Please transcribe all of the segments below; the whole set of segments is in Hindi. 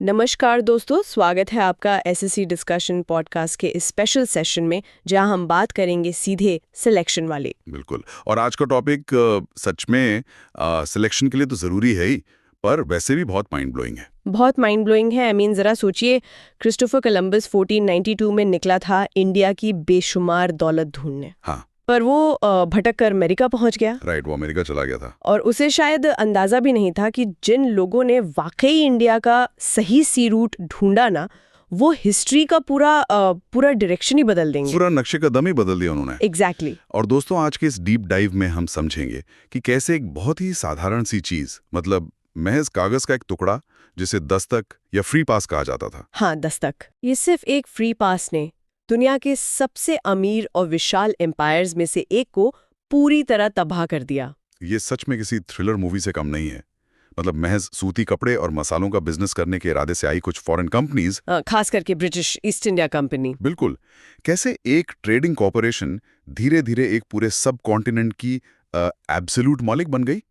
नमस्कार दोस्तों, स्वागत है आपका एसएससी डिस्कशन पॉडकास्ट के इस स्पेशल सेशन में जहां हम बात करेंगे सीधे सिलेक्शन वाले। बिल्कुल। और आज का टॉपिक सच में सिलेक्शन के लिए तो ज़रूरी है ही, पर वैसे भी बहुत माइंड ब्लोइंग है। बहुत माइंड ब्लोइंग है। ज़रा सोचिए, क्रिस्टोफर कोलंबस 1492 में निकला था इंडिया की बेशुमार दौलत ढूंढने। हाँ, पर वो भटक कर अमेरिका पहुंच गया। राइट, वो अमेरिका चला गया था। और उसे शायद अंदाजा भी नहीं था कि जिन लोगों ने वाकई इंडिया का सही सी रूट ढूंढा ना, वो हिस्ट्री का पूरा डायरेक्शन ही बदल देंगे। पूरा नक्शे कदम ही बदल दिया उन्होंने। एग्जैक्टली। और दोस्तों, आज के इस डीप डाइव में हम समझेंगे कि कैसे एक बहुत ही साधारण सी चीज़, मतलब महज कागज का एक टुकड़ा जिसे दस्तक या फ्री पास कहा जाता था। हाँ, दस्तक। ये सिर्फ एक फ्री पास ने दुनिया के सबसे अमीर और विशाल एम्पायर्स में से एक को पूरी तरह तबाह कर दिया। ये सच में किसी थ्रिलर मूवी से कम नहीं है। मतलब महज सूती कपड़े और मसालों का बिजनेस करने के इरादे से आई कुछ फॉरेन कंपनीज, खास करके ब्रिटिश ईस्ट इंडिया कंपनी। बिल्कुल, कैसे एक ट्रेडिंग कॉर्पोरेशन धीरे धीरे एक पूरे सब कॉन्टिनेंट की एब्सोल्यूट मालिक बन गई।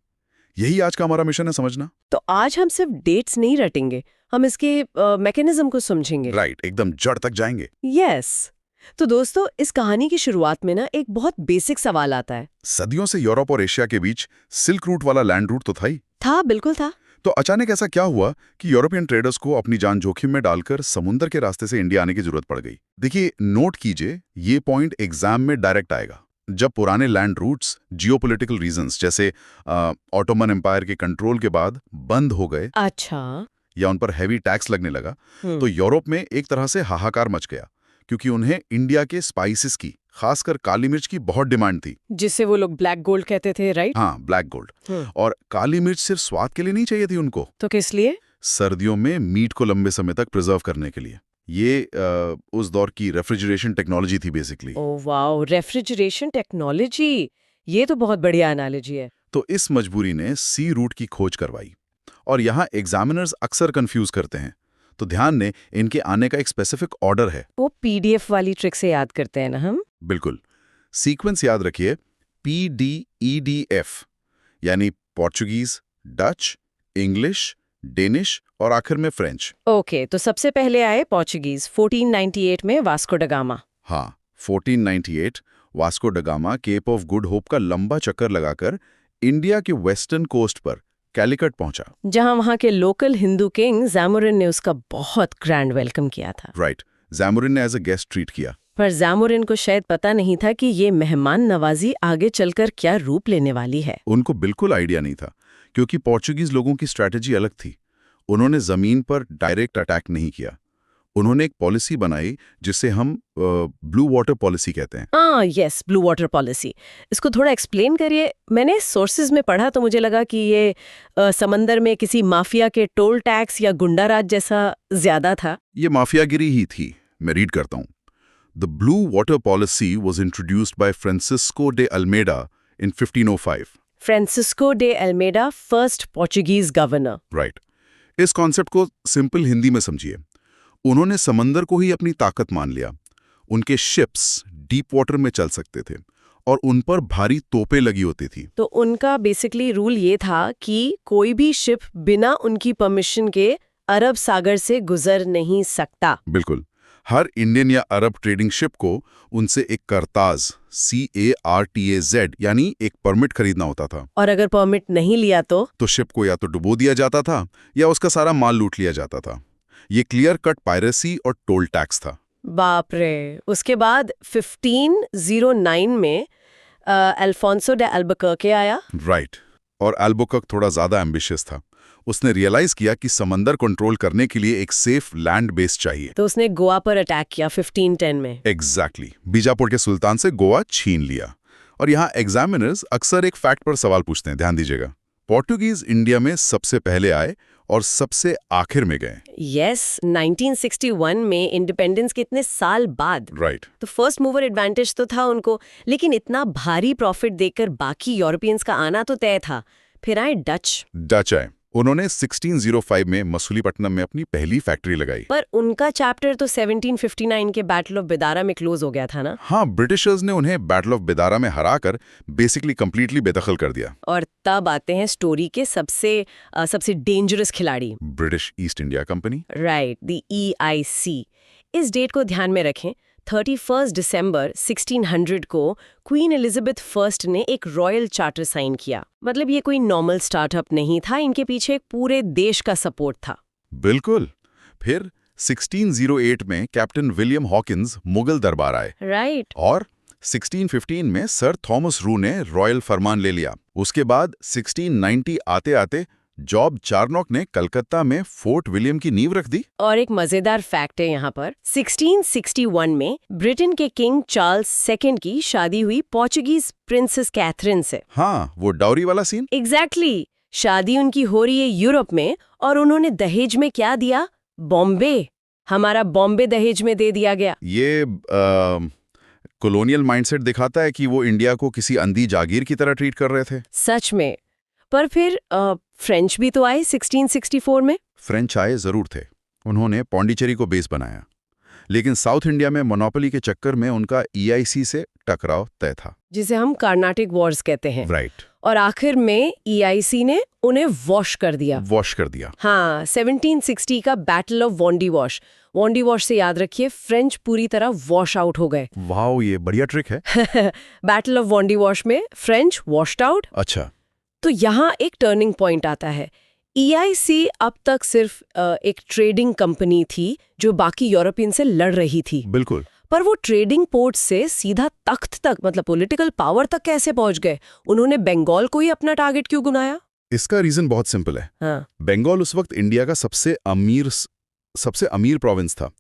यही आज का हमारा मिशन है, समझना। तो आज हम सिर्फ डेट्स नहीं रटेंगे, हम इसके मैकेनिज्म को समझेंगे। राइट, एकदम जड़ तक जाएंगे। यस। तो दोस्तों, इस कहानी की शुरुआत में ना एक बहुत बेसिक सवाल आता है। सदियों से यूरोप और एशिया के बीच सिल्क रूट वाला लैंड रूट तो था ही। था, बिल्कुल था। तो अचानक ऐसा क्या हुआ कि यूरोपियन ट्रेडर्स को अपनी जान जोखिम में डालकर समुद्र के रास्ते से इंडिया आने की जरूरत पड़ गई? देखिए, नोट कीजिए, ये पॉइंट एग्जाम में डायरेक्ट आएगा। जब पुराने लैंड रूट्स जियोपॉलिटिकल रीजंस जैसे ऑटोमन एम्पायर के कंट्रोल के बाद बंद हो गए, अच्छा। या उन पर हैवी टैक्स लगने लगा, तो यूरोप में एक तरह से हाहाकार मच गया, क्योंकि उन्हें इंडिया के स्पाइसेस की, खासकर काली मिर्च की बहुत डिमांड थी। जिसे वो लोग ब्लैक गोल्ड कहते थे, राइट? हाँ, ब्लैक गोल्ड। और काली मिर्च सिर्फ स्वाद के लिए नहीं चाहिए थी उनको। तो किस लिए? सर्दियों में मीट को लंबे समय तक प्रिजर्व करने के लिए। ये उस दौर की रेफ्रिजरेशन टेक्नोलॉजी थी basically. Oh wow, refrigeration technology! ये तो बहुत बढ़िया एनालॉजी है। तो इस मजबूरी ने सी रूट की खोज करवाई। और यहाँ एग्जामिनर्स अक्सर कंफ्यूज करते हैं, तो ध्यान दें, इनके आने का एक स्पेसिफिक ऑर्डर है। वो पीडीएफ वाली ट्रिक से याद करते हैं ना हम? बिल्कुल। सीक्वेंस याद रखिए, PDEDF, यानी पोर्चुगीज, डच, इंग्लिश, डेनिश और आखिर में फ्रेंच। ओके, तो सबसे पहले आए पोर्चुगीज 1498 में वास्को ड गामा। हाँ, 1498 Vasco da Gama Cape of Good Hope का लंबा चक्कर लगाकर इंडिया के वेस्टर्न कोस्ट पर कैलिकट पहुंचा, जहां वहां के लोकल हिंदू किंग जामोरिन ने उसका बहुत ग्रैंड वेलकम किया था। राइट, जामोरिन ने एज अ गेस्ट ट्रीट किया। पर जामोरिन को शायद पता नहीं था कि ये मेहमान नवाजी आगे चलकर क्या रूप लेने वाली है। उनको बिल्कुल आइडिया नहीं था, क्योंकि पोर्चुगीज लोगों की स्ट्रैटेजी अलग थी। उन्होंने जमीन पर डायरेक्ट अटैक नहीं किया। उन्होंने एक पॉलिसी बनाई जिसे हम ब्लू वाटर पॉलिसी कहते हैं। Yes, blue water policy. इसको थोड़ा एक्सप्लेन करिए। मैंने सोर्सेज में पढ़ा तो मुझे लगा कि ये समंदर में किसी माफिया के टोल टैक्स या गुंडा राज जैसा ज्यादा था। ये माफियागिरी ही थी। मैं रीड करता हूँ। The blue water policy was introduced by Francisco de Almeida in 1505। Francisco de Almeida, first Portuguese governor. Right. इस कॉन्सेप्ट को सिंपल हिंदी में समझिए। उन्होंने समंदर को ही अपनी ताकत मान लिया। उनके शिप्स डीप वाटर में चल सकते थे और उन पर भारी तोपें लगी होती थी। तो उनका बेसिकली रूल ये था कि कोई भी शिप बिना उनकी परमिशन के अरब सागर से गुजर नहीं सकता। बिल्कुल। हर इंडियन या अरब ट्रेडिंग शिप को उनसे एक करताज CARTAZ यानी एक परमिट खरीदना होता था। और अगर परमिट नहीं लिया तो शिप को या तो डुबो दिया जाता था या उसका सारा माल लूट लिया जाता था। ये क्लियर कट पायरेसी और टोल टैक्स था। बाप रे। उसके बाद 1509 में अल्फोंसो डे अल्बुकर्के आया। राइट। और अल्बुकर्क थोड़ा ज्यादा एम्बिशियस था। उसने रियलाइज किया कि समंदर कंट्रोल करने के लिए एक सेफ लैंड बेस चाहिए। तो उसने गोवा पर अटैक किया 1510 में। एग्जैक्टली। बीजापुर के सुल्तान से गोवा छीन लिया। और यहाँ एग्जामिनर्स अक्सर एक फैक्ट पर सवाल पूछते हैं, ध्यान दीजिएगा। पोर्टुगीज इंडिया में सबसे पहले आए और सबसे आखिर में गए। यस, 1961 में इंडिपेंडेंस के इतने साल बाद। राइट। तो फर्स्ट मूवर एडवांटेज तो था उनको, लेकिन इतना भारी प्रॉफिट देकर बाकी यूरोपियंस का आना तो तय था। फिर आए डच। आए उन्होंने 1605 में मसूलीपट्टनम में अपनी पहली फैक्ट्री लगाई। पर उनका चैप्टर तो 1759 के बैटल ऑफ बेदारा में क्लोज हो गया था ना। हाँ, ब्रिटिशर्स ने उन्हें बैटल ऑफ बेदारा में हराकर बेसिकली कंप्लीटली बेदखल कर दिया। और तब आते हैं स्टोरी के सबसे डेंजरस खिलाड़ी, British east India company. Right, the EIC। इस डेट को ध्यान में रखें, 31 दिसंबर 1600 को क्वीन एलिजाबेथ फर्स्ट ने एक रॉयल चार्टर साइन किया। मतलब ये कोई नॉर्मल स्टार्टअप नहीं था, इनके पीछे एक पूरे देश का सपोर्ट था। बिल्कुल। फिर 1608 में कैप्टन विलियम हॉकिंस मुगल दरबार आए। राइट। और 1615 में सर थॉमस रू ने रॉयल फरमान ले लिया। उसके बाद 1690 आते आते जॉब चार्नॉक ने कलकत्ता में फोर्ट विलियम की नींव रख दी। और एक मजेदार फैक्ट है यहाँ पर, 1661 में ब्रिटेन के किंग चार्ल्स सेकंड की शादी हुई पोर्चुगीज प्रिंसेस कैथरीन से। हाँ, वो डाउरी वाला सीन। एग्जैक्टली। शादी उनकी हो रही है यूरोप में, और उन्होंने दहेज में क्या दिया? बॉम्बे। हमारा बॉम्बे दहेज में दे दिया गया। ये कॉलोनियल माइंडसेट दिखाता है कि वो इंडिया को किसी अंधी जागीर की तरह ट्रीट कर रहे थे। सच में। पर फिर फ्रेंच भी तो आए 1664 में। फ्रेंच आए जरूर थे, उन्होंने पौंडीचेरी को बेस बनाया, लेकिन साउथ इंडिया में मोनोपोली के चक्कर में उनका EIC से टकराव तय था, जिसे हम कार्नाटिक वॉर्स कहते हैं। राइट। और आखिर में EIC ने उन्हें वॉश कर दिया। हाँ, 1760 का बैटल ऑफ वॉन्डी वॉश। वॉन्डी वॉश से याद रखिए, फ्रेंच पूरी तरह वॉश आउट हो गए। वाह, ये बढ़िया ट्रिक है। बैटल ऑफ वॉन्डी वॉश में फ्रेंच वॉश्ड आउट। अच्छा। तो यहाँ एक टर्निंग पॉइंट आता है। EIC अब तक सिर्फ एक ट्रेडिंग कंपनी थी जो बाकी यूरोपियन से लड़ रही थी। बिल्कुल। पर वो ट्रेडिंग पोर्ट से सीधा तख्त तक, मतलब पॉलिटिकल पावर तक कैसे पहुंच गए? उन्होंने बंगाल को ही अपना टारगेट क्यों बनाया? इसका रीजन बहुत सिंपल है। हाँ। बंगाल उस वक्त इंडिया का सबसे अमीर प्रोविंस था।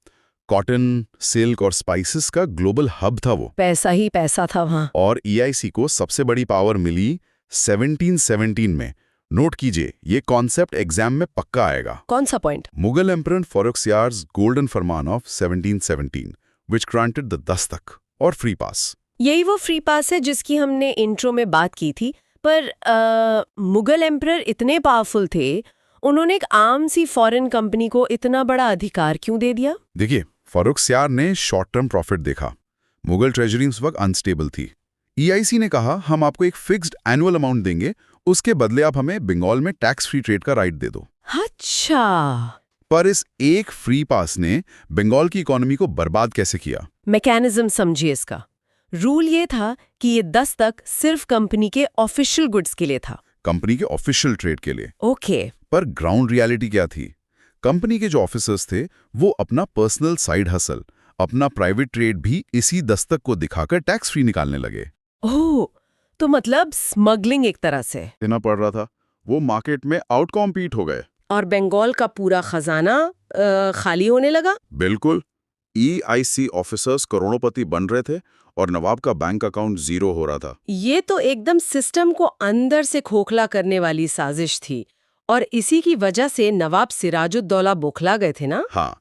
कॉटन, सिल्क और स्पाइसेस का ग्लोबल हब था वो। पैसा ही पैसा था वहाँ। और EIC को सबसे बड़ी पावर मिली 1717 में। नोट कीजिए, ये कॉन्सेप्ट एग्जाम में पक्का आएगा। कौन सा point? Mughal emperor Farrukhsiyar's golden farman of 1717 which granted the Dastak और फ्री पास। यही वो फ्री पास है जिसकी हमने इंट्रो में बात की थी। पर मुगल एम्परर इतने पावरफुल थे, उन्होंने एक आम सी फॉरेन कंपनी को इतना बड़ा अधिकार क्यों दे दिया? देखिए, फर्रुखसियार ने शॉर्ट टर्म प्रॉफिट देखा। मुगल ट्रेजरी उस वक्त अनस्टेबल थी। EIC ने कहा, हम आपको एक फिक्स्ड एनुअल अमाउंट देंगे, उसके बदले आप हमें बंगाल में टैक्स फ्री ट्रेड का राइट दे दो। अच्छा। पर इस एक फ्री पास ने बंगाल की इकोनॉमी को बर्बाद कैसे किया? मैकेनिज्म समझिए इसका। रूल ये था कि ये दस्तक सिर्फ कंपनी के ऑफिशियल गुड्स के लिए था। कंपनी के ऑफिशियल ट्रेड के लिए। ओके। पर ग्राउंड रियलिटी क्या थी? कंपनी के जो ऑफिसर्स थे, वो अपना पर्सनल साइड हसल, अपना प्राइवेट ट्रेड भी इसी दस्तक को दिखाकर टैक्स फ्री निकालने लगे। ओह, तो मतलब स्मगलिंग एक तरह से देना पड़ रहा था। वो मार्केट में आउट कॉम्पीट हो गए। और बंगाल का पूरा खजाना खाली होने लगा। बिल्कुल। EIC ऑफिसर्स करोड़ोंपति बन रहे थे और नवाब का बैंक अकाउंट जीरो हो रहा था। ये तो एकदम सिस्टम को अंदर से खोखला करने वाली साजिश थी, और इसी की वजह से नवाब सिराजुद्दौला बौखला गए थे ना। हाँ,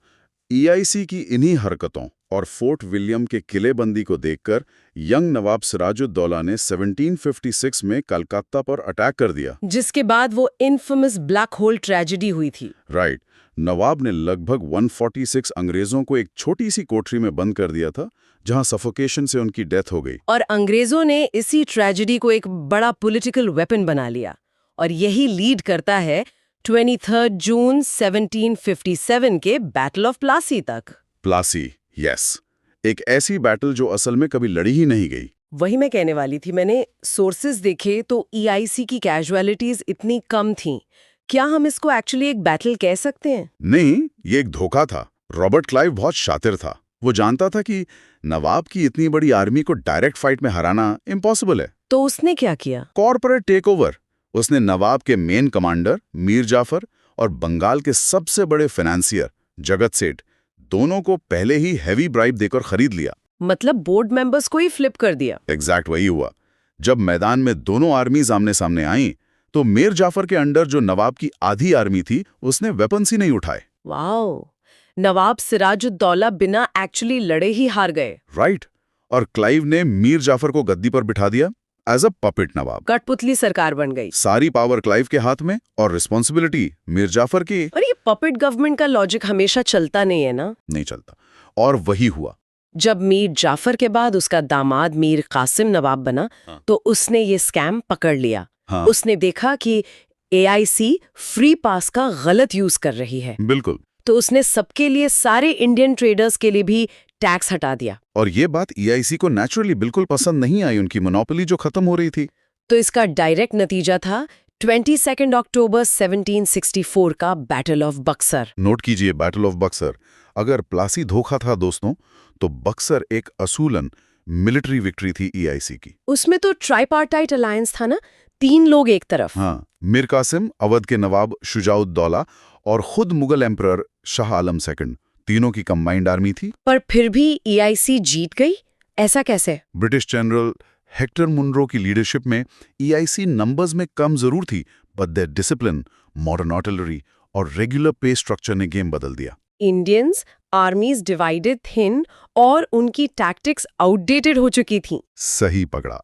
EIC की इन्हीं हरकतों और फोर्ट विलियम के किलेबंदी को देखकर यंग नवाब सिराजुद्दौला ने 1756 में कलकत्ता पर अटैक कर दिया, जिसके बाद वो इनफेमस ब्लैक होल ट्रेजेडी हुई थी। राइट। नवाब ने लगभग 146 अंग्रेजों को एक छोटी सी कोठरी में बंद कर दिया था, जहां सफोकेशन से उनकी डेथ हो गई। और अंग्रेजों ने इसी ट्रेजेडी को एक बड़ा पॉलिटिकल वेपन बना लिया, और यही लीड करता है 23 जून 1757 के बैटल ऑफ प्लासी तक। प्लासी, यस। एक ऐसी बैटल जो असल में कभी लड़ी ही नहीं गई। वही मैं कहने वाली थी। मैंने सोर्सेज देखे तो EIC की कैजुअलिटीज इतनी कम थीं। क्या हम इसको एक्चुअली एक बैटल कह सकते हैं? नहीं, ये एक धोखा था। रॉबर्ट क्लाइव बहुत शातिर था। वो जानता था कि नवाब की इतनी बड़ी आर्मी को डायरेक्ट फाइट में हराना इम्पॉसिबल है। तो उसने क्या किया? Corporate takeover. उसने नवाब के मेन कमांडर मीर जाफर और बंगाल के सबसे बड़े फाइनेंसियर जगत सेठ, दोनों को पहले ही हैवी ब्राइब देकर खरीद लिया। मतलब बोर्ड मेंबर्स को ही फ्लिप कर दिया। एग्जैक्ट वही हुआ। जब मैदान में दोनों आर्मीज आमने सामने आईं, तो मीर जाफर के अंडर जो नवाब की आधी आर्मी थी, उसने वेपन्स ही नहीं उठाए। वाओ, नवाब सिराजुद्दौला बिना एक्चुअली लड़े ही हार गए। राइट। और क्लाइव ने मीर जाफर को गद्दी पर बिठा दिया एज अ पपेट नवाब। कठपुतली सरकार बन गई। सारी पावर क्लाइव के हाथ में और रिस्पॉन्सिबिलिटी मीर जाफर की। और ये पपेट गवर्नमेंट का लॉजिक हमेशा चलता नहीं है ना? नहीं चलता। और वही हुआ। जब मीर जाफर के बाद उसका दामाद मीर कासिम नवाब बना, तो उसने ये स्कैम पकड़ लिया। उसने देखा कि AIC फ्री पास का गलत यूज कर रही है। बिल्कुल। तो उसने सबके लिए, सारे इंडियन ट्रेडर्स के लिए भी टैक्स हटा दिया। और ये बात EIC को नेचुरली बिल्कुल पसंद नहीं आई, उनकी मोनोपोली जो खत्म हो रही थी। तो इसका डायरेक्ट नतीजा था 22 अक्टूबर 1764 का बैटल ऑफ बक्सर। नोट कीजिए, बैटल ऑफ बक्सर। अगर प्लासी धोखा था दोस्तों, तो बक्सर एक असूलन मिलिट्री विक्ट्री थी EIC की। उसमें तो ट्राइपार्टाइट अलायंस था ना, 3 लोग एक तरफ। हाँ, मीर कासिम, अवध के नवाब शुजाउद्दौला और खुद मुगल एम्परर शाह आलम सेकंड, तीनों की कंबाइंड आर्मी थी। पर फिर भी EIC जीत गई, ऐसा कैसे? ब्रिटिश जनरल हेक्टर मुनरो की लीडरशिप में EIC नंबर्स में कम जरूर थी, but their discipline, modern artillery और रेगुलर पे स्ट्रक्चर ने गेम बदल दिया। इंडियंस आर्मीज डिवाइडेड थिन और उनकी टैक्टिक्स आउटडेटेड हो चुकी थी। सही पकड़ा।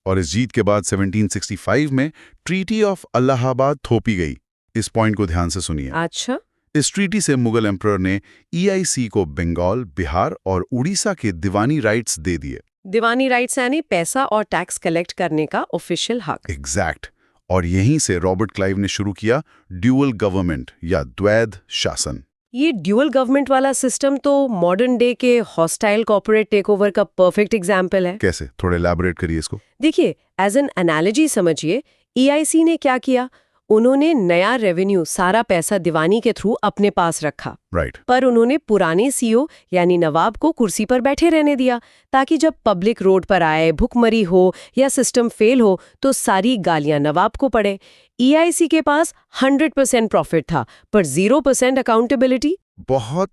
और इस जीत के बाद 1765 में ट्रीटी ऑफ इलाहाबाद थोपी गई। इस पॉइंट को ध्यान से सुनिए। अच्छा। इस ट्रीटी से मुगल एम्परर ने EIC को बंगाल, बिहार और उड़ीसा के दीवानी राइट्स दे दिए। दीवानी राइट्स यानी पैसा और टैक्स कलेक्ट करने का ऑफिशियल हक। एग्जैक्ट। और यहीं से रॉबर्ट क्लाइव ने शुरू किया ड्यूअल गवर्नमेंट या द्वैध शासन। ये ड्यूअल गवर्नमेंट वाला सिस्टम तो मॉडर्न डे के हॉस्टाइल कॉर्पोरेट टेकओवर का परफेक्ट एग्जाम्पल है। कैसे? थोड़ा एलैबोरेट करिए इसको। देखिए, एज एन एनालॉजी समझिए, EIC ने क्या किया, उन्होंने नया रेवेन्यू, सारा पैसा दीवानी के थ्रू अपने पास रखा। राइट। पर उन्होंने पुराने CEO यानी नवाब को कुर्सी पर बैठे रहने दिया, ताकि जब पब्लिक रोड पर आए, भुखमरी हो या सिस्टम फेल हो, तो सारी गालियां नवाब को पड़े। EIC के पास 100% प्रॉफिट था, पर 0% अकाउंटेबिलिटी। बहुत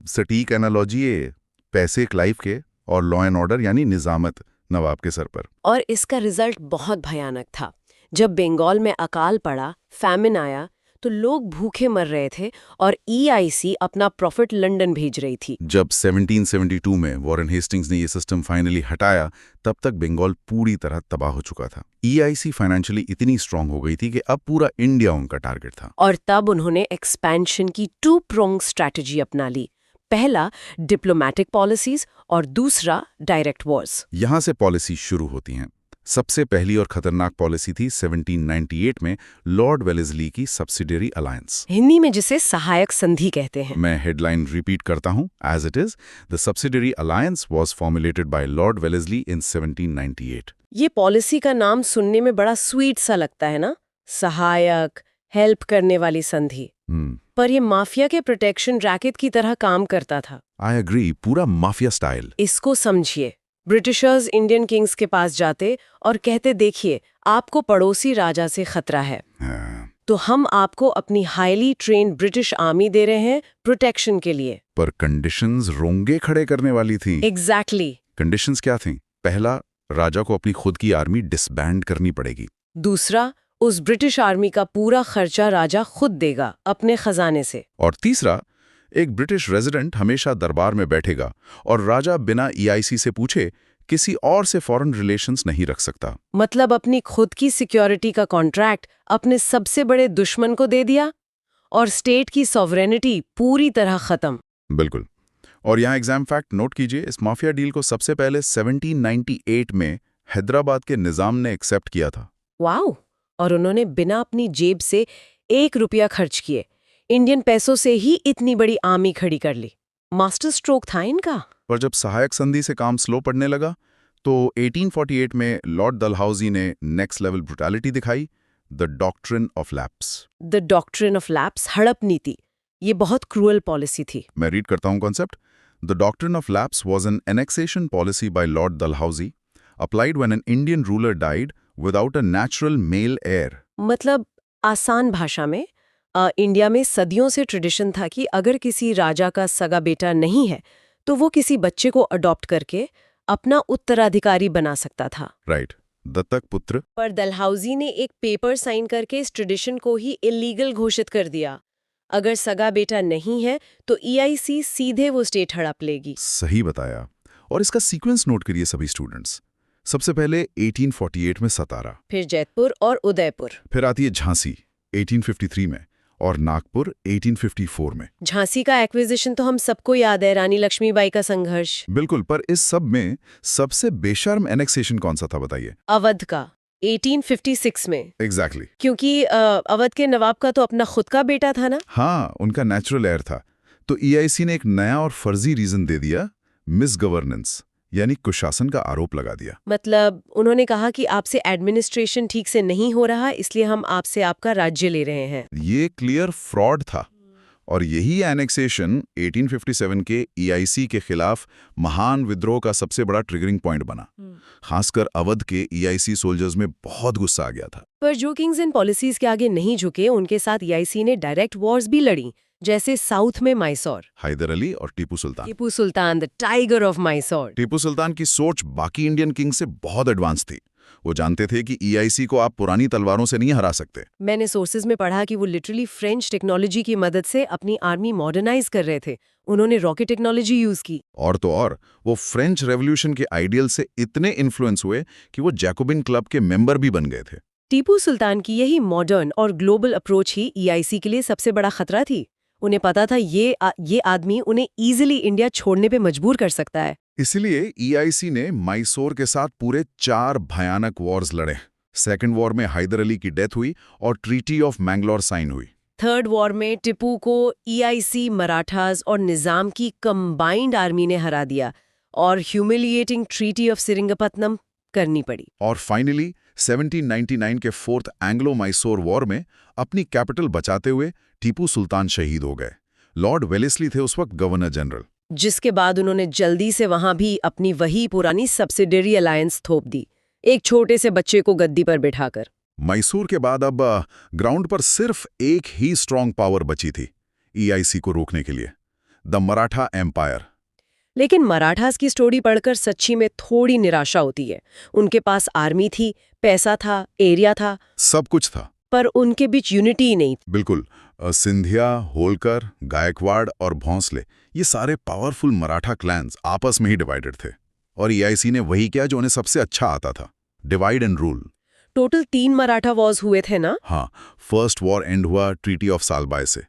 सटीक एनालॉजी है। पैसे क्लाइव के और लॉ एंड ऑर्डर यानी निजामत नवाब के सर पर। और इसका रिजल्ट बहुत भयानक था। जब बंगाल में अकाल पड़ा, फैमिन आया, तो लोग भूखे मर रहे थे और EIC अपना प्रॉफिट लंदन भेज रही थी। जब 1772 में वॉरेन हेस्टिंग्स ने ये सिस्टम फाइनली हटाया, तब तक बंगाल पूरी तरह तबाह हो चुका था। EIC फाइनेंशियली इतनी स्ट्रांग हो गई थी कि अब पूरा इंडिया उनका टारगेट था। और तब उन्होंने एक्सपेंशन की 2-pronged स्ट्रैटेजी अपना ली। पहला डिप्लोमेटिक पॉलिसीज और दूसरा डायरेक्ट वॉर्स। यहाँ से पॉलिसी शुरू होती हैं। सबसे पहली और खतरनाक पॉलिसी थी 1798 में लॉर्ड वेलेस्ली की सब्सिडियरी अलायंस, हिंदी में जिसे सहायक संधि कहते हैं। मैं हेडलाइन रिपीट करता हूं as it is. The subsidiary alliance was formulated by Lord Wellesley in 1798। ये पॉलिसी का नाम सुनने में बड़ा स्वीट सा लगता है ना, सहायक, हेल्प करने वाली संधि। पर ये माफिया के प्रोटेक्शन रैकेट की तरह काम करता था। आई एग्री, पूरा माफिया स्टाइल। इसको समझिए, ब्रिटिशर्स इंडियन किंग्स के पास जाते और कहते, देखिए आपको पड़ोसी राजा से खतरा है, तो हम आपको अपनी हाईली ट्रेन्ड ब्रिटिश आर्मी दे रहे हैं प्रोटेक्शन के लिए। पर कंडीशंस रोंगे खड़े करने वाली थी। एग्जैक्टली। कंडीशंस क्या थीं? पहला, राजा को अपनी खुद की आर्मी डिसबैंड करनी पड़ेगी। दूसरा, उस ब्रिटिश आर्मी का पूरा खर्चा राजा खुद देगा अपने खजाने से। और तीसरा, एक ब्रिटिश रेजिडेंट हमेशा दरबार में बैठेगा और राजा बिना EIC से पूछे किसी और से फॉरेन रिलेशंस नहीं रख सकता। मतलब अपनी खुद की सिक्योरिटी का कॉन्ट्रैक्ट अपने सबसे बड़े दुश्मन को दे दिया और स्टेट की सॉवरेनिटी पूरी तरह खत्म। बिल्कुल। और यहाँ एग्जाम फैक्ट नोट कीजिए, इस माफिया डील को सबसे पहले 1798 में हैदराबाद के निजाम ने एक्सेप्ट किया था। वाओ! और उन्होंने बिना अपनी जेब से 1 रुपया खर्च किए, इंडियन पैसों से ही इतनी बड़ी आर्मी खड़ी कर ली। मास्टर स्ट्रोक था इनका। पर जब सहायक संधि से काम स्लो पड़ने लगा, तो 1848 में लॉर्ड डलहौजी ने नेक्स्ट लेवल ब्रुटैलिटी दिखाई, the doctrine of lapse. The doctrine of lapse, हड़प नीति। ये बहुत क्रूअल पॉलिसी थी। मैं रीड करता हूँ concept. The doctrine of lapse was an annexation policy by Lord Dalhousie applied when an Indian ruler died without a natural male heir. मतलब आसान भाषा में, इंडिया में सदियों से ट्रेडिशन था कि अगर किसी राजा का सगा बेटा नहीं है, तो वो किसी बच्चे को अडॉप्ट करके अपना उत्तराधिकारी बना सकता था। राइट, दत्तक पुत्र। पर डलहौजी ने एक पेपर साइन करके इस ट्रेडिशन को ही इलीगल घोषित कर दिया। अगर सगा बेटा नहीं है, तो EIC सीधे वो स्टेट हड़प लेगी। सही बताया। और इसका सीक्वेंस नोट करिए सभी स्टूडेंट्स। सबसे पहले 1848 में सतारा, फिर जैतपुर और उदयपुर। फिर आती है झांसी 1853 में और नागपुर 1854 में। झांसी का एक्विजिशन तो हम सबको याद है, रानी लक्ष्मीबाई का संघर्ष। बिल्कुल, पर इस सब में सबसे बेशर्म एनेक्सेशन कौन सा था बताइए? अवध का 1856 में। एग्जैक्टली। क्योंकि अवध के नवाब का तो अपना खुद का बेटा था ना। हाँ, उनका नेचुरल एयर था। तो ईआईसी ने एक नया और फर्जी रीजन दे दिया, मिस गवर्नेंस, यानी कुशासन का आरोप लगा दिया। मतलब उन्होंने कहा कि आपसे एडमिनिस्ट्रेशन ठीक से नहीं हो रहा, इसलिए हम आपसे आपका राज्य ले रहे हैं। ये क्लियर फ्रॉड था और यही एनेक्सेशन 1857 के ईआईसी के खिलाफ महान विद्रोह का सबसे बड़ा ट्रिगरिंग पॉइंट बना। खासकर अवध के ईआईसी सोल्जर्स में बहुत गुस्सा आ गया था। पर जो किंग्स इन पॉलिसीज के आगे नहीं झुके, उनके साथ ईआईसी ने डायरेक्ट वॉर्स भी लड़ी, जैसे साउथ में मैसूर। हैदर अली और Tipu Sultan. Tipu Sultan, the tiger of Mysore. Tipu Sultan की सोच बाकी इंडियन किंग से बहुत एडवांस थी। वो जानते थे कि ईआईसी को आप पुरानी तलवारों से नहीं हरा सकते। मैंने सोर्सेज में पढ़ा कि वो लिटरली फ्रेंच टेक्नोलॉजी की मदद से अपनी आर्मी मॉडर्नाइज कर रहे थे। उन्होंने रॉकेट टेक्नोलॉजी यूज की। और तो और, वो फ्रेंच रेवोल्यूशन के आइडियल से इतने इन्फ्लुएंस हुए कि वो जैकोबिन क्लब के मेंबर भी बन गए थे। टीपू सुल्तान की यही मॉडर्न और ग्लोबल अप्रोच ही ईआईसी के लिए सबसे बड़ा खतरा थी। उन्हें पता था ये आदमी उन्हें इजीली इंडिया छोड़ने पे मजबूर कर सकता है। इसलिए ईआईसी ने मैसूर के साथ पूरे 4 भयानक वॉर्स लड़े। सेकेंड वॉर में हैदर अली की डेथ हुई और ट्रीटी ऑफ मैंगलोर साइन हुई। थर्ड वॉर में टिपू को ईआईसी, मराठास और निजाम की कंबाइंड आर्मी ने हरा दिया और ह्यूमिलिएटिंग ट्रीटी ऑफ सेरिंगपट्टनम करनी पड़ी। और फाइनली 1799 के फोर्थ एंग्लो मैसूर वॉर में अपनी कैपिटल बचाते हुए टीपू सुल्तान शहीद हो गए। लॉर्ड वेलेस्ली थे उस वक्त गवर्नर जनरल। जिसके बाद उन्होंने जल्दी से वहां भी अपनी वही पुरानी सब्सिडरी अलायंस थोप दी, एक छोटे से बच्चे को गद्दी पर बिठाकर। मैसूर के बाद अब ग्राउंड पर सिर्फ एक ही स्ट्रांग पावर बची थी ईआईसी को रोकने के लिए, द मराठा एम्पायर। लेकिन मराठास की स्टोरी पढ़कर सच्ची में थोड़ी निराशा होती है। उनके पास आर्मी थी, पैसा था, एरिया था, सब कुछ था, पर उनके बीच यूनिटी ही नहीं। बिल्कुल। सिंधिया, होलकर, गायकवाड़ और भोंसले, ये सारे पावरफुल मराठा क्लैंस आपस में ही डिवाइडेड थे। और ईआईसी ने वही किया जो उन्हें सबसे अच्छा आता था, divide and rule. Total 3 Maratha Wars हुए थे ना? हाँ, फर्स्ट वॉर एंड हुआ ट्रीटी ऑफ सालबाय से,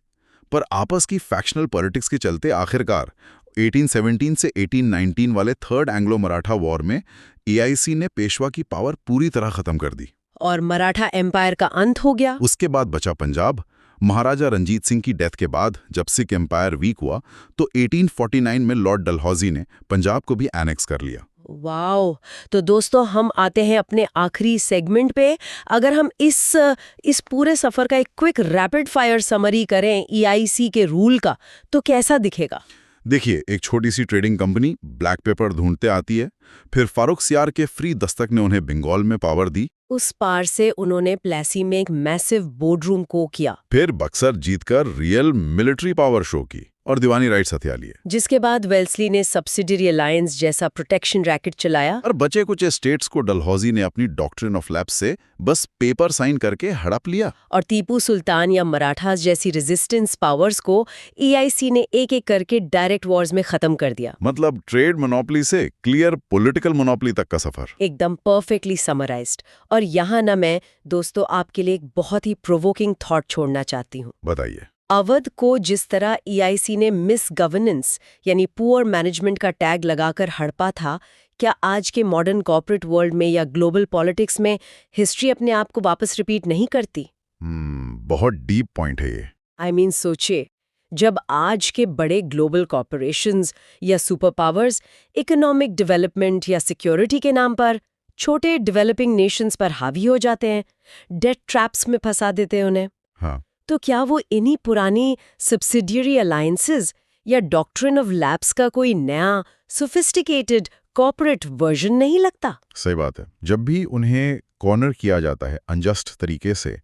पर आपस की फैक्शनल पॉलिटिक्स के चलते आखिरकार 1817 से 1819 वाले थर्ड एंग्लो मराठा वॉर में ईआईसी ने पेशवा की पावर पूरी तरह खत्म कर दी और मराठा एम्पायर का अंत हो गया। उसके बाद बचा पंजाब। महाराजा रंजीत सिंह की डेथ के बाद जब सिख एम्पायर वीक हुआ तो 1849 में लॉर्ड डलहौजी ने पंजाब को भी एनेक्स कर लिया। वाओ! तो दोस्तों, हम आते हैं अपने आखिरी सेगमेंट पे। अगर हम इस पूरे सफर का एक क्विक रैपिड फायर समरी करें ईआईसी के रूल का, तो कैसा दिखेगा? देखिए, एक छोटी सी ट्रेडिंग कंपनी ब्लैक पेपर ढूंढते आती है, फिर फारूक सियार के फ्री दस्तक ने उन्हें बंगाल में पावर दी। उस पार से उन्होंने प्लेसी में एक मैसिव बोर्डरूम को किया, फिर बक्सर जीतकर रियल मिलिट्री पावर शो की और दीवानी राइट्स हथिया लिए। जिसके बाद वेल्सली ने सब्सिडरी अलायंस जैसा प्रोटेक्शन रैकेट चलाया और बचे कुछ स्टेट्स को डलहौजी ने अपनी डॉक्ट्रिन ऑफ लैप्स से बस पेपर साइन करके हड़प लिया। और टीपू सुल्तान या मराठास जैसी रेजिस्टेंस पावर्स को ईआईसी ने एक एक करके डायरेक्ट वॉर्स में खत्म कर दिया। मतलब ट्रेड मोनोपोली से क्लियर पॉलिटिकल मोनोपोली तक का सफर। एकदम परफेक्टली समराइज्ड। और यहाँ ना मैं दोस्तों आपके लिए एक बहुत ही प्रोवोकिंग थॉट छोड़ना चाहती हूँ। बताइए। अवध को जिस तरह ईआईसी ने मिस गवर्नेंस यानी पुअर मैनेजमेंट का टैग लगाकर हड़पा था, क्या आज के मॉडर्न कॉर्पोरेट वर्ल्ड में या ग्लोबल पॉलिटिक्स में हिस्ट्री अपने आप को वापस रिपीट नहीं करती? बहुत डीप पॉइंट है ये। सोचिए, जब आज के बड़े ग्लोबल कॉर्पोरेशंस या सुपर पावर्स इकोनॉमिक डेवलपमेंट या सिक्योरिटी के नाम पर छोटे डेवलपिंग नेशंस पर हावी हो जाते हैं, डेट ट्रैप्स में फंसा देते हैं उन्हें, हाँ, तो क्या वो इन्हीं पुरानी सब्सिडियरी अलायंसेस या डॉक्ट्रिन ऑफ लैप्स का कोई नया सोफिस्टिकेटेड कॉर्पोरेट वर्जन नहीं लगता? सही बात है। जब भी उन्हें कॉर्नर किया जाता है अनजस्ट तरीके से,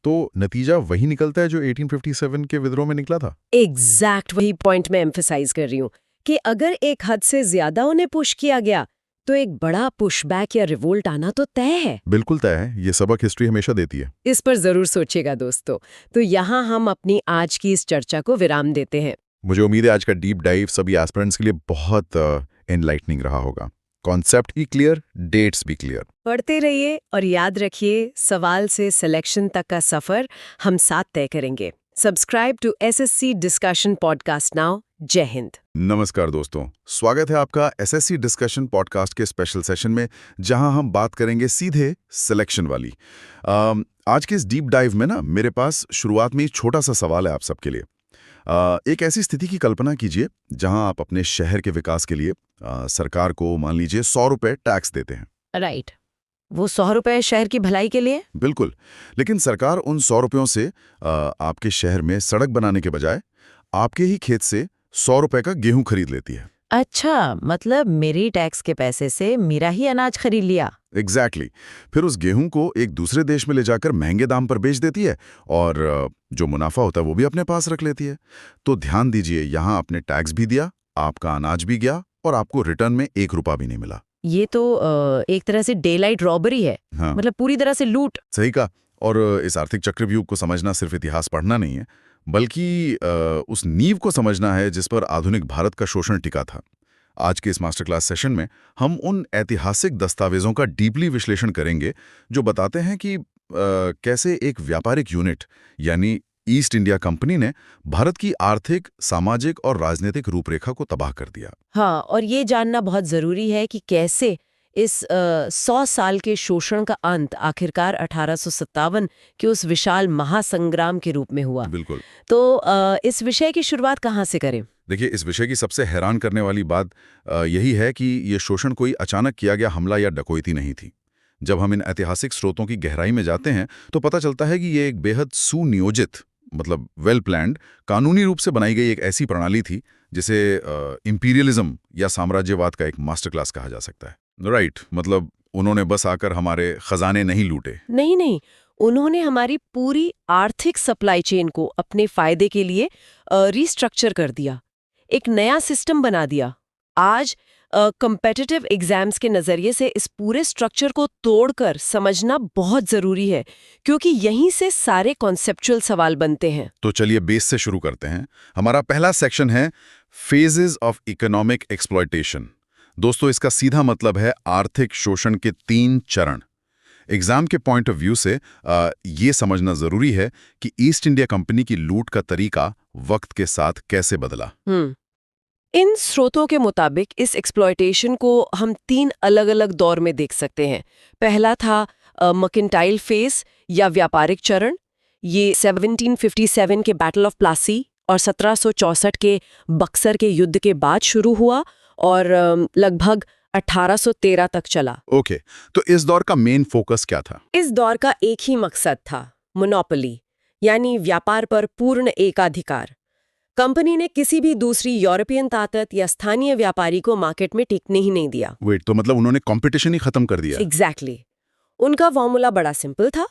तो नतीजा वही निकलता है जो 1857 के विद्रोह में निकला था। एग्जैक्ट वही पॉइंट मैं एम्फसाइज कर रही हूँ कि अगर एक हद से ज्यादा उन्हें पुश किया गया तो एक बड़ा पुशबैक या रिवोल्ट आना तो तय है। बिल्कुल तय है। ये सबक हिस्ट्री हमेशा देती है। इस पर जरूर सोचिएगा दोस्तों। तो यहाँ हम अपनी आज की इस चर्चा को विराम देते हैं। मुझे उम्मीद है आज का डीप डाइव सभी एस्पिरेंट्स के लिए बहुत एनलाइटनिंग रहा होगा। कॉन्सेप्ट भी क्लियर, डेट्स भी क्लियर। पढ़ते रहिए और याद रखिए, सवाल से सिलेक्शन तक का सफर हम साथ तय करेंगे। Subscribe to SSC discussion podcast now. जय हिंद। नमस्कार दोस्तों, स्वागत है आपका एसएससी डिस्कशन पॉडकास्ट के स्पेशल सेशन में, जहां हम बात करेंगे सीधे सिलेक्शन वाली। आज के इस डीप डाइव में ना मेरे पास शुरुआत में ही छोटा सा सवाल है आप सबके लिए। एक ऐसी स्थिति की कल्पना कीजिए जहां आप अपने शहर के विकास के लिए सरकार को मान लीजिए 100 रुपए टैक्स देते हैं। राइट। वो 100 रुपए शहर की भलाई के लिए? बिल्कुल। लेकिन सरकार उन 100 रुपयों से आपके शहर में सड़क बनाने के बजाय आपके ही खेत से 100 रुपए का गेहूं खरीद लेती है। अच्छा, मतलब मेरी टैक्स के पैसे से मेरा ही अनाज खरीद लिया। एग्जैक्टली। फिर उस गेहूं को एक दूसरे देश में ले जाकर महंगे दाम पर बेच देती है और जो मुनाफा होता है वो भी अपने पास रख लेती है। तो ध्यान दीजिए, यहाँ आपने टैक्स भी दिया, आपका अनाज भी गया और आपको रिटर्न में 1 रुपया भी नहीं मिला। ये तो एक तरह से डे लाइट रॉबरी है। हाँ। मतलब पूरी तरह से लूट। सही कहा। और इस आर्थिक चक्रव्यूह को समझना सिर्फ इतिहास पढ़ना नहीं है, बल्कि उस नींव को समझना है जिस पर आधुनिक भारत का शोषण टिका था। आज के इस मास्टर क्लास सेशन में हम उन ऐतिहासिक दस्तावेजों का डीपली विश्लेषण करेंगे जो बताते हैं कि कैसे एक व्यापारिक यूनिट यानी ईस्ट इंडिया कंपनी ने भारत की आर्थिक, सामाजिक और राजनीतिक रूपरेखा को तबाह कर दिया। हाँ, और ये जानना बहुत जरूरी है कि कैसे इस 100 साल के शोषण का अंत आखिरकार 1857 के उस विशाल महासंग्राम के रूप में हुआ। बिल्कुल। तो इस विषय की शुरुआत कहाँ से करें? देखिए, इस विषय की सबसे हैरान करने वाली बात यही है कि ये शोषण कोई अचानक किया गया हमला या डकैती नहीं थी। जब हम इन ऐतिहासिक स्रोतों की गहराई में जाते हैं तो पता चलता है कि ये एक बेहद सुनियोजित, मतलब वेल प्लान्ड, कानूनी रूप से बनाई गई एक ऐसी प्रणाली थी जिसे इंपीरियलिज्म या साम्राज्यवाद का एक मास्टर क्लास कहा जा सकता है। राइट। मतलब उन्होंने बस आकर हमारे खजाने नहीं लूटे। नहीं, उन्होंने हमारी पूरी आर्थिक सप्लाई चेन को अपने फायदे के लिए रिस्ट्रक्चर कर दिया, एक नया सिस्टम बना दिया। आज कॉम्पिटिटिव एग्जाम्स के नजरिए से इस पूरे स्ट्रक्चर को तोड़कर समझना बहुत जरूरी है, क्योंकि यहीं से सारे कॉन्सेप्चुअल सवाल बनते हैं। तो चलिए बेस से शुरू करते हैं। हमारा पहला सेक्शन है फेजेस ऑफ इकोनॉमिक एक्सप्लॉयटेशन। दोस्तों, इसका सीधा मतलब है आर्थिक शोषण के 3 चरण। एग्जाम के पॉइंट ऑफ व्यू से ये समझना जरूरी है कि ईस्ट इंडिया कंपनी की लूट का तरीका वक्त के साथ कैसे बदला। इन स्रोतों के मुताबिक इस एक्सप्लॉयटेशन को हम 3 अलग-अलग दौर में देख सकते हैं। पहला था मर्केंटाइल फेज या व्यापारिक चरण। ये 1757 के बैटल ऑफ प्लासी और 1764 के बक्सर के युद्ध के बाद शुरू हुआ और लगभग 1813 तक चला। ओके, तो इस दौर का मेन फोकस क्या था? इस दौर का एक ही मकसद था, मोनोपोली, यानी व्यापार पर पूर्ण एकाधिकार। कंपनी ने किसी भी दूसरी यूरोपियन ताकत या स्थानीय व्यापारी को मार्केट में टिकने ही नहीं दिया। वेट, तो मतलब उन्होंने कंपटीशन ही खत्म कर दिया? एग्जैक्टली। उनका फॉर्मूला बड़ा सिंपल था।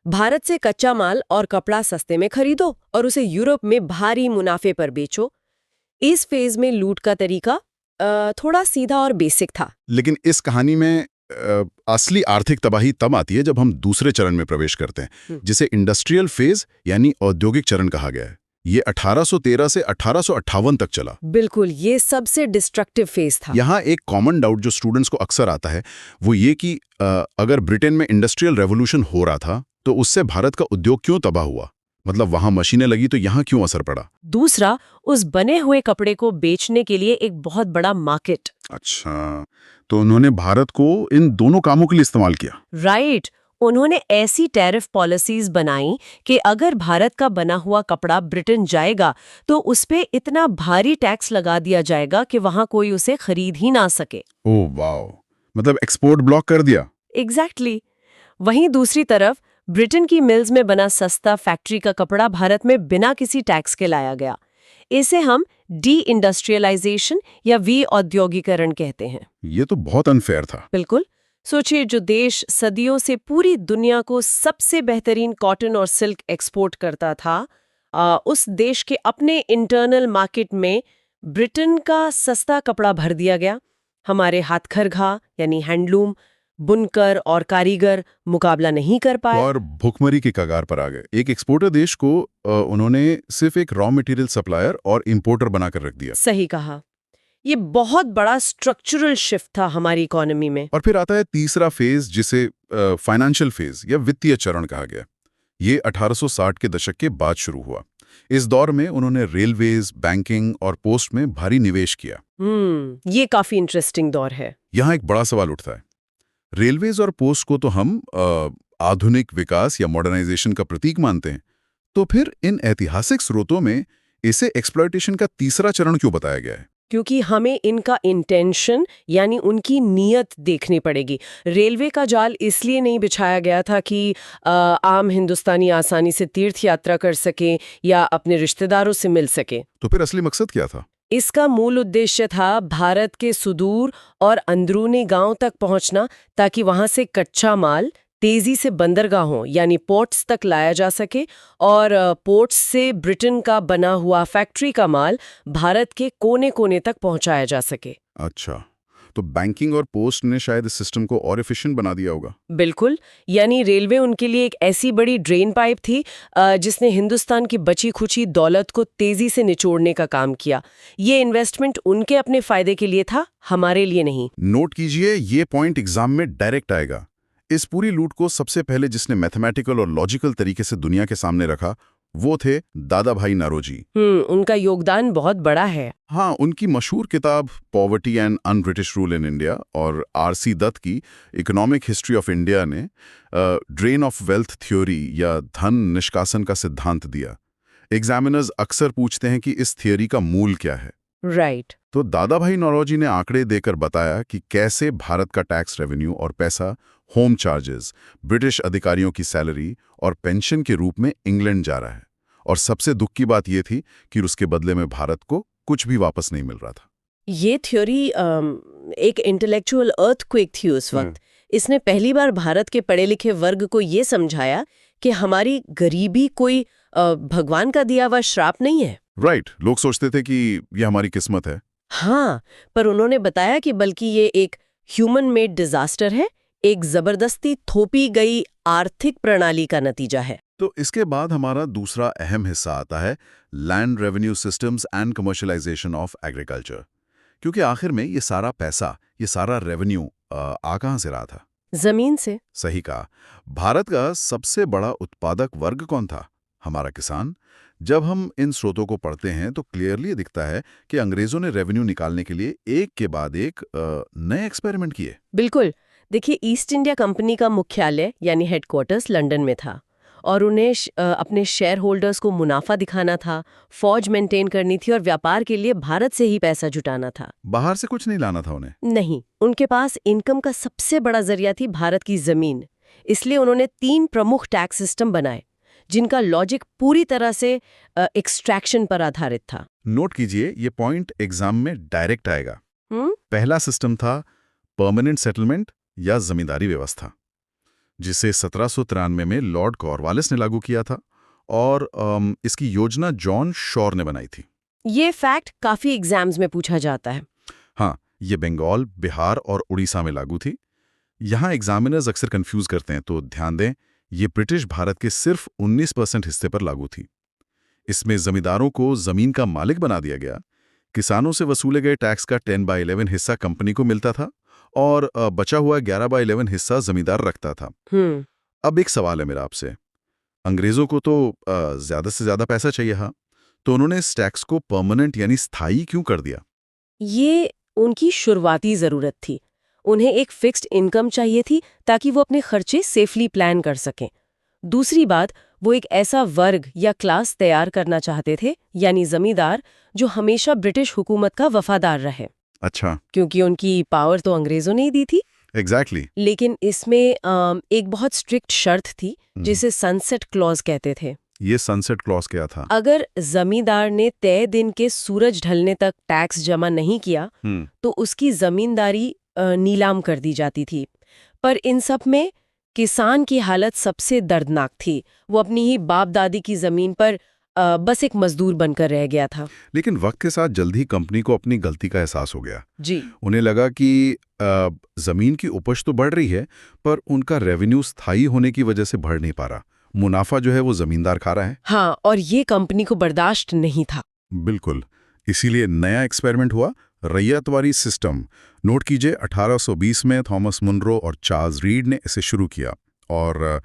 भारत से कच्चा माल और कपड़ा सस्ते में खरीदो और उसे यूरोप में भारी मुनाफे पर बेचो। इस फेज में लूट का तरीका थोड़ा सीधा और बेसिक था। लेकिन इस कहानी में असली आर्थिक तबाही तब आती है जब हम दूसरे चरण में प्रवेश करते हैं, जिसे इंडस्ट्रियल फेज यानी औद्योगिक चरण कहा गया है। ये 1813 से 1858 तक चला। बिल्कुल, ये सबसे डिस्ट्रक्टिव फेज था। यहाँ एक कॉमन डाउट जो स्टूडेंट्स को अक्सर आता है वो ये कि अगर ब्रिटेन में इंडस्ट्रियल रेवोल्यूशन हो रहा था तो उससे भारत का उद्योग क्यों तबाह हुआ? मतलब वहां मशीनें लगी तो यहाँ क्यों असर पड़ा? दूसरा, उस बने हुए कपड़े को बेचने के लिए एक बहुत बड़ा मार्केट। अच्छा, तो उन्होंने भारत को इन दोनों कामों के लिए इस्तेमाल किया। राइट। उन्होंने ऐसी टैरिफ पॉलिसीज बनाई कि अगर भारत का बना हुआ कपड़ा ब्रिटेन जाएगा तो उस पे इतना भारी टैक्स लगा दिया जाएगा कि वहां कोई उसे खरीद ही ना सके। ओह वाओ, मतलब एक्सपोर्ट ब्लॉक कर दिया। एग्जैक्टली। वहीं दूसरी तरफ ब्रिटेन की मिल्स में बना सस्ता फैक्ट्री का कपड़ा भारत में बिना किसी टैक्स के लाया गया। इसे हम डी इंडस्ट्रियलाइजेशन या औद्योगिकरण कहते हैं। ये तो बहुत अनफेयर था। बिल्कुल। सोचिए, जो देश सदियों से पूरी दुनिया को सबसे बेहतरीन कॉटन और सिल्क एक्सपोर्ट करता था, उस देश के अपने इंटरनल मार्केट में ब्रिटेन का सस्ता कपड़ा भर दिया गया। हमारे हाथकरघा यानी हैंडलूम, बुनकर और कारीगर मुकाबला नहीं कर पाए और भुखमरी की कगार पर आ गए। एक एक्सपोर्टर देश को उन्होंने सिर्फ एक रॉ मटेरियल सप्लायर और इंपोर्टर बनाकर रख दिया। सही कहा। ये बहुत बड़ा स्ट्रक्चरल शिफ्ट था हमारी इकोनॉमी में। और फिर आता है तीसरा फेज, जिसे फाइनेंशियल फेज या वित्तीय चरण कहा गया। ये 1860 के दशक के बाद शुरू हुआ। इस दौर में उन्होंने रेलवेज, बैंकिंग और पोस्ट में भारी निवेश किया। ये काफी इंटरेस्टिंग दौर है। यहाँ एक बड़ा सवाल उठता है। रेलवेज और पोस्ट को तो हम आधुनिक विकास या मॉडर्नाइजेशन का प्रतीक मानते हैं, तो फिर इन ऐतिहासिक स्रोतों में इसे एक्सप्लॉयटेशन का तीसरा चरण क्यों बताया गया है? क्योंकि हमें इनका इंटेंशन यानी उनकी नीयत देखनी पड़ेगी। रेलवे का जाल इसलिए नहीं बिछाया गया था कि आम हिंदुस्तानी आसानी से तीर्थ यात्रा कर सके या अपने रिश्तेदारों से मिल सके। तो फिर असली मकसद क्या था? इसका मूल उद्देश्य था भारत के सुदूर और अंदरूनी गांव तक पहुंचना, ताकि वहां से कच्चा माल तेजी से बंदरगाहों यानी पोर्ट्स तक लाया जा सके और पोर्ट्स से ब्रिटेन का बना हुआ फैक्ट्री का माल भारत के कोने-कोने तक पहुंचाया जा सके। अच्छा, तो बैंकिंग और पोस्ट ने शायद इस सिस्टम को और एफिशिएंट बना दिया होगा। बिल्कुल, यानी रेलवे उनके लिए एक ऐसी बड़ी ड्रेन पाइप थी जिसने हिंदुस्तान की बची खुची दौलत को तेजी से निचोड़ने का काम किया। ये इन्वेस्टमेंट उनके अपने फायदे के लिए था, हमारे लिए नहीं। नोट कीजिए, ये पॉइंट एग्जाम में डायरेक्ट आएगा। इस पूरी लूट को सबसे पहले जिसने मैथमेटिकल और लॉजिकल तरीके से दुनिया के सामने रखा, वो थे दादा भाई नौरोजी। उनका योगदान बहुत बड़ा है। हाँ, उनकी मशहूर किताब poverty and un British rule in India और आर.सी. दत्त की इकोनॉमिक हिस्ट्री ऑफ इंडिया ने ड्रेन ऑफ वेल्थ थ्योरी या धन निष्कासन का सिद्धांत दिया। एग्जामिनर्स अक्सर पूछते हैं कि इस थियोरी का मूल क्या है। राइट। तो दादा भाई नौरोजी ने आंकड़े देकर बताया कि कैसे भारत का टैक्स रेवेन्यू और पैसा होम चार्जेस, ब्रिटिश अधिकारियों की सैलरी और पेंशन के रूप में इंग्लैंड जा रहा है। और सबसे दुख की बात यह थी कि उसके बदले में भारत को कुछ भी वापस नहीं मिल रहा था। ये थ्योरी एक इंटेलेक्चुअल अर्थक्वेक थी उस वक्त। इसने पहली बार भारत के पढ़े लिखे वर्ग को ये समझाया कि हमारी गरीबी कोई भगवान का दिया हुआ श्राप नहीं है। राइट, लोग सोचते थे कि ये हमारी किस्मत है। हाँ, पर उन्होंने बताया कि बल्कि ये एक ह्यूमन मेड डिजास्टर है, एक जबरदस्ती थोपी गई आर्थिक प्रणाली का नतीजा है। तो इसके बाद हमारा दूसरा अहम हिस्सा आता है land revenue systems and commercialisation of agriculture. क्योंकि आखिर में ये सारा पैसा, ये सारा रेवेन्यू आ कहां से रहा था? जमीन से। सही कहा। भारत का सबसे बड़ा उत्पादक वर्ग कौन था? हमारा किसान। जब हम इन स्रोतों को पढ़ते हैं तो क्लियरली दिखता है कि अंग्रेजों ने रेवेन्यू निकालने के लिए एक के बाद एक नए एक्सपेरिमेंट किए। बिल्कुल। देखिए, ईस्ट इंडिया कंपनी का मुख्यालय यानी हेडक्वार्टर्स लंदन में था और उन्हें अपने शेयर होल्डर्स को मुनाफा दिखाना था, फौज मेंटेन करनी थी और व्यापार के लिए भारत से ही पैसा जुटाना था। बाहर से कुछ नहीं लाना था उन्हें। नहीं, उनके पास इनकम का सबसे बड़ा जरिया थी भारत की जमीन। इसलिए उन्होंने 3 प्रमुख टैक्स सिस्टम बनाए जिनका लॉजिक पूरी तरह से एक्सट्रैक्शन पर आधारित था। नोट कीजिए, ये पॉइंट एग्जाम में डायरेक्ट आएगा। पहला सिस्टम था परमानेंट सेटलमेंट या जमींदारी व्यवस्था, जिसे 1793 में लॉर्ड कॉर्नवालिस ने लागू किया था और इसकी योजना जॉन शॉर ने बनाई थी। ये फैक्ट काफी एग्जाम्स में पूछा जाता है। हाँ, ये बंगाल, बिहार और उड़ीसा में लागू थी। यहाँ एग्जामिनर्स अक्सर कंफ्यूज करते हैं, तो ध्यान दें, ये ब्रिटिश भारत के सिर्फ 19% हिस्से पर लागू थी। इसमें जमींदारों को जमीन का मालिक बना दिया गया। किसानों से वसूले गए टैक्स का 10/11 हिस्सा कंपनी को मिलता था और बचा हुआ 11/11 हिस्सा जमींदार रखता था। अब एक सवाल है मेरा आपसे, अंग्रेजों को तो ज्यादा से ज्यादा पैसा चाहिए, हाँ, तो उन्होंने इस टैक्स को परमानेंट यानी स्थायी क्यों कर दिया? ये उनकी शुरुआती जरूरत थी। उन्हें एक फिक्स्ड इनकम चाहिए थी ताकि वो अपने खर्चे सेफली प्लान कर सकें। दूसरी बात, वो एक ऐसा वर्ग या क्लास तैयार करना चाहते थे, यानी जमींदार, जो हमेशा ब्रिटिश हुकूमत का वफादार रहे। अच्छा, क्योंकि उनकी पावर तो अंग्रेजों ने ही दी थी। एग्जैक्टली। लेकिन इसमें एक बहुत स्ट्रिक्ट शर्त थी जिसे सनसेट क्लॉज कहते थे। ये सनसेट क्लॉज क्या था? अगर जमींदार ने तय दिन के सूरज ढलने तक टैक्स जमा नहीं किया तो उसकी जमींदारी नीलाम कर दी जाती थी। पर इन सब में किसान की हालत सबसे दर्दनाक थी। वो अपनी ही बाप दादी की जमीन पर बस एक मजदूर बनकर रह गया था। लेकिन वक्त के साथ जल्द ही कंपनी को अपनी गलती का एहसास हो गया। जी। उन्हें लगा कि जमीन की उपज तो बढ़ रही है, पर उनका रेवेन्यू स्थायी होने की वजह से बढ़ नहीं पा रहा। मुनाफा जो है वो जमींदार खा रहा है। हाँ, और ये कंपनी को बर्दाश्त नहीं था। बिल्कुल। इसीलिए नया एक्सपेरिमेंट हुआ, रैयतवारी सिस्टम। नोट कीजिए 1820 में थॉमस मुनरो और चार्ल्स रीड ने इसे शुरू किया। और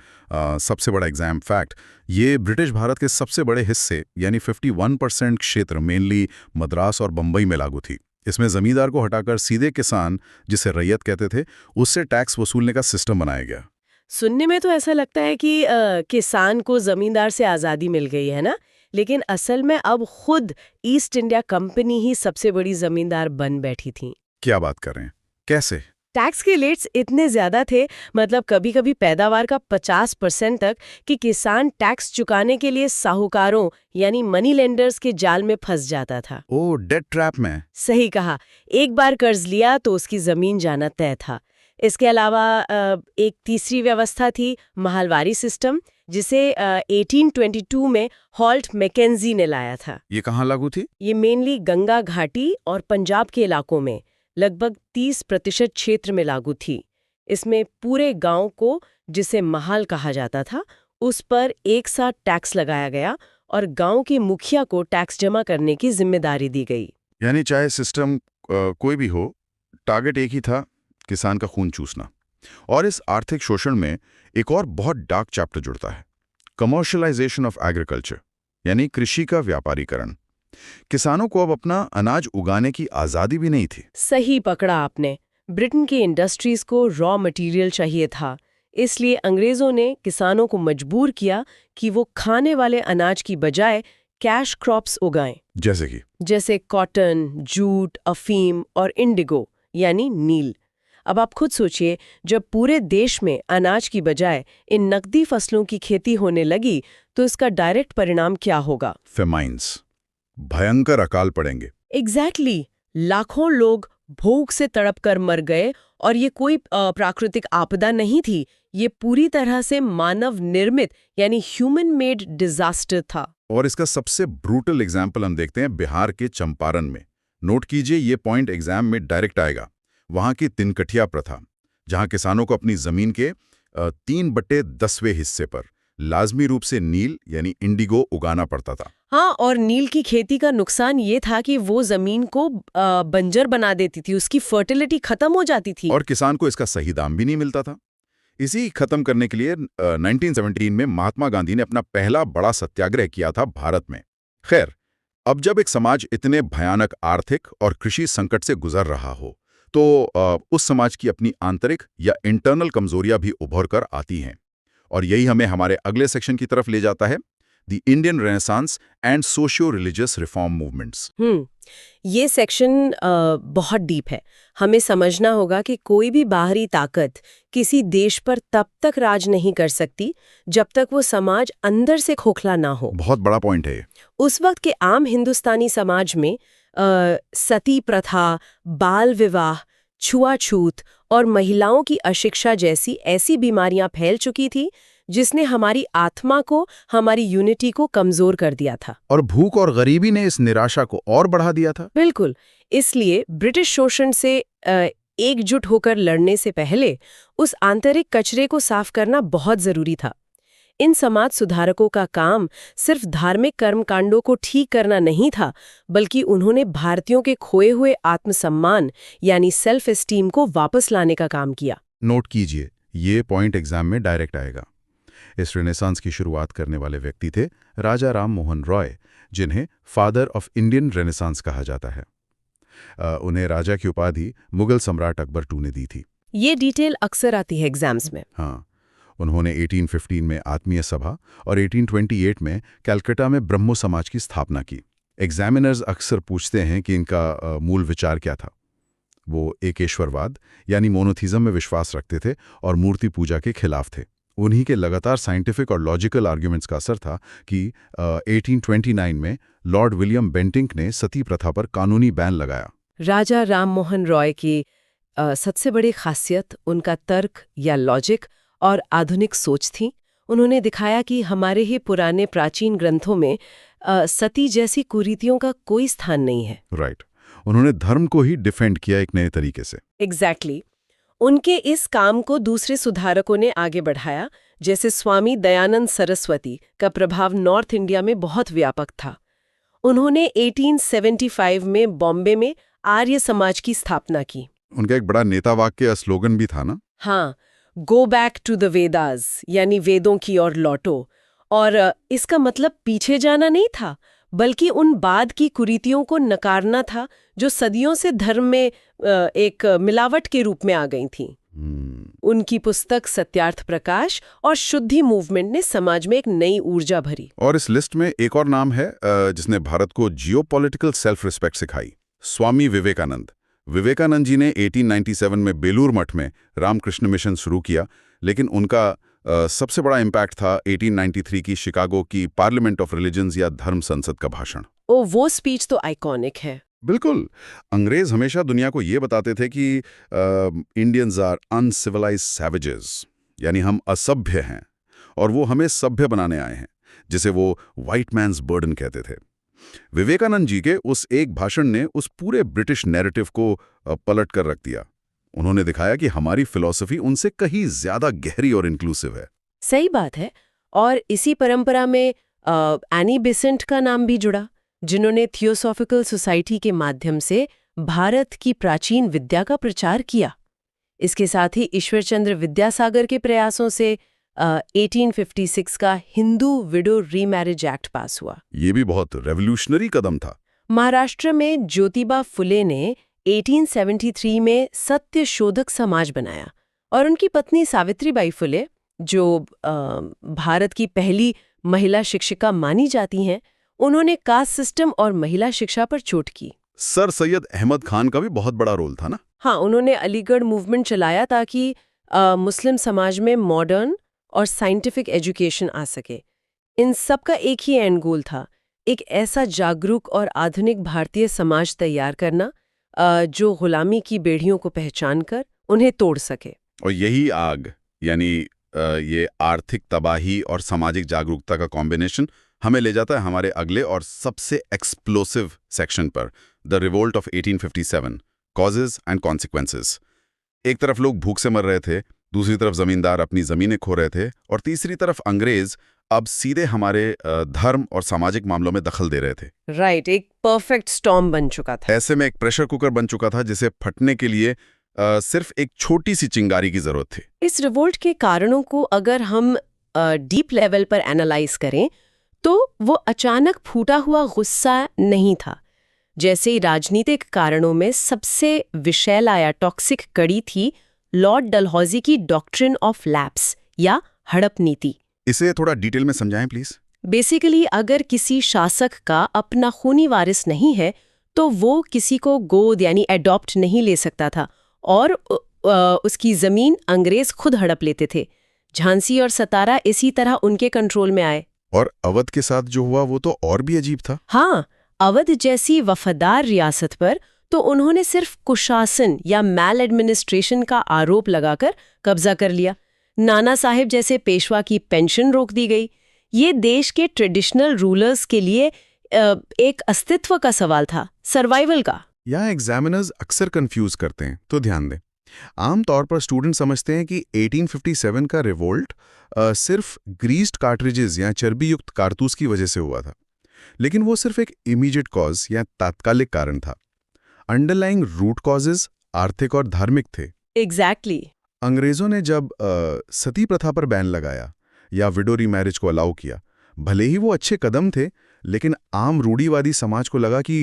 सबसे बड़ा एग्जाम फैक्ट, ये ब्रिटिश भारत के सबसे बड़े हिस्से यानी 51% क्षेत्र मेनली मद्रास और बंबई में लागू थी। इसमें जमींदार को हटाकर सीधे किसान, जिसे रैयत कहते थे, उससे टैक्स वसूलने का सिस्टम बनाया गया। सुनने में तो ऐसा लगता है कि किसान को जमींदार से आज़ादी मिल गई है ना, लेकिन असल में अब खुद ईस्ट इंडिया कंपनी ही सबसे बड़ी जमींदार बन बैठी थी। क्या बात कर रहे हैं, कैसे? टैक्स के रेट्स इतने ज्यादा थे, मतलब कभी कभी पैदावार का 50% तक, कि किसान टैक्स चुकाने के लिए साहूकारों यानी मनी लेंडर्स के जाल में फंस जाता था। ओ, डेट ट्रैप में। सही कहा, एक बार कर्ज लिया तो उसकी जमीन जाना तय था। इसके अलावा एक तीसरी व्यवस्था थी महलवारी सिस्टम, जिसे 1822 में हॉल्ट मैकेंजी ने लाया था। ये कहाँ लागू थी? ये मेनली गंगा घाटी और पंजाब के इलाकों में लगभग 30% क्षेत्र में लागू थी। इसमें पूरे गांव को, जिसे महाल कहा जाता था, उस पर एक साथ टैक्स लगाया गया और गांव के मुखिया को टैक्स जमा करने की जिम्मेदारी दी गई। यानी चाहे सिस्टम कोई भी हो, टारगेट एक ही था, किसान का खून चूसना। और इस आर्थिक शोषण में एक और बहुत डार्क चैप्टर जुड़ता है, कमर्शियलाइजेशन ऑफ एग्रीकल्चर, यानी कृषि का व्यापारीकरण। किसानों को अब अपना अनाज उगाने की आज़ादी भी नहीं थी। सही पकड़ा आपने। ब्रिटेन की इंडस्ट्रीज को रॉ मटेरियल चाहिए था, इसलिए अंग्रेजों ने किसानों को मजबूर किया कि वो खाने वाले अनाज की बजाय कैश क्रॉप्स उगाएं। जैसे कॉटन, जूट, अफीम और इंडिगो यानी नील। अब आप खुद सोचिए, जब पूरे देश में अनाज की बजाय इन नकदी फसलों की खेती होने लगी तो इसका डायरेक्ट परिणाम क्या होगा? फेमाइन्स, भयंकर अकाल पड़ेंगे। एग्जैक्टली, लाखों लोग भूख से तड़प कर मर गए। और ये कोई प्राकृतिक आपदा नहीं थी, ये पूरी तरह से मानव निर्मित यानी ह्यूमन मेड डिजास्टर था। और इसका सबसे ब्रूटल एग्जाम्पल हम देखते हैं बिहार के चंपारण में। नोट कीजिए, ये पॉइंट एग्जाम में डायरेक्ट आएगा। वहां की तिनकठिया प्रथा, जहां किसानों को अपनी जमीन के 3/10वें हिस्से पर लाजमी रूप से नील यानी इंडिगो उगाना पड़ता था। हाँ, और नील की खेती का नुकसान ये था कि वो जमीन को बंजर बना देती थी, उसकी फर्टिलिटी खत्म हो जाती थी। और किसान को इसका सही दाम भी नहीं मिलता था। इसी खत्म करने के लिए 1917 में महात्मा गांधी ने अपना पहला बड़ा सत्याग्रह किया था भारत में। खैर, अब जब एक समाज इतने भयानक आर्थिक और कृषि संकट से गुजर रहा हो, तो उस समाज की अपनी आंतरिक या इंटरनल कमजोरियां भी उभर कर आती हैं। और यही हमें हमारे अगले सेक्शन की तरफ ले जाता है, the Indian renaissance and socio religious reform movements. ये सेक्शन बहुत डीप है। हमें समझना होगा कि कोई भी बाहरी ताकत किसी देश पर तब तक राज नहीं कर सकती जब तक वो समाज अंदर से खोखला ना हो। बहुत बड़ा पॉइंट है ये। उस वक्त के आम हिंदुस्तानी समाज में सती प्रथा, बाल विवाह, छुआछूत और महिलाओं की अशिक्षा जैसी ऐसी बीमारियां फैल चुकी थी जिसने हमारी आत्मा को, हमारी यूनिटी को कमजोर कर दिया था। और भूख और गरीबी ने इस निराशा को और बढ़ा दिया था। बिल्कुल। इसलिए ब्रिटिश शोषण से एकजुट होकर लड़ने से पहले उस आंतरिक कचरे को साफ करना बहुत जरूरी था। इन समाज सुधारकों का काम सिर्फ धार्मिक कर्मकांडों को ठीक करना नहीं था, बल्कि उन्होंने भारतीयों के खोए हुए आत्मसम्मान यानी सेल्फ एस्टीम को वापस लाने का काम किया। नोट कीजिए, ये पॉइंट एग्जाम में डायरेक्ट आएगा। इस रेनेसांस की शुरुआत करने वाले व्यक्ति थे राजा राम मोहन रॉय, जिन्हें फादर ऑफ इंडियन रेनेसांस कहा जाता है। उन्हें राजा की उपाधि मुगल सम्राट अकबर II ने दी थी। ये डिटेल अक्सर आती है एग्जाम्स में। हाँ, उन्होंने 1815 में आत्मीय सभा और 1828 में कलकत्ता में ब्रह्मो समाज की स्थापना की। एग्जामिनर्स अक्सर पूछते हैं कि इनका मूल विचार क्या था। वो एकेश्वरवाद यानी मोनोथिज्म में विश्वास रखते थे और मूर्ति पूजा के खिलाफ थे। उन्हीं के लगातार साइंटिफिक और लॉजिकल आर्ग्यूमेंट्स का असर था कि 1829 में लॉर्ड विलियम बेंटिंक ने सती प्रथा पर कानूनी बैन लगाया। राजा राम मोहन रॉय की सबसे बड़ी खासियत उनका तर्क या लॉजिक और आधुनिक सोच थी। उन्होंने दिखाया कि हमारे ही पुराने प्राचीन ग्रंथों में सती जैसी कुरीतियों का कोई स्थान नहीं है। राइट। उन्होंने धर्म को ही डिफेंड किया एक नए तरीके से। एग्जैक्टली। उनके इस काम को दूसरे सुधारकों ने आगे बढ़ाया, जैसे स्वामी दयानंद सरस्वती का प्रभाव नॉर्थ इंडिया में बहुत व्यापक था। उन्होंने 1875 में बॉम्बे में आर्य समाज की स्थापना की। उनका एक बड़ा नेता वाक्य स्लोगन भी था ना? हाँ, go back to the Vedas, यानी वेदों की ओर लौटो। और इसका मतलब पीछे जाना नहीं था, बल्कि उन बाद की कुरीतियों को नकारना था जो सदियों से धर्म में एक मिलावट के रूप में आ गई थी। उनकी पुस्तक सत्यार्थ प्रकाश और शुद्धि मूवमेंट ने समाज में एक नई ऊर्जा भरी। और इस लिस्ट में एक और नाम है जिसने भारत को जियोपॉलिटिकल सेल्फ रिस्पेक्ट सिखाई, स्वामी विवेकानंद। विवेकानंद जी ने 1897 में बेलूर मठ में रामकृष्ण मिशन शुरू किया, लेकिन उनका सबसे बड़ा इम्पैक्ट था 1893 की शिकागो की पार्लियामेंट ऑफ रिलीजन्स या धर्म संसद का भाषण। वो स्पीच तो आइकॉनिक है। बिल्कुल। अंग्रेज हमेशा दुनिया को ये बताते थे कि इंडियंस आर अनसिविलाइज्ड सैवेजेस, यानी हम असभ्य हैं, और वो हमें सभ्य बनाने आए हैं, जिसे वो व्हाइट मैन्स बर्डन कहते थे। विवेकानंद जी के उस एक भाषण ने उस पूरे ब्रिटिश नैरेटिव को पलट कर रख दिया। उन्होंने दिखाया कि हमारी फिलॉसफी उनसे कहीं ज्यादा गहरी और इंक्लूसिव है। सही बात है। और इसी परंपरा में एनी बेसेंट का नाम भी जुड़ा, जिन्होंने थियोसॉफिकल सोसाइटी के माध्यम से भारत की प्राचीन विद्या का प्रचार किया। इसके साथ ही ईश्वरचंद्र विद्यासागर के प्रयासों से 1856 का हिंदू विडो रीमैरिज एक्ट पास हुआ। ये भी बहुत रेवोल्यूशनरी कदम था। महाराष्ट्र में ज्योतिबा फुले ने 1873 में सत्य शोधक समाज बनाया, और उनकी पत्नी सावित्रीबाई फुले, जो भारत की पहली महिला शिक्षिका मानी जाती हैं, उन्होंने कास्ट सिस्टम और महिला शिक्षा पर चोट की। सर सैयद अहमद खान का भी बहुत बड़ा रोल था ना? हाँ, उन्होंने अलीगढ़ मूवमेंट चलाया ताकि मुस्लिम समाज में मॉडर्न और साइंटिफिक एजुकेशन आ सके। इन सब का एक ही एंड गोल था, एक ऐसा जागरूक और आधुनिक भारतीय समाज तैयार करना जो गुलामी की बेड़ियों को पहचान कर उन्हें तोड़ सके। और यही आग, यानी ये आर्थिक तबाही और सामाजिक जागरूकता का कॉम्बिनेशन हमें ले जाता है हमारे अगले और सबसे एक्सप्लोसिव सेक्शन पर, the revolt of 1857, causes and consequences. एक तरफ लोग भूख से मर रहे थे, दूसरी तरफ जमींदार अपनी जमीनें खो रहे थे, और तीसरी तरफ अंग्रेज अब सीधे हमारे धर्म और सामाजिक मामलों में दखल दे रहे थे। राइट, एक परफेक्ट स्टॉर्म बन चुका था। ऐसे में एक प्रेशर कुकर बन चुका था जिसे फटने के लिए सिर्फ एक छोटी सी चिंगारी की जरूरत थी। इस रिवोल्ट के कारणों को अगर हम डीप लेवल पर एनालाइज करें तो वो अचानक फूटा हुआ गुस्सा नहीं था। जैसे ही राजनीतिक कारणों में सबसे विषैला या टॉक्सिक कड़ी थी लॉर्ड डलहौजी की डॉक्ट्रिन ऑफ लैप्स या हड़प नीति। इसे थोड़ा डिटेल में समझाएं प्लीज। बेसिकली अगर किसी शासक का अपना खूनी वारिस नहीं है तो वो किसी को गोद यानी एडॉप्ट नहीं ले सकता था, और उसकी जमीन अंग्रेज खुद हड़प लेते थे। झांसी और सतारा इसी तरह उनके कंट्रोल में आए। और अवध के साथ जो हुआ वो तो और भी अजीब था। हाँ, अवध जैसी वफादार रियासत पर तो उन्होंने सिर्फ कुशासन या मैल एडमिनिस्ट्रेशन का आरोप लगाकर कब्जा कर लिया। नाना साहिब जैसे पेशवा की पेंशन रोक दी गई। ये देश के ट्रेडिशनल रूलर्स के लिए एक अस्तित्व का सवाल था, सर्वाइवल का। यहाँ एग्जामिनर्स अक्सर कंफ्यूज करते हैं, तो ध्यान दें। आमतौर पर स्टूडेंट समझते हैं कि 1857 का रिवोल्ट सिर्फ ग्रीस्ड कार्ट्रिजेस या चर्बी युक्त कारतूस की वजह से हुआ था, लेकिन वो सिर्फ एक इमीडिएट कॉज या तात्कालिक कारण था। अंडरलाइंग रूट कॉजेज आर्थिक और धार्मिक थे। एग्जैक्टली। अंग्रेजों ने जब सती प्रथा पर बैन लगाया या विडो रीमैरिज को अलाउ किया, भले ही वो अच्छे कदम थे, लेकिन आम रूढ़िवादी समाज को लगा कि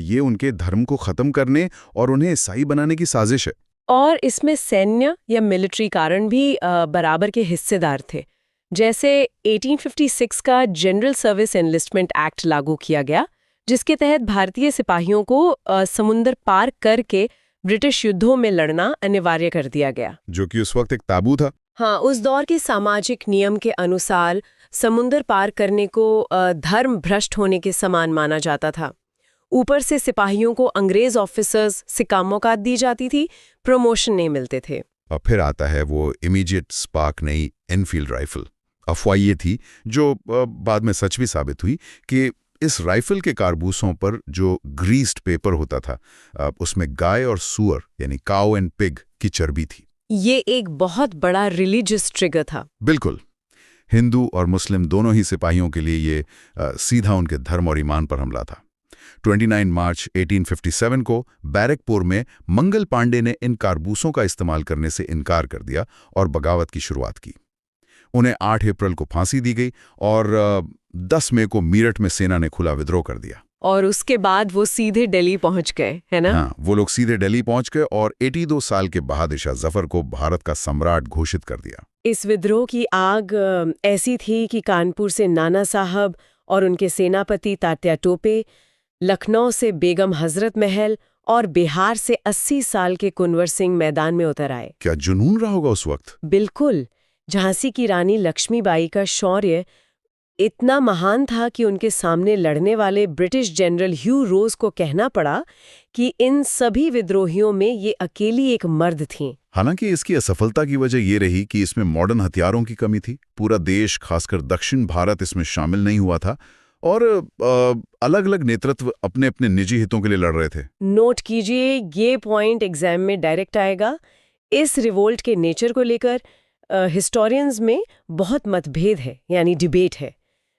ये उनके धर्म को खत्म करने और उन्हें ईसाई बनाने की साजिश है। और इसमें सैन्य या मिलिट्री कारण भी बराबर के हिस्सेदार थे। जैसे 1856 का जनरल सर्विस एनलिस्टमेंट एक्ट लागू किया गया, जिसके तहत भारतीय सिपाहियों को समुद्र पार करके ब्रिटिश युद्धों में लड़ना अनिवार्य कर दिया गया, जो कि उस वक्त एक ताबू था। हाँ, उस दौर के सामाजिक नियम के अनुसार समुद्र पार करने को धर्म भ्रष्ट होने के समान माना जाता था। ऊपर से सिपाहियों को अंग्रेज ऑफिसर्स से कामौकात दी जाती थी, प्रमोशन नहीं मिलते थे। और फिर आता है वो इमीडिएट स्पार्क नई एनफील्ड राइफल। अफवाह ये थी, जो बाद में सच भी साबित हुई, कि इस राइफल के कारबूसों पर जो ग्रीस्ड पेपर होता था, उसमें गाय और सूअर यानी काउ एंड पिग की चर्बी थी। ये एक बहुत बड़ा रिलीजियस ट्रिगर था। बिल्कुल। हिंदू और मुस्लिम दोनों ही सिपाहियों के लिए ये सीधा उनके धर्म और ईमान पर हमला था। 29 मार्च 1857 को बैरकपुर में मंगल पांडे ने इन कारतूसों का इस्तेमाल करने से इनकार कर दिया और बगावत की शुरुआत की। उन्हें 8 अप्रैल को फांसी दी गई और 10 मई को मीरठ में सेना ने खुला विद्रोह कर दिया। और उसके बाद वो सीधे दिल्ली पहुंच गए, है ना? हाँ, वो लोग सीधे दिल्ली पहुंच गए और 82 साल के बहादुर शाह जफर को भारत का सम्राट घोषित कर दिया। इस विद्रोह की आग ऐसी थी कि कानपुर से नाना साहब और उनके सेनापति तात्या टोपे, लखनऊ से बेगम हजरत महल और बिहार से 80 साल के कुंवर सिंह मैदान में उतर आए। क्या जुनून रहा होगा उस वक्त? बिल्कुल। झांसी की रानी लक्ष्मीबाई का शौर्य इतना महान था कि उनके सामने लड़ने वाले ब्रिटिश जनरल ह्यू रोज को कहना पड़ा कि इन सभी विद्रोहियों में ये अकेली एक मर्द थीं। हालांकि इसकी असफलता की वजह ये रही कि इसमें मॉडर्न हथियारों की कमी थी। पूरा देश, खासकर दक्षिण भारत, इसमें शामिल नहीं हुआ था और अलग अलग नेतृत्व अपने अपने निजी हितों के लिए लड़ रहे थे। नोट कीजिए, ये पॉइंट एग्जाम में डायरेक्ट आएगा। इस रिवोल्ट के नेचर को लेकर हिस्टोरियंस में बहुत मतभेद है, यानी डिबेट है।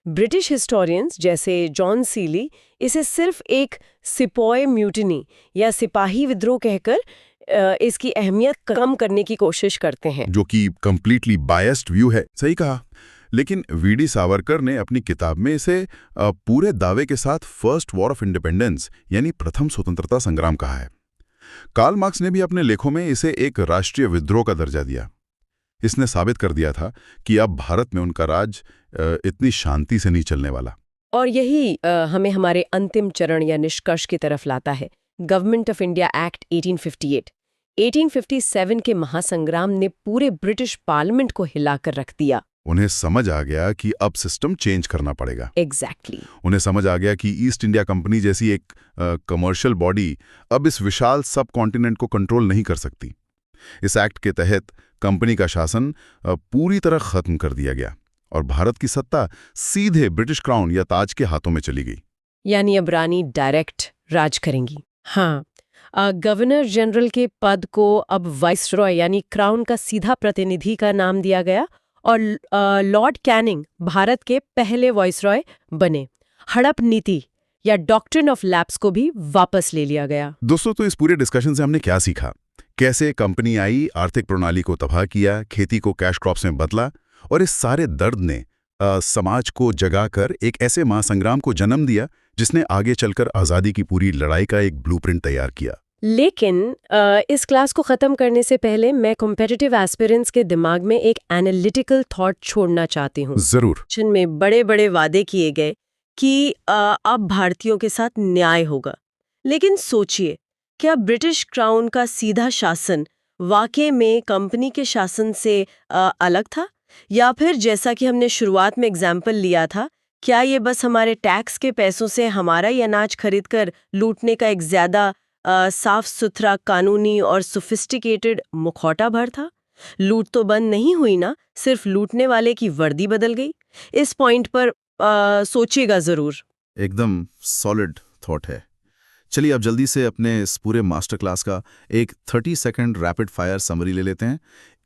ब्रिटिश हिस्टोरियंस जैसे जॉन सीली इसे सिर्फ एक सिपॉय म्यूटिनी या सिपाही विद्रोह कहकर इसकी अहमियत कम करने की कोशिश करते हैं, जो कि कंप्लीटली बायस्ड व्यू है। सही कहा। लेकिन वीडी सावरकर ने अपनी किताब में इसे पूरे दावे के साथ फर्स्ट वॉर ऑफ इंडिपेंडेंस यानी प्रथम स्वतंत्रता संग्राम कहा है। कार्ल मार्क्स ने भी अपने लेखों में इसे एक राष्ट्रीय विद्रोह का दर्जा दिया। इसने साबित कर दिया था कि अब भारत में उनका राज इतनी शांति से नहीं चलने वाला। और यही हमें हमारे अंतिम चरण या निष्कर्ष की तरफ लाता है। Government of India act 1858। 1857 के महासंग्राम ने पूरे ब्रिटिश पार्लियामेंट को हिलाकर रख दिया। उन्हें समझ आ गया कि अब सिस्टम चेंज करना पड़ेगा। एग्जैक्टली। उन्हें समझ आ गया कि ईस्ट इंडिया कंपनी जैसी एक कमर्शियल बॉडी अब इस विशाल सब कॉन्टिनेंट को कंट्रोल नहीं कर सकती। इस एक्ट के तहत कंपनी का शासन पूरी तरह खत्म कर दिया गया और भारत की सत्ता सीधे ब्रिटिश क्राउन या ताज के हाथों में चली गई। यानी अब रानी डायरेक्ट राज करेंगी। हाँ, गवर्नर जनरल के पद को अब वाइसरॉय यानी क्राउन का सीधा प्रतिनिधि का नाम दिया गया और लॉर्ड कैनिंग भारत के पहले वाइसरॉय बने। हड़प नीति या डॉक्ट्रिन ऑफ लैप्स को भी वापस ले लिया गया। दोस्तों, तो इस पूरे डिस्कशन से हमने क्या सीखा? कैसे कंपनी आई, आर्थिक प्रणाली को तबाह किया, खेती को कैश क्रॉप्स में बदला और इस सारे दर्द ने समाज को जगाकर एक ऐसे महासंग्राम को जन्म दिया जिसने आगे चलकर आज़ादी की पूरी लड़ाई का एक ब्लूप्रिंट तैयार किया। लेकिन इस क्लास को ख़त्म करने से पहले मैं कॉम्पिटिटिव एस्पिरेंट्स के दिमाग में एक एनालिटिकल थॉट छोड़ना चाहती हूँ। जरूर। जिनमें बड़े बड़े वादे किए गए कि अब भारतीयों के साथ न्याय होगा। लेकिन सोचिए, क्या ब्रिटिश क्राउन का सीधा शासन वाकई में कंपनी के शासन से अलग था? या फिर जैसा कि हमने शुरुआत में एग्जाम्पल लिया था, क्या ये बस हमारे टैक्स के पैसों से हमारा ही अनाज खरीदकर लूटने का एक ज्यादा साफ सुथरा, कानूनी और सोफिस्टिकेटेड मुखौटा भर था? लूट तो बंद नहीं हुई ना, सिर्फ लूटने वाले की वर्दी बदल गई। इस पॉइंट पर सोचिएगा जरूर। एकदम सॉलिड थॉट है। चलिए अब जल्दी से अपने इस पूरे मास्टर क्लास का एक 30 सेकंड रैपिड फायर समरी ले लेते हैं।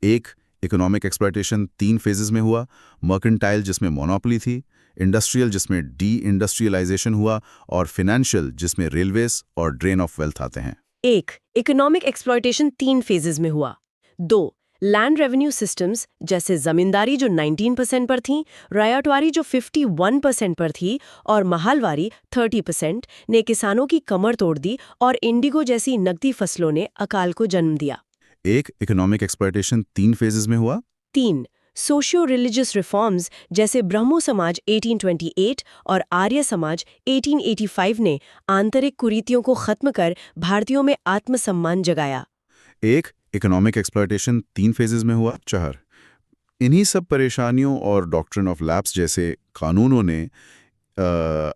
एक, इकोनॉमिक एक्सप्लॉयटेशन 3 फेजेस में हुआ। मर्केंटाइल जिसमें मोनोपोली थी, इंडस्ट्रियल जिसमें डी इंडस्ट्रियलाइजेशन हुआ और फाइनेंशियल जिसमें रेलवेज और ड्रेन ऑफ वेल्थ आते हैं। 1. इकोनॉमिक एक्सप्लॉयटेशन 3 फेजेस में हुआ। 2. लैंड रेवेन्यू सिस्टम्स जैसे जमींदारी जो 19% पर थी, रायटवारी जो 51% पर थी और महालवारी 30% ने किसानों की कमर तोड़ दी और इंडिगो जैसी नकदी फसलों ने अकाल को जन्म दिया। एक, इकोनॉमिक एक्सप्लॉयटेशन 3 फेजेस में हुआ। 3. सोशियो रिलीजियस रिफॉर्म्स जैसे ब्रह्मो समाज 1828 और आर्य समाज 1885 ने आंतरिक कुरीतियों को खत्म कर भारतीयों में आत्मसम्मान जगाया। एक, इकोनॉमिक एक्सप्लॉयटेशन 3 फेजेस में हुआ। 4, इन्हीं सब परेशानियों और डॉक्ट्रिन ऑफ लैप्स जैसे कानूनों ने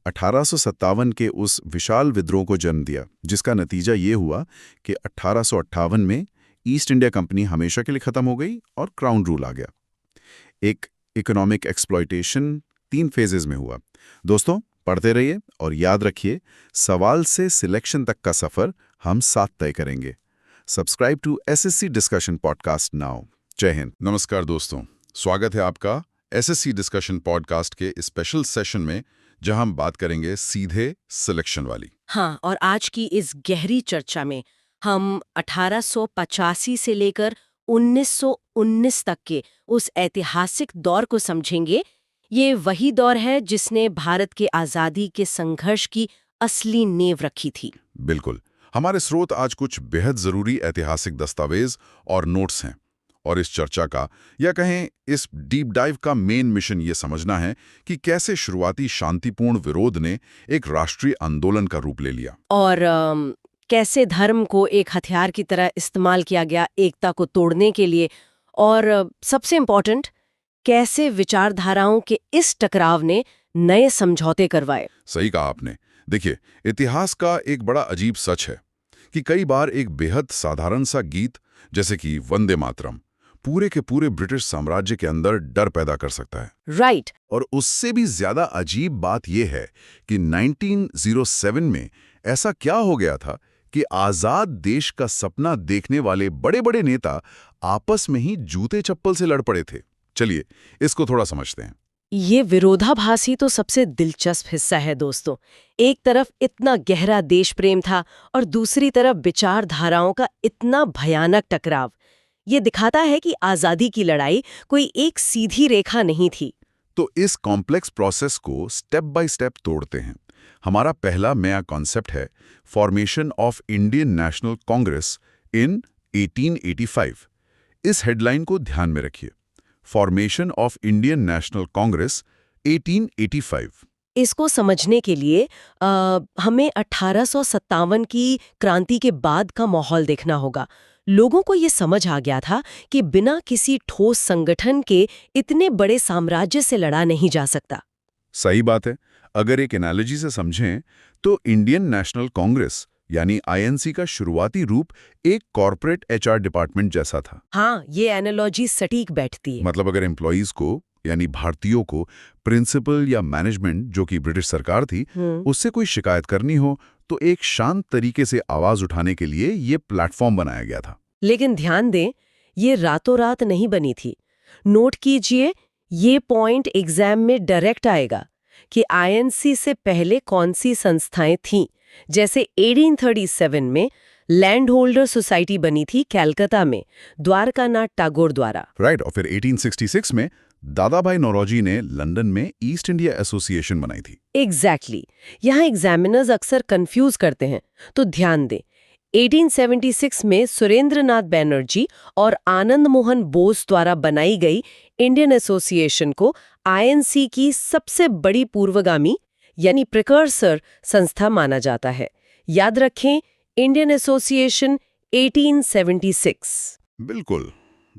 1857 के उस विशाल विद्रोह को जन्म दिया, जिसका नतीजा ये हुआ कि 1858 में ईस्ट इंडिया कंपनी हमेशा के लिए खत्म हो गई और क्राउन रूल आ गया। एक, इकोनॉमिक एक्सप्लॉयटेशन 3 फेजेस में हुआ। दोस्तों, पढ़ते रहिए और याद रखिए, सवाल से सिलेक्शन तक का सफर हम साथ तय करेंगे। Subscribe to SSC discussion podcast now. जय हिंद। नमस्कार दोस्तों, स्वागत है आपका एसएससी डिस्कशन पॉडकास्ट के स्पेशल सेशन में, जहां हम बात करेंगे सीधे सिलेक्शन वाली। हाँ, और आज की इस गहरी चर्चा में हम 1885 से लेकर 1919 तक के उस ऐतिहासिक दौर को समझेंगे। ये वही दौर है जिसने भारत के आज़ादी के संघर्ष की असली नींव रखी थी। बिल्कुल। हमारे स्रोत आज कुछ बेहद जरूरी ऐतिहासिक दस्तावेज और नोट्स हैं, और इस चर्चा का या कहें इस डीप डाइव का मेन मिशन ये समझना है कि कैसे शुरुआती शांतिपूर्ण विरोध ने एक राष्ट्रीय आंदोलन का रूप ले लिया, और कैसे धर्म को एक हथियार की तरह इस्तेमाल किया गया एकता को तोड़ने के लिए, और सबसे इम्पोर्टेंट, कैसे विचारधाराओं के इस टकराव ने नए समझौते करवाए। सही कहा आपने। देखिए, इतिहास का एक बड़ा अजीब सच है कि कई बार एक बेहद साधारण सा गीत जैसे कि वंदे मातरम पूरे के पूरे ब्रिटिश साम्राज्य के अंदर डर पैदा कर सकता है। राइट। और उससे भी ज्यादा अजीब बात यह है कि 1907 में ऐसा क्या हो गया था कि आजाद देश का सपना देखने वाले बड़े बड़े नेता आपस में ही जूते चप्पल से लड़ पड़े थे। चलिए इसको थोड़ा समझते हैं। ये विरोधाभास ही तो सबसे दिलचस्प हिस्सा है दोस्तों। एक तरफ इतना गहरा देश प्रेम था और दूसरी तरफ विचारधाराओं का इतना भयानक टकराव। ये दिखाता है कि आजादी की लड़ाई कोई एक सीधी रेखा नहीं थी। तो इस कॉम्प्लेक्स प्रोसेस को स्टेप बाय स्टेप तोड़ते हैं। हमारा पहला नया कॉन्सेप्ट है formation of Indian National Congress in 1885। इस हेडलाइन को ध्यान में रखिए, formation of Indian National Congress 1885। इसको समझने के लिए हमें 1857 की क्रांति के बाद का माहौल देखना होगा। लोगों को ये समझ आ गया था कि बिना किसी ठोस संगठन के इतने बड़े साम्राज्य से लड़ा नहीं जा सकता। सही बात है। अगर एक एनालॉजी से समझें तो इंडियन नेशनल कांग्रेस यानी आईएनसी का शुरुआती रूप एक कॉर्पोरेट एचआर डिपार्टमेंट जैसा था। हाँ, ये एनालॉजी सटीक बैठती है। मतलब अगर एम्प्लॉइज को यानी भारतीयों को प्रिंसिपल या मैनेजमेंट जो कि ब्रिटिश सरकार थी उससे कोई शिकायत करनी हो तो एक शांत तरीके से आवाज उठाने के लिए ये प्लेटफॉर्म बनाया गया था। लेकिन ध्यान दें, ये रातों रात नहीं बनी थी। नोट कीजिए, ये पॉइंट एग्जाम में डायरेक्ट आएगा कि आईएनसी से पहले कौन सी संस्थाएं थीं। जैसे 1837 में लैंड होल्डर सोसाइटी बनी थी कलकत्ता में द्वारकानाथ टैगोर द्वारा। राइट। और फिर 1866 में दादाभाई नौरोजी ने लंदन में ईस्ट इंडिया एसोसिएशन बनाई थी। एग्जैक्टली। यहाँ एग्जामिनर्स अक्सर कंफ्यूज करते हैं, तो ध्यान दें। 1876 में सुरेंद्रनाथ बैनर्जी और आनंद मोहन बोस द्वारा बनाई गई इंडियन एसोसिएशन को आईएनसी की सबसे बड़ी पूर्वगामी यानी प्रिकर्सर संस्था माना जाता है। याद रखें, इंडियन एसोसिएशन 1876। बिल्कुल।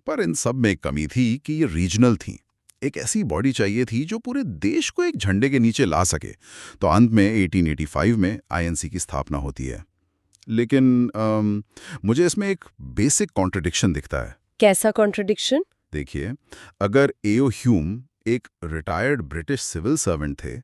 पर इन सब में एक कमी थी कि ये रीजनल थी। एक ऐसी बॉडी चाहिए थी जो पूरे देश को एक झंडे के नीचे ला सके। तो अंत में 1885 में आईएनसी की स्थापना होती है। लेकिन मुझे इसमें एक बेसिक कॉन्ट्रडिक्शन दिखता है। कैसा कॉन्ट्रडिक्शन? देखिए, अगर एओ ह्यूम एक रिटायर्ड ब्रिटिश सिविल सर्वेंट थे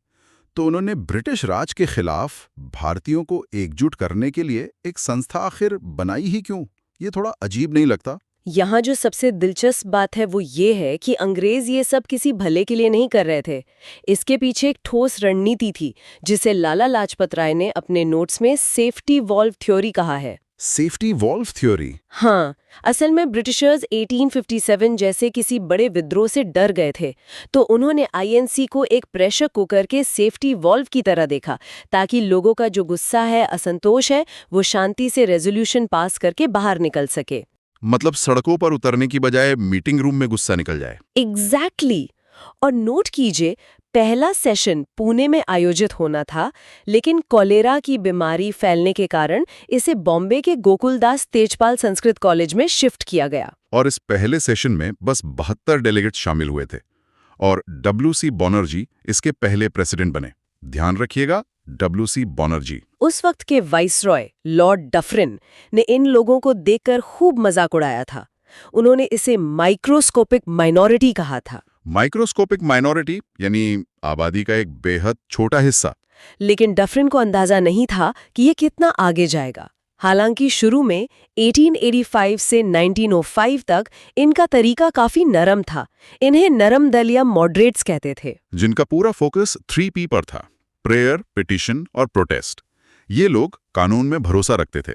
तो उन्होंने ब्रिटिश राज के खिलाफ भारतीयों को एकजुट करने के लिए एक संस्था आखिर बनाई ही क्यों? ये थोड़ा अजीब नहीं लगता? यहाँ जो सबसे दिलचस्प बात है वो ये है कि अंग्रेज ये सब किसी भले के लिए नहीं कर रहे थे। इसके पीछे एक ठोस रणनीति थी जिसे लाला लाजपत राय ने अपने नोट्स में सेफ्टी वॉल्व थ्योरी कहा है। Safety valve theory? हाँ, असल में ब्रिटिशर्स 1857 जैसे किसी बड़े विद्रोह से डर गए थे, तो उन्होंने आईएनसी को एक प्रेशर कुकर के सेफ्टी वॉल्व की तरह देखा, ताकि लोगों का जो गुस्सा है, असंतोष है, वो शांति से रेजोल्यूशन पास करके बाहर निकल सके। मतलब सड़कों पर उतरने की बजाय मीटिंग रूम में गुस्सा निकल जाए। एग्जैक्टली। और नोट कीजिए, पहला सेशन पुणे में आयोजित होना था, लेकिन कॉलेरा की बीमारी फैलने के कारण इसे बॉम्बे के गोकुलदास तेजपाल संस्कृत कॉलेज में शिफ्ट किया गया। और इस पहले सेशन में बस 72 डेलीगेट शामिल हुए थे और डब्ल्यूसी बनर्जी इसके पहले प्रेसिडेंट बने। ध्यान रखिएगा, डब्ल्यूसी बनर्जी। उस वक्त के वाइसरॉय लॉर्ड डफरिन ने इन लोगों को देखकर खूब मजाक उड़ाया था। उन्होंने इसे माइक्रोस्कोपिक माइनॉरिटी कहा था। माइक्रोस्कोपिक माइनॉरिटी यानी आबादी का एक बेहद छोटा हिस्सा। लेकिन डफरिन को अंदाजा नहीं था कि ये कितना आगे जाएगा। हालांकि शुरू में 1885 से 1905 तक इनका तरीका काफी नरम था। इन्हें नरम दल या मॉडरेट्स कहते थे, जिनका पूरा फोकस 3P पर था। प्रेयर, पिटीशन और प्रोटेस्ट। ये लोग कानून में भरोसा रखते थे।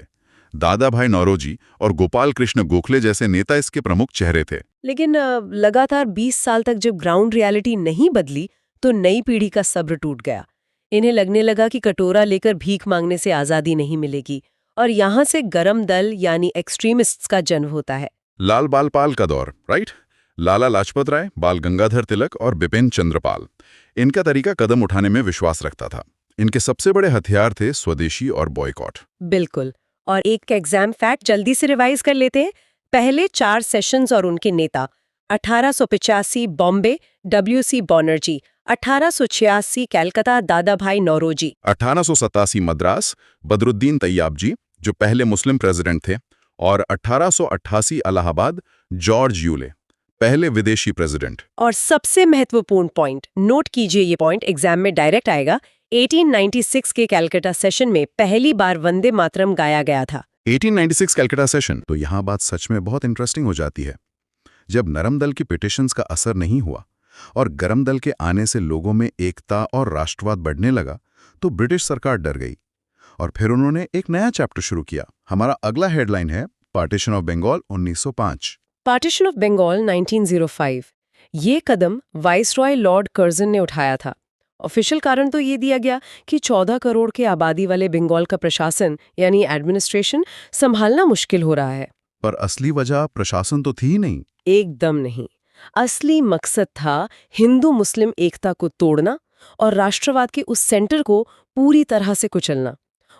दादा भाई नौरोजी और गोपाल कृष्ण गोखले जैसे नेता इसके प्रमुख चेहरे थे। लेकिन लगातार 20 साल तक जब ग्राउंड रियलिटी नहीं बदली तो नई पीढ़ी का सब्र टूट गया। इन्हें लगने लगा कि कटोरा लेकर भीख मांगने से आज़ादी नहीं मिलेगी, और यहाँ से गरम दल यानी एक्सट्रीमिस्ट्स का जन्म होता है। लाल बाल पाल का दौर, राइट? लाला लाजपत राय, बाल गंगाधर तिलक और बिपिन चंद्र पाल। इनका तरीका कदम उठाने में विश्वास रखता था। इनके सबसे बड़े हथियार थे स्वदेशी और बॉयकॉट। बिल्कुल। और एक एग्जाम फैक्ट जल्दी से रिवाइज कर लेते हैं। पहले 4 सेशंस और उनके नेता: 1885 बॉम्बे WC बनर्जी, 1886 कलकत्ता दादा भाई नौरोजी, 1887 मद्रास बदरुद्दीन तैयाबजी, जो पहले मुस्लिम प्रेसिडेंट थे, और 1888 इलाहाबाद जॉर्ज यूले, पहले विदेशी प्रेसिडेंट। और सबसे महत्वपूर्ण पॉइंट, नोट कीजिए ये पॉइंट, एग्जाम में डायरेक्ट आएगा, 1896 के कलकत्ता सेशन में पहली बार वंदे मातरम गाया गया था। 1896 कलकत्ता सेशन। तो यहाँ बात सच में बहुत इंटरेस्टिंग हो जाती है। जब नरम दल की पिटिशंस का असर नहीं हुआ और गरम दल के आने से लोगों में एकता और राष्ट्रवाद बढ़ने लगा, तो ब्रिटिश सरकार डर गई और फिर उन्होंने एक नया चैप्टर शुरू किया। हमारा अगला हेडलाइन है partition of Bengal 1905। Partition of Bengal 1905। ये कदम वाइसरॉय लॉर्ड कर्जन ने उठाया था। ऑफिशियल कारण तो ये दिया गया कि 14 करोड़ के आबादी वाले बंगाल का प्रशासन यानी एडमिनिस्ट्रेशन संभालना मुश्किल हो रहा है। पर असली वजह प्रशासन तो थी ही नहीं। एकदम नहीं। असली मकसद था हिंदू मुस्लिम एकता को तोड़ना और राष्ट्रवाद के उस सेंटर को पूरी तरह से कुचलना।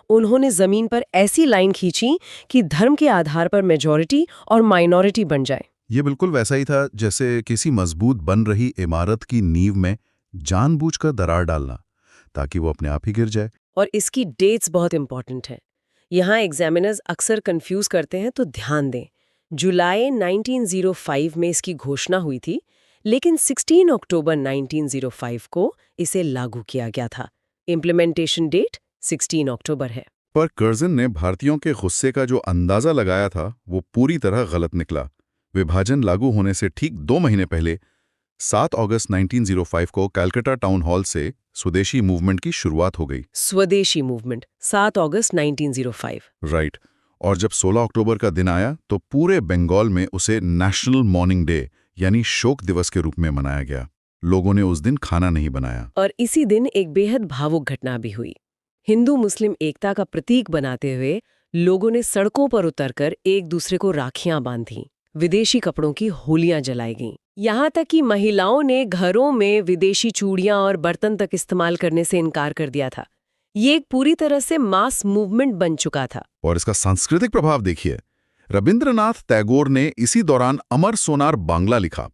उन्होंने जमीन पर ऐसी लाइन खींची कि धर्म के आधार पर मेजॉरिटी और माइनॉरिटी बन जाए। ये बिल्कुल वैसा ही था जैसे किसी मजबूत बन रही इमारत की नींव में जानबूझकर दरार डालना ताकि वो अपने आप ही गिर जाए। और इसकी डेट्स बहुत इंपॉर्टेंट हैं। यहाँ एग्जामिनर्स अक्सर कंफ्यूज करते हैं, तो ध्यान दें। जुलाई 1905 में इसकी घोषणा हुई थी, लेकिन 16 अक्टूबर 1905 को इसे लागू किया गया था। इम्प्लीमेंटेशन डेट 16 अक्टूबर है। पर कर्जन ने भारतीयों के गुस्से का जो अंदाजा लगाया था वो पूरी तरह गलत निकला। विभाजन लागू होने से ठीक 2 महीने पहले 7 अगस्त 1905 को कलकत्ता टाउन हॉल से स्वदेशी मूवमेंट की शुरुआत हो गई। स्वदेशी मूवमेंट 7 अगस्त 1905। राइट। और जब 16 अक्टूबर का दिन आया तो पूरे बंगाल में उसे नेशनल मॉर्निंग डे यानी शोक दिवस के रूप में मनाया गया। लोगों ने उस दिन खाना नहीं बनाया। और इसी दिन एक बेहद भावुक घटना भी हुई। हिंदू मुस्लिम एकता का प्रतीक बनाते हुए लोगों ने सड़कों पर उतरकर एक दूसरे को राखियां बांधी। विदेशी कपड़ों की होलियां जलाई गईं। यहाँ तक कि महिलाओं ने घरों में विदेशी चूड़ियां और बर्तन तक इस्तेमाल करने से इनकार कर दिया था। ये एक पूरी तरह से मास मूवमेंट बन चुका था। और इसका सांस्कृतिक प्रभाव देखिए। रविंद्रनाथ टैगोर ने इसी दौरान अमर सोनार बांग्ला लिखा।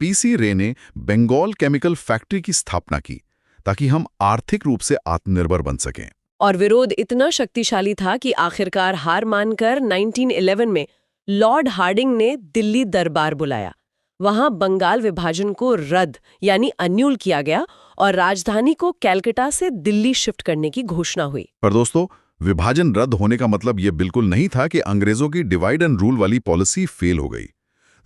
पीसी रे ने बंगाल केमिकल फैक्ट्री की स्थापना की ताकि हम आर्थिक रूप से आत्मनिर्भर बन सकें। और विरोध इतना शक्तिशाली था कि आखिरकार हार मानकर 1911 में लॉर्ड हार्डिंग ने दिल्ली दरबार बुलाया। वहां बंगाल विभाजन को रद्द यानी अन्यूल किया गया और राजधानी को कलकत्ता से दिल्ली शिफ्ट करने की घोषणा हुई। पर दोस्तों, विभाजन रद्द होने का मतलब ये बिल्कुल नहीं था कि अंग्रेजों की डिवाइड एंड रूल वाली पॉलिसी फेल हो गई।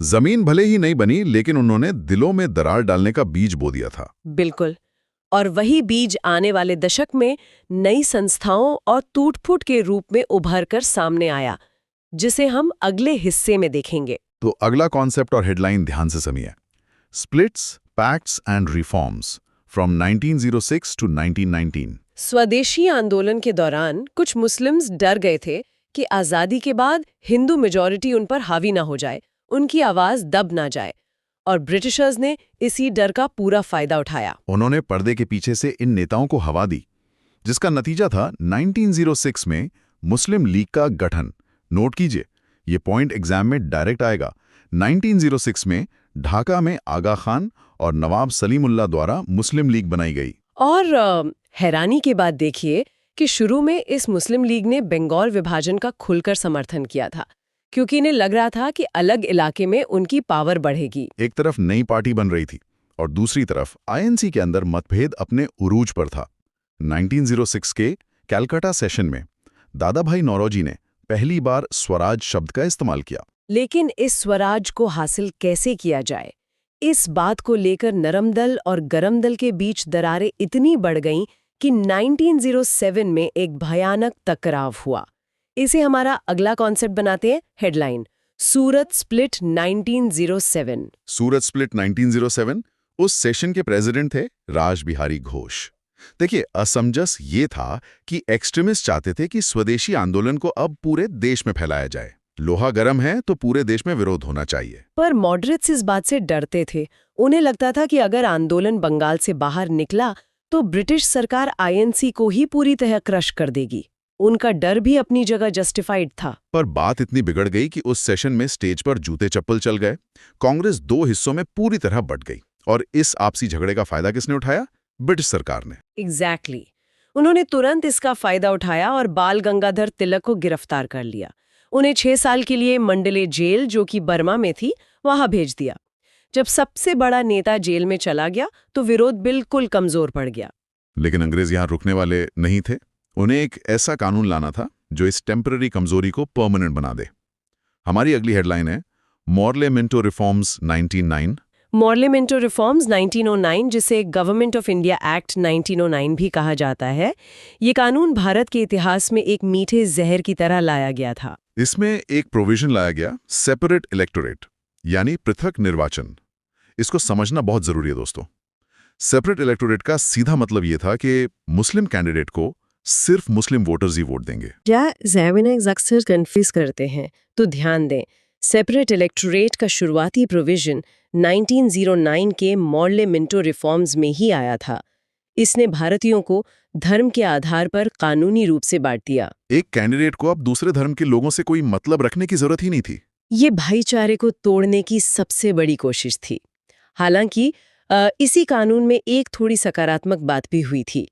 जमीन भले ही नहीं बनी, लेकिन उन्होंने दिलों में दरार डालने का बीज बो दिया था। बिल्कुल। और वही बीज आने वाले दशक में नई संस्थाओं और टूट-फूट के रूप में उभर कर सामने आया, जिसे हम अगले हिस्से में देखेंगे। तो अगला कॉन्सेप्ट और हेडलाइन ध्यान से सुनिए। Splits, pacts and reforms from 1906 to 1919। स्वदेशी आंदोलन के दौरान कुछ मुस्लिम्स डर गए थे कि आज़ादी के बाद हिंदू मेजॉरिटी उन पर हावी ना हो जाए, उनकी आवाज दब ना जाए, और ब्रिटिशर्स ने इसी डर का पूरा फायदा उठाया। उन्होंने पर्दे के पीछे से इन नेताओं को हवा दी, जिसका नतीजा था 1906 में मुस्लिम लीग का गठन। नोट कीजिए, ये पॉइंट एग्जाम में डायरेक्ट आएगा। 1906 में ढाका में आगा खान और नवाब सलीमुल्लाह द्वारा मुस्लिम लीग बनाई गई। और हैरानी के बाद देखिए कि शुरू में इस मुस्लिम लीग ने बंगाल विभाजन का खुलकर समर्थन किया था, क्योंकि इन्हें लग रहा था कि अलग इलाके में उनकी पावर बढ़ेगी। एक तरफ नई पार्टी बन रही थी और दूसरी तरफ आईएनसी के अंदर मतभेद अपने उरूज पर था। 1906 के कलकत्ता सेशन में दादा भाई नौरोजी ने पहली बार स्वराज शब्द का इस्तेमाल किया। लेकिन इस स्वराज को हासिल कैसे किया जाए, इस बात को लेकर नरम दल और गरम दल के बीच दरारें इतनी बढ़ गईं कि 1907 में एक भयानक टकराव हुआ। इसे हमारा अगला कॉन्सेप्ट बनाते हैं हेडलाइन, सूरत स्प्लिट 1907। सूरत स्प्लिट 1907, उस सेशन के प्रेसिडेंट थे राज बिहारी घोष। देखिए, असमंजस ये था कि एक्सट्रीमिस्ट चाहते थे कि स्वदेशी आंदोलन को अब पूरे देश में फैलाया जाए। लोहा गर्म है तो पूरे देश में विरोध होना चाहिए। पर मॉडरेट्स इस बात से डरते थे। उन्हें लगता था कि अगर आंदोलन बंगाल से बाहर निकला तो ब्रिटिश सरकार आईएनसी को ही पूरी तरह क्रश कर देगी। उनका डर भी अपनी जगह जस्टिफाइड था। पर बात इतनी बिगड़ गई कि उस सेशन में स्टेज पर जूते चप्पल चल गए। कांग्रेस दो हिस्सों में पूरी तरह बंट गई और इस आपसी झगड़े का फायदा किसने उठाया? ब्रिटिश सरकार ने। एग्जैक्टली। उन्होंने तुरंत इसका फायदा उठाया और बाल गंगाधर तिलक को गिरफ्तार कर लिया। उन्हें 6 साल के लिए मंडले जेल, जो कि बर्मा में थी, वहां भेज दिया। जब सबसे बड़ा नेता जेल में चला गया तो विरोध बिल्कुल कमजोर पड़ गया। लेकिन अंग्रेज यहां रुकने वाले नहीं थे। उन्हें एक ऐसा कानून लाना था जो इस टेम्पररी कमजोरी को परमानेंट बना दे। हमारी अगली हेडलाइन है Morley Minto reforms 1909। Morley Minto reforms 1909, जिसे गवर्नमेंट ऑफ इंडिया एक्ट 1909 भी कहा जाता है, ये कानून भारत के इतिहास में एक मीठे जहर की तरह लाया गया था। इसमें एक प्रोविजन लाया गया, सेपरेट इलेक्टोरेट, यानी पृथक निर्वाचन। इसको समझना बहुत जरूरी है दोस्तों। सेपरेट इलेक्टोरेट का सीधा मतलब ये था कि मुस्लिम कैंडिडेट को सिर्फ मुस्लिम वोटर्स ही वोट देंगे। क्या एग्जामिनर्स अक्सर कंफ्यूज करते हैं, तो ध्यान दें, सेपरेट इलेक्टोरेट का शुरुआती प्रोविजन 1909 के मॉर्ले मिंटो रिफॉर्म्स में ही आया था। इसने भारतीयों को धर्म के आधार पर कानूनी रूप से बांट दिया। एक कैंडिडेट को अब दूसरे धर्म के लोगों से कोई मतलब रखने की जरूरत ही नहीं थी। ये भाईचारे को तोड़ने की सबसे बड़ी कोशिश थी। हालांकि इसी कानून में एक थोड़ी सकारात्मक बात भी हुई थी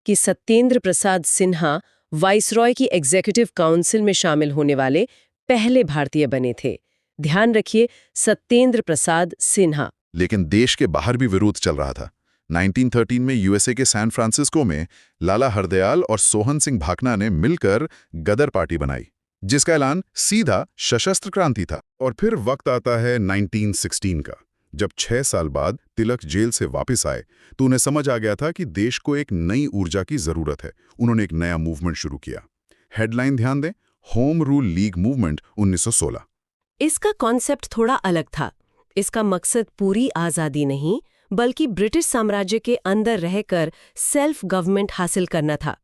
कि सत्येंद्र प्रसाद सिन्हा वाइसरॉय की एग्जीक्यूटिव काउंसिल में शामिल होने वाले पहले भारतीय बने थे। ध्यान रखिए, सत्येंद्र प्रसाद सिन्हा। लेकिन देश के बाहर भी विरोध चल रहा था। 1913 में यूएसए के सैन फ्रांसिस्को में लाला हरदयाल और सोहन सिंह भाकना ने मिलकर गदर पार्टी बनाई, जिसका ऐलान सीधा सशस्त्र क्रांति था। और फिर वक्त आता है 1916 का, जब 6 साल बाद तिलक जेल से वापस आए तो उन्हें समझ आ गया था कि देश को एक नई ऊर्जा की जरूरत है। उन्होंने एक नया मूवमेंट शुरू किया। हेडलाइन ध्यान दें, होम रूल लीग मूवमेंट 1916। इसका कॉन्सेप्ट थोड़ा अलग था। इसका मकसद पूरी आज़ादी नहीं, बल्कि ब्रिटिश साम्राज्य के अंदर रहकर सेल्फ गवर्नमेंट हासिल करना था।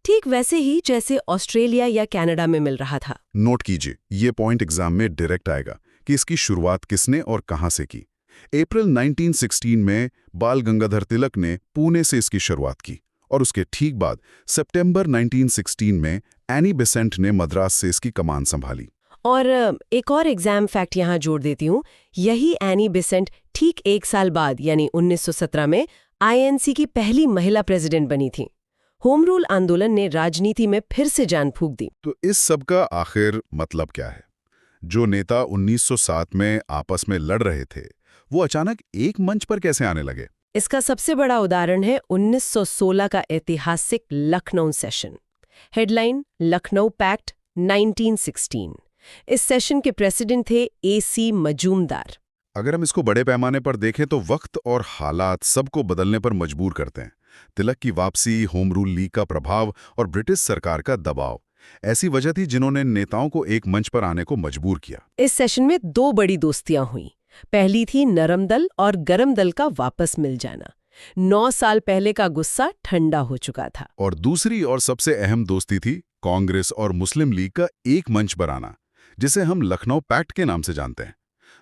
ठीक वैसे ही जैसे ऑस्ट्रेलिया या कनाडा में मिल रहा था। नोट कीजिए, ये पॉइंट एग्जाम में डायरेक्ट आएगा कि इसकी शुरुआत किसने और कहां से की। अप्रैल 1916 में बाल गंगाधर तिलक ने पुणे से इसकी शुरुआत की और उसके ठीक बाद सितंबर 1916 में एनी बेसेंट ने मद्रास से इसकी कमान संभाली। और एक और एग्जाम फैक्ट यहाँ जोड़ देती हूँ, यही एनी बेसेंट ठीक 1 साल बाद यानी 1917 में आईएनसी की पहली महिला प्रेसिडेंट बनी थी। होम रूल आंदोलन ने राजनीति में फिर से जान फूंक दी। तो इस सब का आखिर मतलब क्या है? जो नेता 1907 में आपस में लड़ रहे थे, वो अचानक एक मंच पर कैसे आने लगे? इसका सबसे बड़ा उदाहरण है 1916 का ऐतिहासिक Lucknow session. Headline, Lucknow pact 1916। इस सेशन के प्रेसिडेंट थे एसी मजूमदार। अगर हम इसको बड़े पैमाने पर देखें तो वक्त और हालात सबको बदलने पर मजबूर करते हैं। तिलक की वापसी, होम रूल लीग का प्रभाव और ब्रिटिश सरकार का दबाव ऐसी वजह थी जिन्होंने नेताओं को एक मंच पर आने को मजबूर किया। इस सेशन में 2 बड़ी दोस्तियां हुई। पहली थी नरम दल और गरम दल का वापस मिल जाना। 9 साल पहले का गुस्सा ठंडा हो चुका था। और दूसरी और सबसे अहम दोस्ती थी कांग्रेस और मुस्लिम लीग का एक मंच पर आना, जिसे हम लखनऊ पैक्ट के नाम से जानते हैं।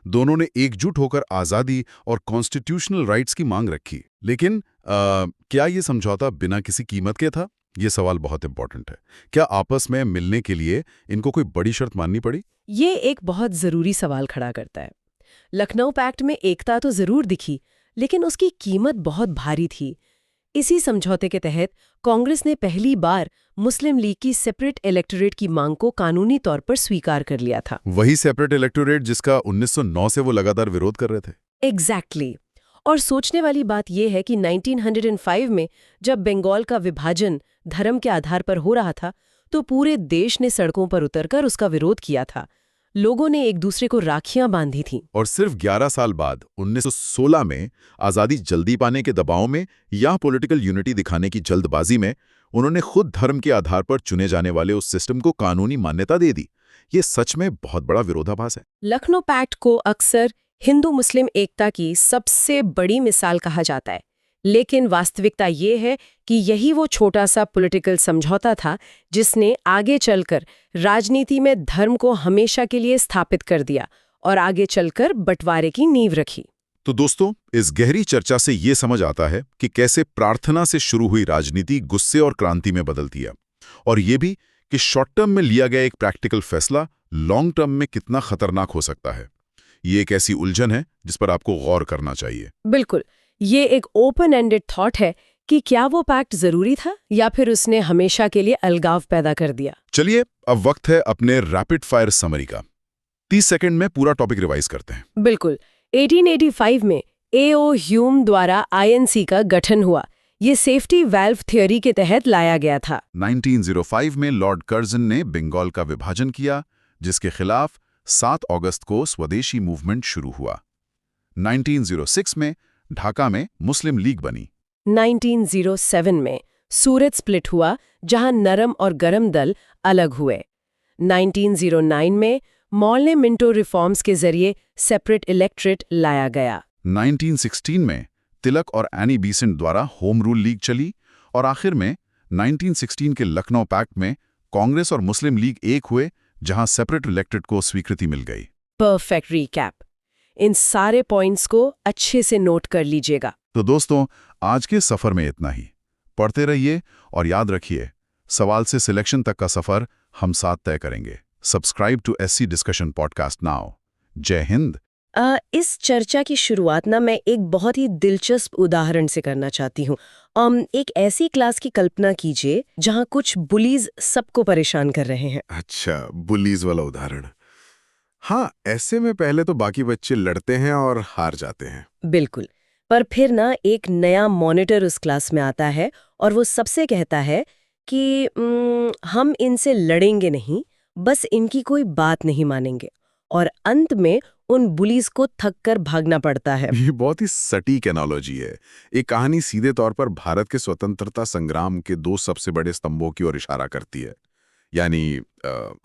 दोनों ने एकजुट होकर आज़ादी और कॉन्स्टिट्यूशनल राइट्स की मांग रखी। लेकिन क्या ये समझौता बिना किसी कीमत के था? ये सवाल बहुत इंपॉर्टेंट है। क्या आपस में मिलने के लिए इनको कोई बड़ी शर्त माननी पड़ी? ये एक बहुत जरूरी सवाल खड़ा करता है। लखनऊ पैक्ट में एकता तो जरूर दिखी, लेकिन उसकी कीमत बहुत भारी थी। इसी समझौते के तहत कांग्रेस ने पहली बार मुस्लिम लीग की सेपरेट इलेक्टोरेट की मांग को कानूनी तौर पर स्वीकार कर लिया था। वही सेपरेट इलेक्टोरेट जिसका 1909 से वो लगातार विरोध कर रहे थे। एग्जैक्टली। और सोचने वाली बात यह है कि 1905 में जब बंगाल का विभाजन धर्म के आधार पर हो रहा था, तो पूरे देश ने सड़कों पर उतरकर उसका विरोध किया था। लोगों ने एक दूसरे को राखियां बांधी थीं। और सिर्फ 11 साल बाद 1916 में आज़ादी जल्दी पाने के दबाव में या पॉलिटिकल यूनिटी दिखाने की जल्दबाजी में उन्होंने खुद धर्म के आधार पर चुने जाने वाले उस सिस्टम को कानूनी मान्यता दे दी। ये सच में बहुत बड़ा विरोधाभास है। लखनऊ पैक्ट को अक्सर हिंदू मुस्लिम एकता की सबसे बड़ी मिसाल कहा जाता है, लेकिन वास्तविकता ये है कि यही वो छोटा सा पॉलिटिकल समझौता था जिसने आगे चलकर राजनीति में धर्म को हमेशा के लिए स्थापित कर दिया और आगे चलकर बंटवारे की नींव रखी। तो दोस्तों, इस गहरी चर्चा से ये समझ आता है कि कैसे प्रार्थना से शुरू हुई राजनीति गुस्से और क्रांति में बदलती है, और ये भी कि शॉर्ट टर्म में लिया गया एक प्रैक्टिकल फैसला लॉन्ग टर्म में कितना खतरनाक हो सकता है। ये एक ऐसी उलझन है जिस पर आपको गौर करना चाहिए। बिल्कुल, ये एक ओपन एंडेड थॉट है कि क्या वो पैक्ट जरूरी था या फिर उसने हमेशा के लिए अलगाव पैदा कर दिया। चलिए, अब वक्त है अपने रैपिड फायर समरी का। 30 सेकंड में पूरा टॉपिक रिवाइज करते हैं। बिल्कुल, 1885 में A.O. ह्यूम द्वारा INC का गठन हुआ। ये सेफ्टी वाल्व थ्योरी के तहत लाया गया था। 1905 में लॉर्ड कर्जन ने बंगाल का विभाजन किया, जिसके खिलाफ 7 अगस्त को स्वदेशी मूवमेंट शुरू हुआ। 1906 में ढाका में मुस्लिम लीग बनी। 1907 में सूरत स्प्लिट हुआ, जहां नरम और गरम दल अलग हुए। 1909 में मॉल ने मिंटो रिफॉर्म्स के जरिए सेपरेट इलेक्ट्रेट लाया गया। 1916 में तिलक और एनी बीसेंट द्वारा होम रूल लीग चली, और आखिर में 1916 के लखनऊ पैक्ट में कांग्रेस और मुस्लिम लीग एक हुए, जहां सेपरेट इलेक्ट्रेट को स्वीकृति मिल गई। Perfect recap. इन सारे पॉइंट्स को अच्छे से नोट कर लीजिएगा। तो दोस्तों, आज के सफर में इतना ही। पढ़ते रहिए और याद रखिए, सवाल से सिलेक्शन तक का सफर हम साथ तय करेंगे। Subscribe to SC discussion podcast now. जय हिंद। इस चर्चा की शुरुआत मैं एक बहुत ही दिलचस्प उदाहरण से करना चाहती हूँ। एक ऐसी क्लास की कल्पना कीजिए जहाँ कुछ बुलीज सबको परेशान कर रहे हैं। अच्छा, बुलीज वाला उदाहरण। हाँ, ऐसे में पहले तो बाकी बच्चे लड़ते हैं और हार जाते हैं। बिल्कुल, पर फिर एक नया मॉनिटर उस क्लास में आता है और वो सबसे कहता है कि हम इनसे लड़ेंगे नहीं, बस इनकी कोई बात नहीं मानेंगे, और अंत में उन बुलीज को थक कर भागना पड़ता है। ये बहुत ही सटीक एनालॉजी है। एक कहानी सीधे तौर पर भारत के स्वतंत्रता संग्राम के 2 सबसे बड़े स्तंभों की ओर इशारा करती है, यानी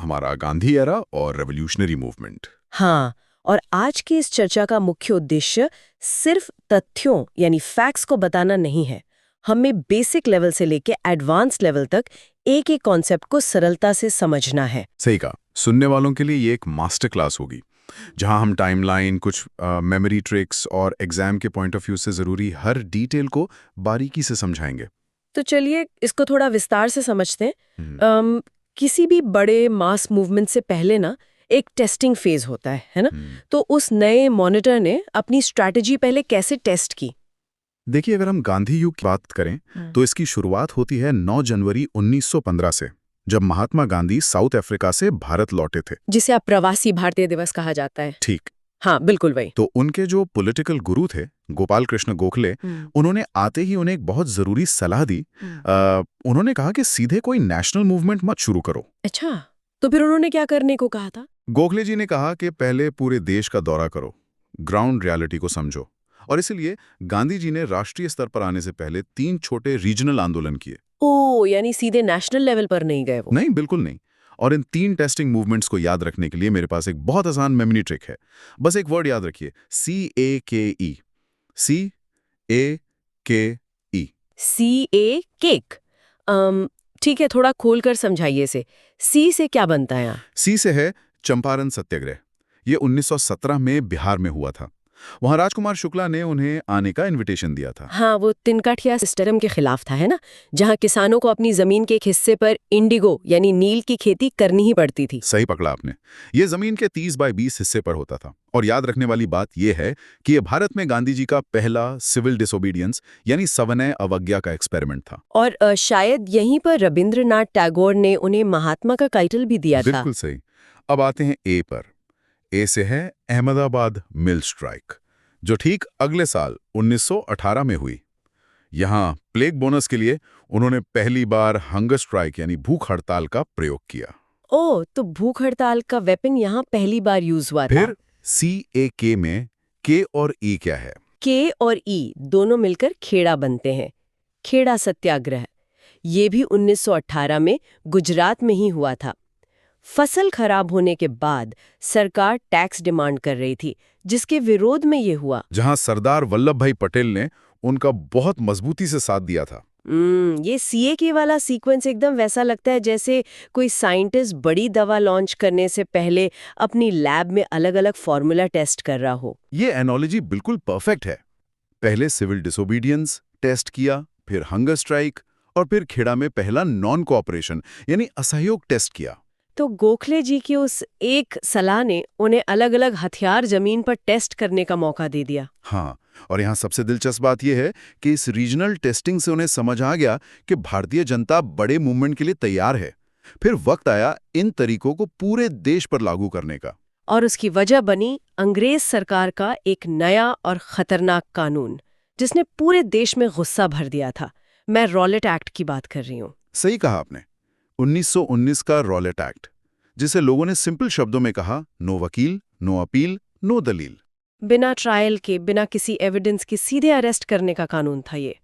हमारा गांधी एरा और रेवोल्यूशनरी मूवमेंट। हाँ, और आज की इस चर्चा का मुख्य उद्देश्य सिर्फ तथ्यों यानी फैक्ट्स को बताना नहीं है। हमें बेसिक लेवल से लेके एडवांस लेवल तक एक एक कॉन्सेप्ट को सरलता से समझना है। सही कहा। सुनने वालों के लिए ये एक मास्टर क्लास होगी, जहां हम टाइमलाइन, कुछ मेमोरी ट्रिक्स और एग्जाम के पॉइंट ऑफ व्यू से जरूरी हर डिटेल को बारीकी से समझाएंगे। तो चलिए इसको थोड़ा विस्तार से समझते हैं। किसी भी बड़े मास मूवमेंट से पहले एक टेस्टिंग फेज होता है ना? तो उस नए मॉनिटर ने अपनी स्ट्रैटेजी पहले कैसे टेस्ट की? देखिए, अगर हम गांधी युग की बात करें तो इसकी शुरुआत होती है 9 जनवरी 1915 से, जब महात्मा गांधी साउथ अफ्रीका से भारत लौटे थे, जिसे अब प्रवासी भारतीय दिवस कहा जाता है। ठीक। हाँ, बिल्कुल वही। तो उनके जो पॉलिटिकल गुरु थे गोपाल कृष्ण गोखले, उन्होंने आते ही उन्हें एक बहुत जरूरी सलाह दी। उन्होंने कहा कि सीधे कोई नेशनल मूवमेंट मत शुरू करो। अच्छा, तो फिर उन्होंने क्या करने को कहा था? गोखले जी ने कहा कि पहले पूरे देश का दौरा करो, ग्राउंड रियलिटी को समझो, और इसलिए गांधी जी ने राष्ट्रीय स्तर पर आने से पहले 3 छोटे रीजनल आंदोलन किए। ओह, यानी सीधे नेशनल लेवल पर नहीं गए वो? नहीं, बिल्कुल नहीं। और इन 3 टेस्टिंग मूवमेंट्स को याद रखने के लिए मेरे पास एक बहुत आसान मेमोरी ट्रिक है। बस एक वर्ड याद रखिए, CAKE। CAKE। CA cake. ठीक है, थोड़ा खोल कर समझाइए इसे। C से क्या बनता है यहाँ? C से है चंपारण सत्याग्रह। ये 1917 में बिहार में हुआ था। वहां राजकुमार शुक्ला ने उन्हें आने का इनविटेशन दिया था। हाँ, वो तिनकाठिया सिस्टम के खिलाफ था, है ना? जहाँ किसानों को अपनी जमीन के एक हिस्से पर इंडिगो यानी नील की खेती करनी ही पड़ती थी। सही पकड़ा आपने। ये जमीन के 30 बाय 20 हिस्से पर होता था। और याद रखने वाली बात यह है कि ये भारत में गांधी जी का पहला सिविल डिसोबीडियंस यानी सविनय अवज्ञा का एक्सपेरिमेंट था। और शायद यहीं पर रविंद्रनाथ टैगोर ने उन्हें महात्मा का टाइटल भी दिया था। बिल्कुल सही। अब आते हैं ए पर। ए से है अहमदाबाद मिल स्ट्राइक, जो ठीक अगले साल 1918 में हुई। यहां प्लेग बोनस के लिए उन्होंने पहली बार हंगर स्ट्राइक यानी भूख हड़ताल का प्रयोग किया। ओह, तो भूख हड़ताल का वेपन यहाँ पहली बार यूज हुआ था। फिर CAK में K और E क्या है? के और ई दोनों मिलकर खेड़ा बनते हैं। खेड़ा सत्याग्रह ये भी 1918 में गुजरात में ही हुआ था। फसल खराब होने के बाद सरकार टैक्स डिमांड कर रही थी, जिसके विरोध में ये हुआ। जहां सरदार वल्लभ भाई पटेल ने उनका बहुत मजबूती से साथ दिया था। ये CAK वाला सीक्वेंस एकदम वैसा लगता है जैसे कोई साइंटिस्ट बड़ी दवा लॉन्च करने से पहले अपनी लैब में अलग-अलग फॉर्मूला टेस्ट कर रहा हो। ये एनोलॉजी बिल्कुल परफेक्ट है। पहले सिविल डिसोबीडियंस टेस्ट किया, फिर हंगर स्ट्राइक और फिर खेड़ा में पहला नॉन कोऑपरेशन यानी असहयोग टेस्ट किया। तो गोखले जी की उस एक सलाह ने उन्हें अलग-अलग हथियार जमीन पर टेस्ट करने का मौका दे दिया। हाँ, और यहाँ सबसे दिलचस्प बात यह है कि इस रीजनल टेस्टिंग से उन्हें समझ आ गया कि भारतीय जनता बड़े मूवमेंट के लिए तैयार है। फिर वक्त आया इन तरीकों को पूरे देश पर लागू करने का। और उसकी वजह बनी अंग्रेज सरकार का एक नया और खतरनाक कानून, जिसने पूरे देश में गुस्सा भर दिया था। मैं रॉलेट एक्ट की बात कर रही हूँ। सही कहा आपने, 1919 का रॉलेट एक्ट, जिसे लोगों ने सिंपल शब्दों में कहा, नो वकील, नो अपील, नो दलील। बिना ट्रायल के, बिना किसी एविडेंस के सीधे अरेस्ट करने का कानून था ये।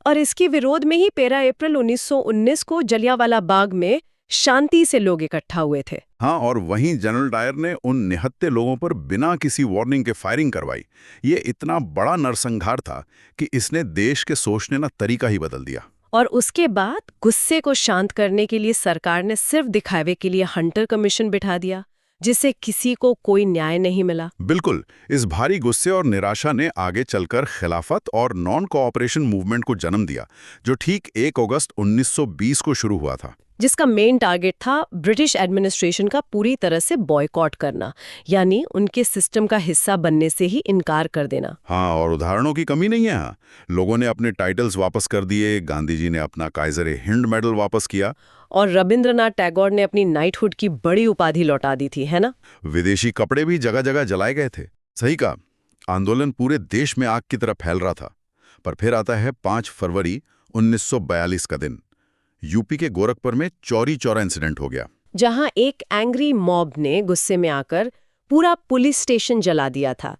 और इसके विरोध में ही 13 अप्रैल 1919 को जलियांवाला बाग में शांति से लोग इकट्ठा हुए थे। हाँ, और वहीं जनरल डायर ने उन निहत्थे लोगों पर बिना किसी वार्निंग के फायरिंग करवाई। ये इतना बड़ा नरसंहार था कि इसने देश के सोचने का तरीका ही बदल दिया। और उसके बाद गुस्से को शांत करने के लिए सरकार ने सिर्फ दिखावे के लिए हंटर कमीशन बिठा दिया, जिससे किसी को कोई न्याय नहीं मिला। बिल्कुल, इस भारी गुस्से और निराशा ने आगे चलकर खिलाफत और नॉन कोऑपरेशन मूवमेंट को जन्म दिया, जो ठीक 1 अगस्त 1920 को शुरू हुआ था। जिसका मेन टारगेट था ब्रिटिश एडमिनिस्ट्रेशन का पूरी तरह से बॉयकॉट करना, यानी उनके सिस्टम का हिस्सा बनने से ही इनकार कर देना। हाँ, और उदाहरणों की कमी नहीं है। हाँ, लोगों ने अपने टाइटल्स वापस कर दिए, गांधी जी ने अपना काइजर-ए-हिंद मेडल वापस किया, और रविंद्रनाथ टैगोर ने अपनी नाइटहुड की बड़ी उपाधि लौटा दी थी, है ना? विदेशी कपड़े भी जगह जगह जलाए गए थे। सही कहा, आंदोलन पूरे देश में आग की तरह फैल रहा था। पर फिर आता है 5 फरवरी 1942 का दिन। यूपी के गोरखपुर में चौरी चौरा इंसिडेंट हो गया, जहां एक एंग्री मॉब ने गुस्से में आकर पूरा पुलिस स्टेशन जला दिया था,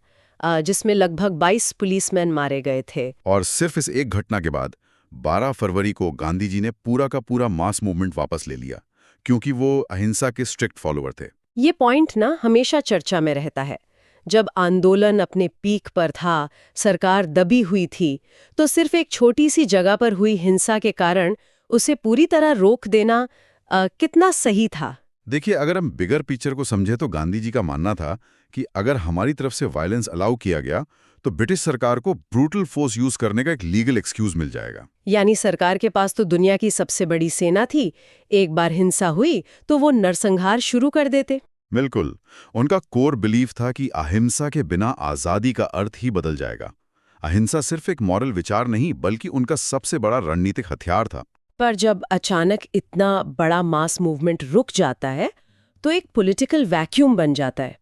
जिसमें लगभग 22 पुलिसमैन मारे गए थे। और सिर्फ इस एक घटना के बाद 12 फरवरी को गांधी जी ने पूरा का पूरा मास मूवमेंट वापस ले लिया, क्योंकि वो अहिंसा के स्ट्रिक्ट फॉलोअर थे। ये पॉइंट ना हमेशा चर्चा में रहता है। जब आंदोलन अपने पीक पर था, सरकार दबी हुई थी, तो सिर्फ एक छोटी सी जगह पर हुई हिंसा के कारण उसे पूरी तरह रोक देना कितना सही था। देखिए, अगर हम बिगर पिक्चर को समझे तो गांधी जी का मानना था कि अगर हमारी तरफ से वायलेंस अलाउ किया गया तो ब्रिटिश सरकार को ब्रूटल फोर्स यूज करने का एक लीगल एक्सक्यूज मिल जाएगा। यानी सरकार के पास तो दुनिया की सबसे बड़ी सेना थी, एक बार हिंसा हुई तो वो नरसंहार शुरू कर देते। बिल्कुल, उनका कोर बिलीफ था कि अहिंसा के बिना आज़ादी का अर्थ ही बदल जाएगा। अहिंसा सिर्फ एक मॉरल विचार नहीं, बल्कि उनका सबसे बड़ा रणनीतिक हथियार था। पर जब अचानक इतना बड़ा मास मूवमेंट रुक जाता है तो एक पॉलिटिकल वैक्यूम बन जाता है।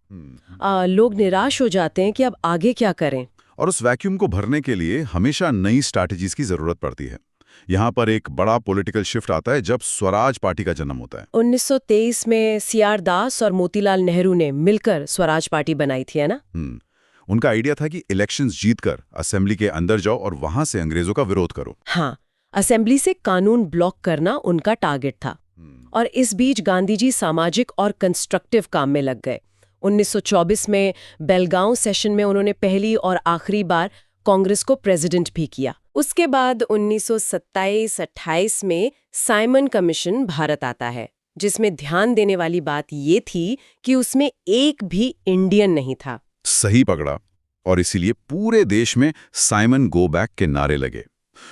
लोग निराश हो जाते हैं कि अब आगे क्या करें। और उस वैक्यूम को भरने के लिए हमेशा नई स्ट्रैटेजीज की जरूरत पड़ती है। यहाँ पर एक बड़ा पॉलिटिकल शिफ्ट आता है जब स्वराज पार्टी का जन्म होता है। 1923 में CR दास और मोतीलाल नेहरू ने मिलकर स्वराज पार्टी बनाई थी, है ना? उनका आइडिया था कि इलेक्शंस जीतकर असेंबली के अंदर जाओ और वहां से अंग्रेजों का विरोध करो। हाँ, असेंबली से कानून ब्लॉक करना उनका टारगेट था। और इस बीच गांधी जी सामाजिक और कंस्ट्रक्टिव काम में लग गए। 1924 में बेलगांव सेशन में उन्होंने पहली और आखिरी बार कांग्रेस को प्रेसिडेंट भी किया। उसके बाद 1927-28 में साइमन कमीशन भारत आता है, जिसमें ध्यान देने वाली बात ये थी कि उसमें एक भी इंडियन नहीं था। सही पकड़ा, और इसीलिए पूरे देश में साइमन गो बैक के नारे लगे।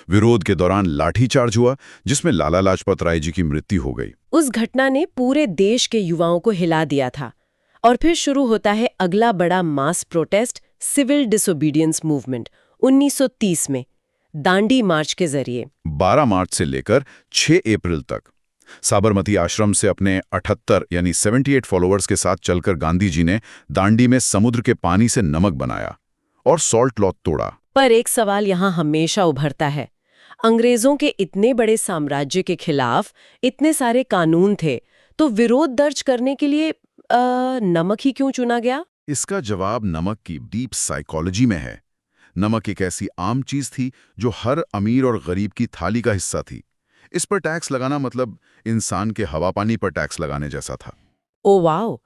विरोध के दौरान लाठीचार्ज हुआ, जिसमें लाला लाजपत राय जी की मृत्यु हो गई। उस घटना ने पूरे देश के युवाओं को हिला दिया था। और फिर शुरू होता है अगला बड़ा मास प्रोटेस्ट, सिविल डिसोबीडियंस मूवमेंट 1930 में, दांडी मार्च के जरिए। 12 मार्च से लेकर 6 अप्रैल तक साबरमती आश्रम से अपने 78 यानी 78 फॉलोअर्स के साथ चलकर गांधी जी ने दांडी में समुद्र के पानी से नमक बनाया और सॉल्ट लॉ तोड़ा। पर एक सवाल यहाँ हमेशा उभरता है, अंग्रेजों के इतने बड़े साम्राज्य के खिलाफ इतने सारे कानून थे, तो विरोध दर्ज करने के लिए नमक ही क्यों चुना गया? इसका जवाब नमक की डीप साइकोलॉजी में है। नमक एक ऐसी आम चीज थी जो हर अमीर और गरीब की थाली का हिस्सा थी। इस पर टैक्स लगाना मतलब इंसान के हवा पानी पर टैक्स लगाने जैसा था। Oh wow!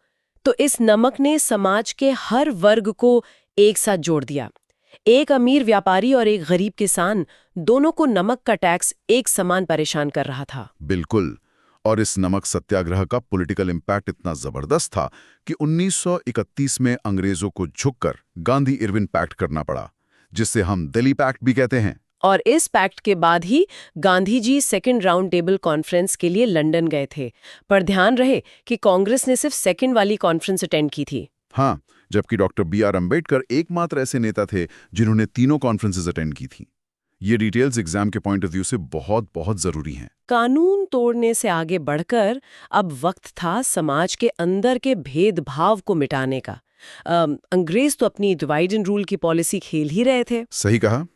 तो इस नमक ने समाज के हर वर्ग को एक साथ जोड़ दिया। एक अमीर व्यापारी और एक गरीब किसान, दोनों को नमक का टैक्स एक समान परेशान कर रहा था। बिल्कुल। और इस नमक सत्याग्रह का पॉलिटिकल इम्पैक्ट इतना जबरदस्त था कि 1931 में अंग्रेजों को झुककर गांधी इरविन पैक्ट करना पड़ा, जिसे हम दिल्ली पैक्ट भी कहते हैं। और इस पैक्ट के बाद ही Gandhi ji second round table conference के लिए लंदन गए थे। पर ध्यान रहे कि कांग्रेस ने सिर्फ सेकेंड वाली कॉन्फ्रेंस अटेंड की थी। हाँ, जबकि डॉक्टर B.R. अम्बेडकर एकमात्र ऐसे नेता थे जिन्होंने तीनों कॉन्फ्रेंसेस अटेंड की थी। ये डिटेल्स एग्जाम के पॉइंट ऑफ व्यू से बहुत बहुत जरूरी हैं। कानून तोड़ने से आगे बढ़कर अब वक्त था समाज के अंदर के भेदभाव को मिटाने का। अंग्रेज तो अपनी डिवाइड एंड रूल की पॉलिसी खेल ही रहे थे। सही कहा।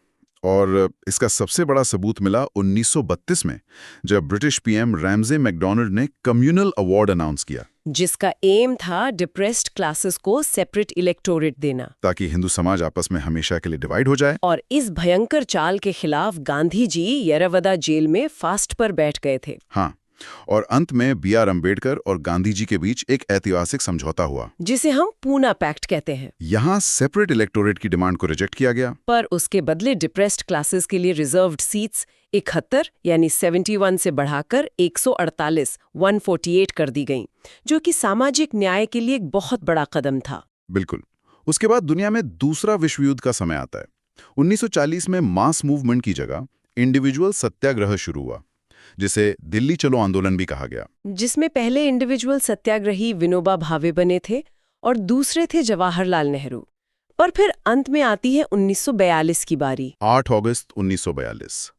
और इसका सबसे बड़ा सबूत मिला 1932 में, जब ब्रिटिश पीएम रैमजे मैकडोनाल्ड ने कम्युनल अवार्ड अनाउंस किया, जिसका एम था डिप्रेस्ड क्लासेस को सेपरेट इलेक्टोरेट देना, ताकि हिंदू समाज आपस में हमेशा के लिए डिवाइड हो जाए। और इस भयंकर चाल के खिलाफ गांधी जी येरवदा जेल में फास्ट पर बैठ गए थे। हाँ, और अंत में B.R. अम्बेडकर और गांधी जी के बीच एक ऐतिहासिक समझौता हुआ, जिसे हम पूना पैक्ट कहते हैं। यहाँ सेपरेट इलेक्टोरेट की डिमांड को रिजेक्ट किया गया। पर उसके बदले डिप्रेस्ड क्लासेस के लिए रिजर्व्ड सीट्स 71 यानी 71 से बढ़ाकर 148 148 कर दी गईं, जो कि सामाजिक न्याय के लिए एक बहुत बड़ा कदम था। बिल्कुल। उसके बाद दुनिया में दूसरा विश्व युद्ध का समय आता है। 1940 में मास मूवमेंट की जगह इंडिविजुअल सत्याग्रह शुरू हुआ, जिसे दिल्ली चलो आंदोलन भी कहा गया। जिसमें पहले इंडिविजुअल सत्याग्रही विनोबा भावे बने थे और दूसरे थे जवाहरलाल नेहरू। पर फिर अंत में आती है 1942 की बारी। 8 अगस्त 1942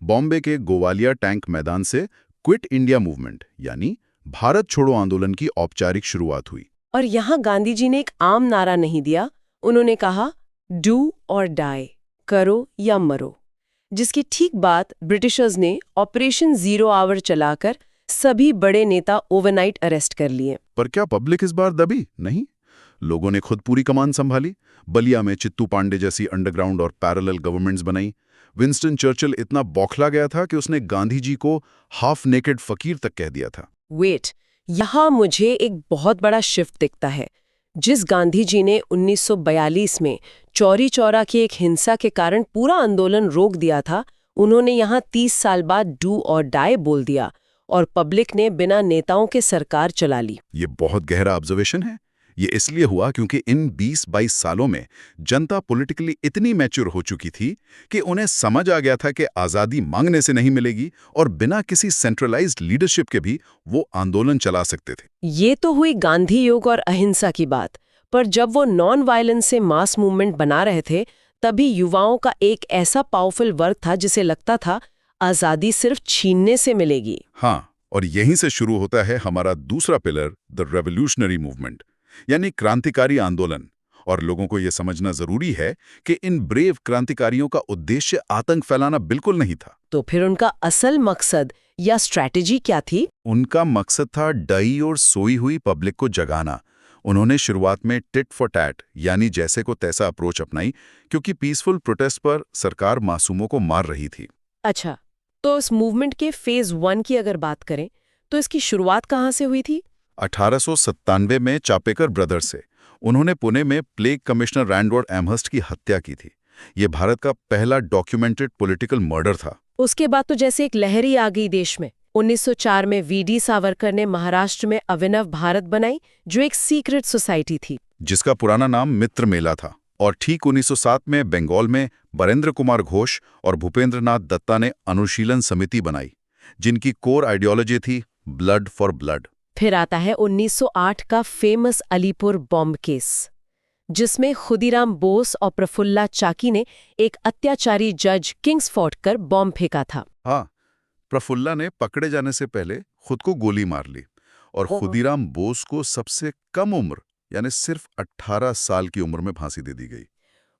बॉम्बे के गोवालिया टैंक मैदान से क्विट इंडिया मूवमेंट यानी भारत छोड़ो आंदोलन की औपचारिक शुरुआत हुई। और यहाँ गांधी जी ने एक आम नारा नहीं दिया, उन्होंने कहा डू और डाई, करो या मरो, जिसकी ठीक बात ब्रिटिशर्स ने ऑपरेशन जीरो आवर चलाकर सभी बड़े नेता ओवरनाइट अरेस्ट कर लिए। पर क्या पब्लिक इस बार दबी? नहीं, लोगों ने खुद पूरी कमान संभाली। बलिया में चित्तू पांडे जैसी अंडरग्राउंड और पैरेलल गवर्नमेंट्स बनाई। विंस्टन चर्चिल इतना बौखला गया था कि उसने गांधी जी को हाफ नेकेड फकीर तक कह दिया था। वेट, यहाँ मुझे एक बहुत बड़ा शिफ्ट दिखता है। जिस गांधी जी ने 1942 में चौरी चौरा की एक हिंसा के कारण पूरा आंदोलन रोक दिया था, उन्होंने यहाँ 30 साल बाद डू और डाई बोल दिया और पब्लिक ने बिना नेताओं के सरकार चला ली। ये बहुत गहरा ऑब्जर्वेशन है। ये इसलिए हुआ क्योंकि इन 20-22 सालों में जनता पॉलिटिकली इतनी मैच्योर हो चुकी थी कि उन्हें समझ आ गया था कि आज़ादी मांगने से नहीं मिलेगी और बिना किसी सेंट्रलाइज्ड लीडरशिप के भी वो आंदोलन चला सकते थे। ये तो हुई गांधी योग और अहिंसा की बात, पर जब वो नॉन वायलेंस से मास मूवमेंट बना रहे थे, तभी युवाओं का एक ऐसा पावरफुल वर्ग था जिसे लगता था आज़ादी सिर्फ छीनने से मिलेगी। हाँ, और यहीं से शुरू होता है हमारा दूसरा पिलर, द रेवोल्यूशनरी मूवमेंट यानी क्रांतिकारी आंदोलन। और लोगों को यह समझना जरूरी है कि इन ब्रेव क्रांतिकारियों का उद्देश्य आतंक फैलाना बिल्कुल नहीं था। तो फिर उनका असल मकसद या स्ट्रैटेजी क्या थी? उनका मकसद था डरी और सोई हुई पब्लिक को जगाना। उन्होंने शुरुआत में टिट फॉर टैट यानी जैसे को तैसा अप्रोच अपनाई, क्योंकि पीसफुल प्रोटेस्ट पर सरकार मासूमों को मार रही थी। अच्छा, तो इस मूवमेंट के फेज 1 की अगर बात करें तो इसकी शुरुआत कहाँ से हुई थी? 1897 में चापेकर ब्रदर्स से। उन्होंने पुणे में प्लेग कमिश्नर रैंडवर्ड एमहर्स्ट की हत्या की थी। ये भारत का पहला डॉक्यूमेंटेड पॉलिटिकल मर्डर था। उसके बाद तो जैसे एक लहरी आ गई देश में। 1904 में वीडी सावरकर ने महाराष्ट्र में अभिनव भारत बनाई, जो एक सीक्रेट सोसाइटी थी जिसका पुराना नाम मित्र मेला था। और ठीक 1907 में बंगाल में बरेंद्र कुमार घोष और भूपेंद्र नाथ दत्ता ने अनुशीलन समिति बनाई, जिनकी कोर आइडियोलॉजी थी ब्लड फॉर ब्लड। फिर आता है 1908 का फेमस अलीपुर बॉम्ब केस, जिसमें खुदीराम बोस और प्रफुल्ला चाकी ने एक अत्याचारी जज किंग्सफोर्ड कर बॉम्ब फेंका था। हाँ, प्रफुल्ला ने पकड़े जाने से पहले खुद को गोली मार ली और खुदीराम बोस को सबसे कम उम्र यानी सिर्फ 18 साल की उम्र में फांसी दे दी गई।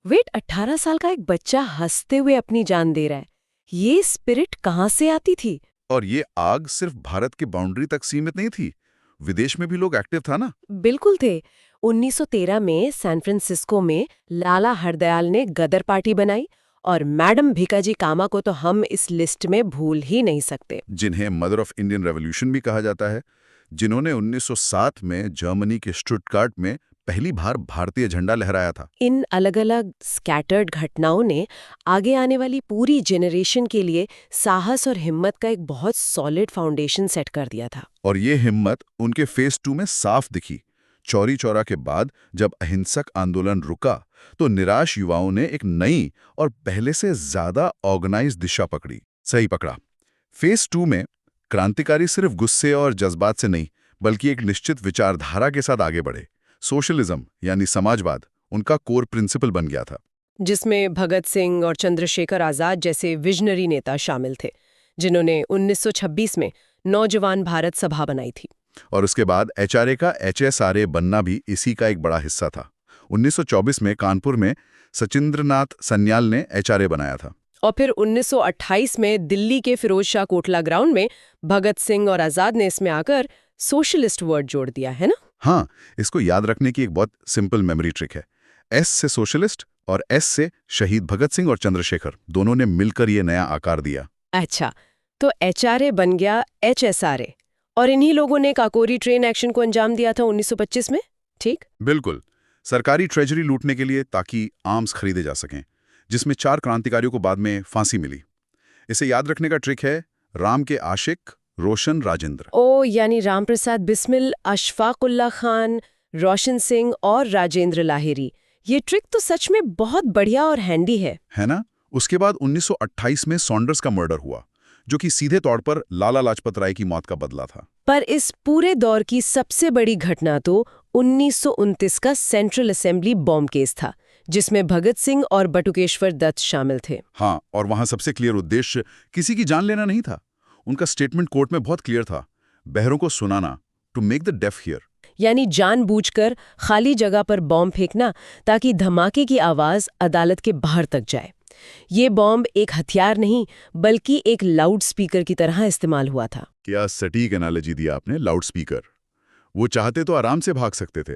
वेट, 18 साल का एक बच्चा हंसते हुए अपनी जान दे रहा है। ये स्पिरिट कहाँ से आती थी? और ये आग सिर्फ भारत की बाउंड्री तक सीमित नहीं थी, विदेश में भी लोग एक्टिव था ना? बिल्कुल थे। 1913 में सैन फ्रांसिस्को में लाला हरदयाल ने गदर पार्टी बनाई और मैडम भिकाजी कामा को तो हम इस लिस्ट में भूल ही नहीं सकते। जिन्हें मदर ऑफ इंडियन रेवोल्यूशन भी कहा जाता है, जिन्होंने 1907 में जर्मनी के स्टुटगार्ट में पहली बार भारतीय झंडा लहराया था। इन अलग-अलग स्कैटर्ड घटनाओं ने आगे आने वाली पूरी जेनरेशन के लिए साहस और हिम्मत का एक बहुत सॉलिड फाउंडेशन सेट कर दिया था। और ये हिम्मत उनके फेज 2 में साफ दिखी। चौरी चौरा के बाद जब अहिंसक आंदोलन रुका तो निराश युवाओं ने एक नई और पहले से ज्यादा ऑर्गेनाइज्ड दिशा पकड़ी। सही पकड़ा। फेज 2 में क्रांतिकारी सिर्फ गुस्से और जज्बात से नहीं, बल्कि एक निश्चित विचारधारा के साथ आगे बढ़े। सोशलिज्म यानी समाजवाद उनका कोर प्रिंसिपल बन गया था, जिसमें भगत सिंह और चंद्रशेखर आजाद जैसे विजनरी नेता शामिल थे, जिन्होंने 1926 में नौजवान भारत सभा बनाई थी। और उसके बाद एचआरए का एचएसआरए बनना भी इसी का एक बड़ा हिस्सा था। 1924 में कानपुर में सचिंद्रनाथ सन्याल ने एचआरए बनाया था। और फिर 1928 में दिल्ली के फिरोज शाह कोटला ग्राउंड में भगत सिंह और आजाद ने इसमें आकर सोशलिस्ट वर्ड जोड़ दिया, है ना? हाँ, इसको याद रखने की एक बहुत सिंपल मेमोरी ट्रिक है। एस से सोशलिस्ट और एस से शहीद भगत सिंह और चंद्रशेखर, दोनों ने मिलकर ये नया आकार दिया। अच्छा, तो एचआरए बन गया एचएसआरए, और इन्हीं लोगों ने काकोरी ट्रेन एक्शन को अंजाम दिया था 1925 में, ठीक? बिल्कुल, सरकारी ट्रेजरी लूटने के लिए ताकि आर्म्स खरीदे जा सकें, जिसमें 4 क्रांतिकारियों को बाद में फांसी मिली। इसे याद रखने का ट्रिक है राम के आशिक रोशन राजेंद्र। ओ, यानी राम प्रसाद बिस्मिल, अशफाकुल्ला खान, रोशन सिंह और राजेंद्र लाहिरी। ये ट्रिक तो सच में बहुत बढ़िया और हैंडी है ना? उसके बाद 1928 में सॉन्डर्स का मर्डर हुआ, जो कि सीधे तौर पर लाला लाजपत राय की मौत का बदला था। पर इस पूरे दौर की सबसे बड़ी घटना तो 1929 का सेंट्रल असेंबली बॉम्ब केस था, जिसमें भगत सिंह और बटुकेश्वर दत्त शामिल थे। हाँ, और वहां सबसे क्लियर उद्देश्य किसी की जान लेना नहीं था। उनका स्टेटमेंट कोर्ट में बहुत क्लियर था, बहरों को सुनाना, to make the deaf hear. यानी जानबूझकर खाली जगह पर बॉम्ब फेंकना ताकि धमाके की आवाज अदालत के बाहर तक जाए। ये बॉम्ब एक हथियार नहीं, बल्कि एक लाउड स्पीकर की तरह इस्तेमाल हुआ था। क्या सटीक एनालॉजी दिया आपने, लाउड स्पीकर। वो चाहते तो आराम से भाग सकते थे,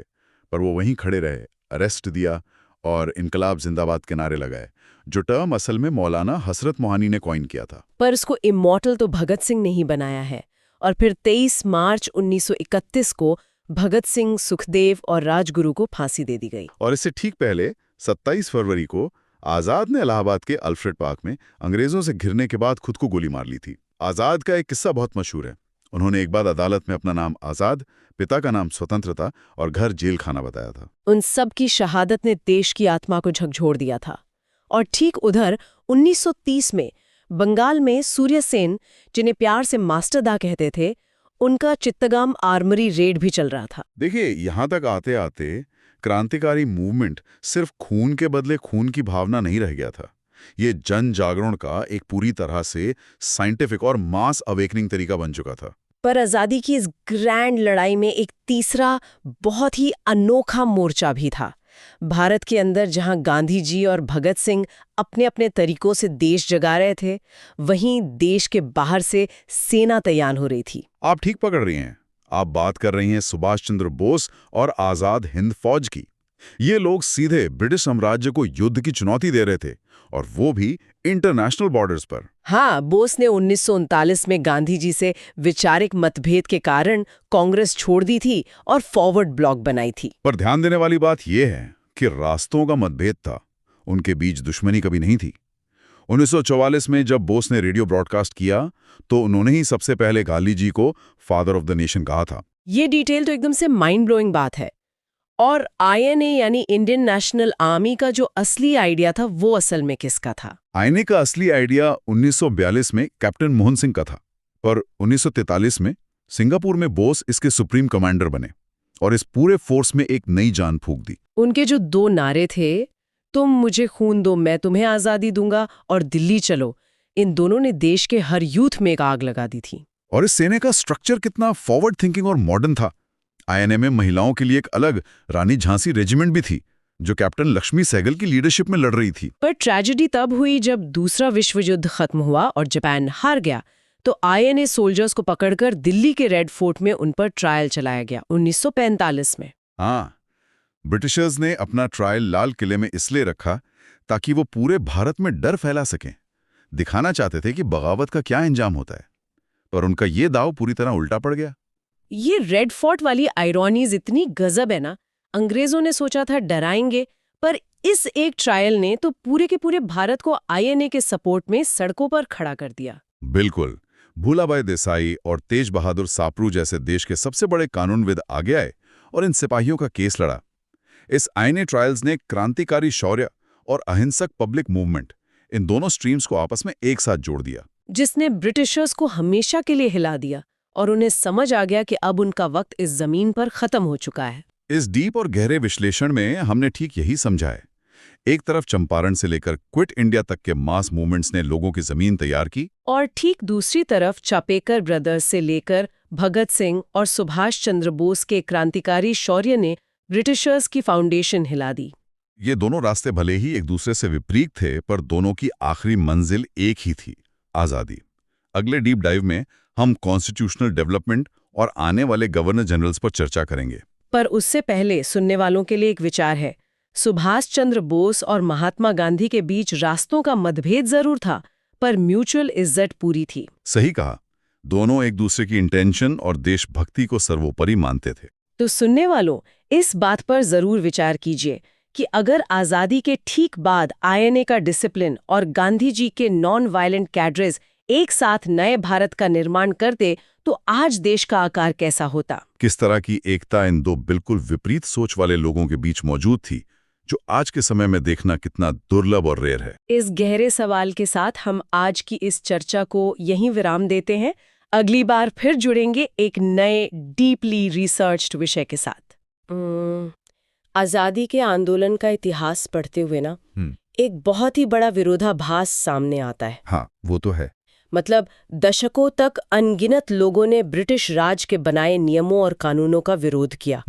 पर वो वहीं खड़े रहे, अरेस्ट दिया और इनकलाब जिंदाबाद के नारे लगाए, जो टर्म असल में मौलाना हसरत मोहानी ने कॉइन किया था। पर उसको इमॉर्टल तो भगत सिंह ने ही बनाया है। और फिर 23 मार्च 1931 को भगत सिंह, सुखदेव और राजगुरु को फांसी दे दी गई। और इससे ठीक पहले 27 फरवरी को आजाद ने इलाहाबाद के अल्फ्रेड पार्क में अंग्रेजों से घिरने के बाद खुद को गोली मार ली थी। आजाद का एक किस्सा बहुत मशहूर है। उन्होंने एक बार अदालत में अपना नाम आजाद, पिता का नाम स्वतंत्रता और घर जेल खाना बताया था। उन सब की शहादत ने देश की आत्मा को झकझोर दिया था। और ठीक उधर 1930 में बंगाल में सूर्य सेन, जिन्हें प्यार से मास्टर दा कहते थे, उनका चित्तगाम आर्मरी रेड भी चल रहा था। देखिए, यहां तक आते आते क्रांतिकारी मूवमेंट सिर्फ खून के बदले खून की भावना नहीं रह गया था। ये जन जागरण का एक पूरी तरह से साइंटिफिक और मास अवेकनिंग तरीका बन चुका था। पर आजादी की इस ग्रैंड लड़ाई में एक तीसरा बहुत ही अनोखा मोर्चा भी था। भारत के अंदर जहां गांधी जी और भगत सिंह अपने अपने तरीकों से देश जगा रहे थे, वहीं देश के बाहर से सेना तैयार हो रही थी। आप ठीक पकड़ रही हैं। आप बात कर रही हैं सुभाष चंद्र बोस और आजाद हिंद फौज की। ये लोग सीधे ब्रिटिश साम्राज्य को युद्ध की चुनौती दे रहे थे, और वो भी इंटरनेशनल बॉर्डर्स पर। हाँ, बोस ने 1939 में गांधी जी से वैचारिक मतभेद के कारण कांग्रेस छोड़ दी थी और फॉरवर्ड ब्लॉक बनाई थी। पर ध्यान देने वाली बात यह है कि रास्तों का मतभेद था, उनके बीच दुश्मनी कभी नहीं थी। 1944 में जब बोस ने रेडियो ब्रॉडकास्ट किया तो उन्होंने ही सबसे पहले गांधी जी को फादर ऑफ द नेशन कहा था। ये डिटेल तो एकदम से माइंड ब्लोइंग बात है। और आईएनए यानी इंडियन नेशनल आर्मी का जो असली आइडिया था, वो असल में किसका था? आईएनए का असली आइडिया 1942 में कैप्टन मोहन सिंह का था, पर 1943 में सिंगापुर में बोस इसके सुप्रीम कमांडर बने और इस पूरे फोर्स में एक नई जान फूंक दी। उनके जो 2 नारे थे, तुम मुझे खून दो मैं तुम्हें आजादी दूंगा और दिल्ली चलो, इन दोनों ने देश के हर यूथ में एक आग लगा दी थी। और इस सेना का स्ट्रक्चर कितना फॉरवर्ड थिंकिंग और मॉडर्न था। आईएनए में महिलाओं के लिए एक अलग रानी झांसी रेजिमेंट भी थी, जो कैप्टन लक्ष्मी सहगल की लीडरशिप में लड़ रही थी। पर ट्रेजेडी तब हुई जब दूसरा विश्व युद्ध खत्म हुआ और जापान हार गया, तो INA सोल्जर्स को पकड़कर दिल्ली के रेड फोर्ट में उन पर ट्रायल चलाया गया 1945 में। हाँ, ब्रिटिशर्स ने अपना ट्रायल लाल किले में इसलिए रखा ताकि वो पूरे भारत में डर फैला सकें। दिखाना चाहते थे कि बगावत का क्या अंजाम होता है, पर उनका ये दाव पूरी तरह उल्टा पड़ गया। ये रेड फोर्ट वाली आयरॉनीज इतनी गजब है ना। अंग्रेजों ने सोचा था डराएंगे, पर इस एक ट्रायल ने तो पूरे के पूरे भारत को INA के सपोर्ट में सड़कों पर खड़ा कर दिया। बिल्कुल। भूलाबाई देसाई और तेज बहादुर सापरू जैसे देश के सबसे बड़े कानूनविद आगे आए और इन सिपाहियों का केस लड़ा। इस INA ट्रायल्स ने क्रांतिकारी शौर्य और अहिंसक पब्लिक मूवमेंट, इन दोनों स्ट्रीम्स को आपस में एक साथ जोड़ दिया, जिसने ब्रिटिशर्स को हमेशा के लिए हिला दिया और उन्हें समझ आ गया कि अब उनका वक्त इस जमीन पर खत्म हो चुका है। इस डीप और गहरे विश्लेषण में हमने ठीक यही समझा है। एक तरफ चंपारण से लेकर क्विट इंडिया तक के मास मूवमेंट्स ने लोगों की जमीन तैयार की, और ठीक दूसरी तरफ चापेकर ब्रदर्स से लेकर भगत सिंह और सुभाष चंद्र बोस के क्रांतिकारी शौर्य ने ब्रिटिशर्स की फाउंडेशन हिला दी। ये दोनों रास्ते भले ही एक दूसरे से विपरीत थे, पर दोनों की आखिरी मंजिल एक ही थी, आज़ादी। अगले डीप डाइव में हम कॉन्स्टिट्यूशनल डेवलपमेंट और आने वाले गवर्नर जनरल्स पर चर्चा करेंगे। पर उससे पहले सुनने वालों के लिए एक विचार है। सुभाष चंद्र बोस और महात्मा गांधी के बीच रास्तों का मतभेद जरूर था, पर म्यूचुअल इज्जत पूरी थी। सही कहा, दोनों एक दूसरे की इंटेंशन और देशभक्ति को सर्वोपरि मानते थे। तो सुनने वालों, इस बात पर जरूर विचार कीजिए कि अगर आज़ादी के ठीक बाद INA का डिसिप्लिन और गांधी जी के नॉन वायलेंट कैडरेज एक साथ नए भारत का निर्माण करते तो आज देश का आकार कैसा होता। किस तरह की एकता इन दो बिल्कुल विपरीत सोच वाले लोगों के बीच मौजूद थी, जो आज के समय में देखना कितना दुर्लभ और रेयर है। इस गहरे सवाल के साथ हम आज की इस चर्चा को यहीं विराम देते हैं। अगली बार फिर जुड़ेंगे एक नए डीपली रिसर्च्ड विषय के साथ। आज़ादी के आंदोलन का इतिहास पढ़ते हुए ना एक बहुत ही बड़ा विरोधाभास सामने आता है। हाँ, वो तो है। मतलब दशकों तक अनगिनत लोगों ने ब्रिटिश राज के बनाए नियमों और कानूनों का विरोध किया,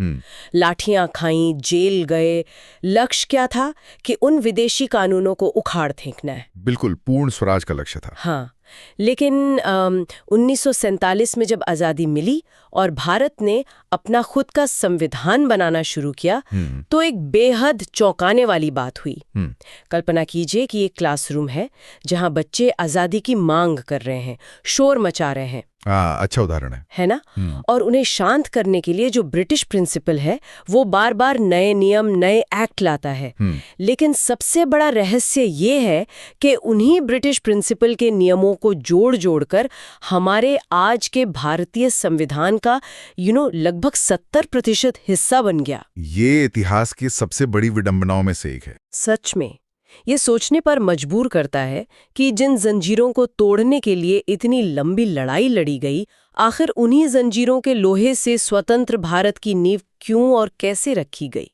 लाठियां खाईं, जेल गए। लक्ष्य क्या था कि उन विदेशी कानूनों को उखाड़ फेंकना है। बिल्कुल पूर्ण स्वराज का लक्ष्य था। हाँ, लेकिन 1947 में जब आज़ादी मिली और भारत ने अपना खुद का संविधान बनाना शुरू किया, तो एक बेहद चौंकाने वाली बात हुई। कल्पना कीजिए कि एक क्लासरूम है जहां बच्चे आज़ादी की मांग कर रहे हैं, शोर मचा रहे हैं। अच्छा उदाहरण है ना? और उन्हें शांत करने के लिए जो ब्रिटिश प्रिंसिपल है वो बार बार नए नियम, नए एक्ट लाता है। लेकिन सबसे बड़ा रहस्य ये है कि उन्हीं ब्रिटिश प्रिंसिपल के नियमों को जोड़ कर हमारे आज के भारतीय संविधान का लगभग 70% हिस्सा बन गया। ये इतिहास की सबसे बड़ी विडंबनाओं में से एक है। सच में ये सोचने पर मजबूर करता है कि जिन जंजीरों को तोड़ने के लिए इतनी लंबी लड़ाई लड़ी गई, आखिर उन्हीं जंजीरों के लोहे से स्वतंत्र भारत की नींव क्यों और कैसे रखी गई।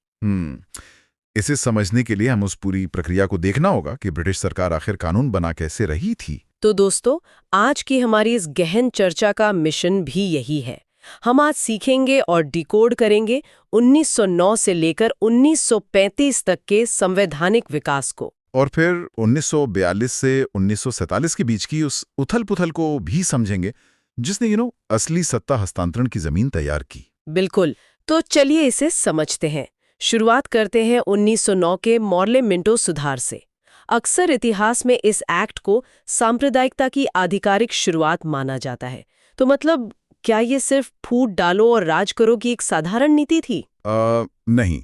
इसे समझने के लिए हम उस पूरी प्रक्रिया को देखना होगा कि ब्रिटिश सरकार आखिर कानून बना कैसे रही थी। तो दोस्तों, आज की हमारी इस गहन चर्चा का मिशन भी यही है। हम आज सीखेंगे और डिकोड करेंगे 1909 से लेकर 1935 तक के संवैधानिक विकास को, और फिर 1942 से 1947 के बीच की उस उथल-पुथल को भी समझेंगे जिसने असली सत्ता हस्तांतरण की जमीन तैयार की। बिल्कुल। तो चलिए इसे समझते हैं। शुरुआत करते हैं 1909 के मॉर्ले मिंटो सुधार से। अक्सर इतिहास में इस एक्ट को सांप्रदायिकता की आधिकारिक शुरुआत माना जाता है। तो मतलब क्या ये सिर्फ फूट डालो और राज करो की एक साधारण नीति थी? नहीं,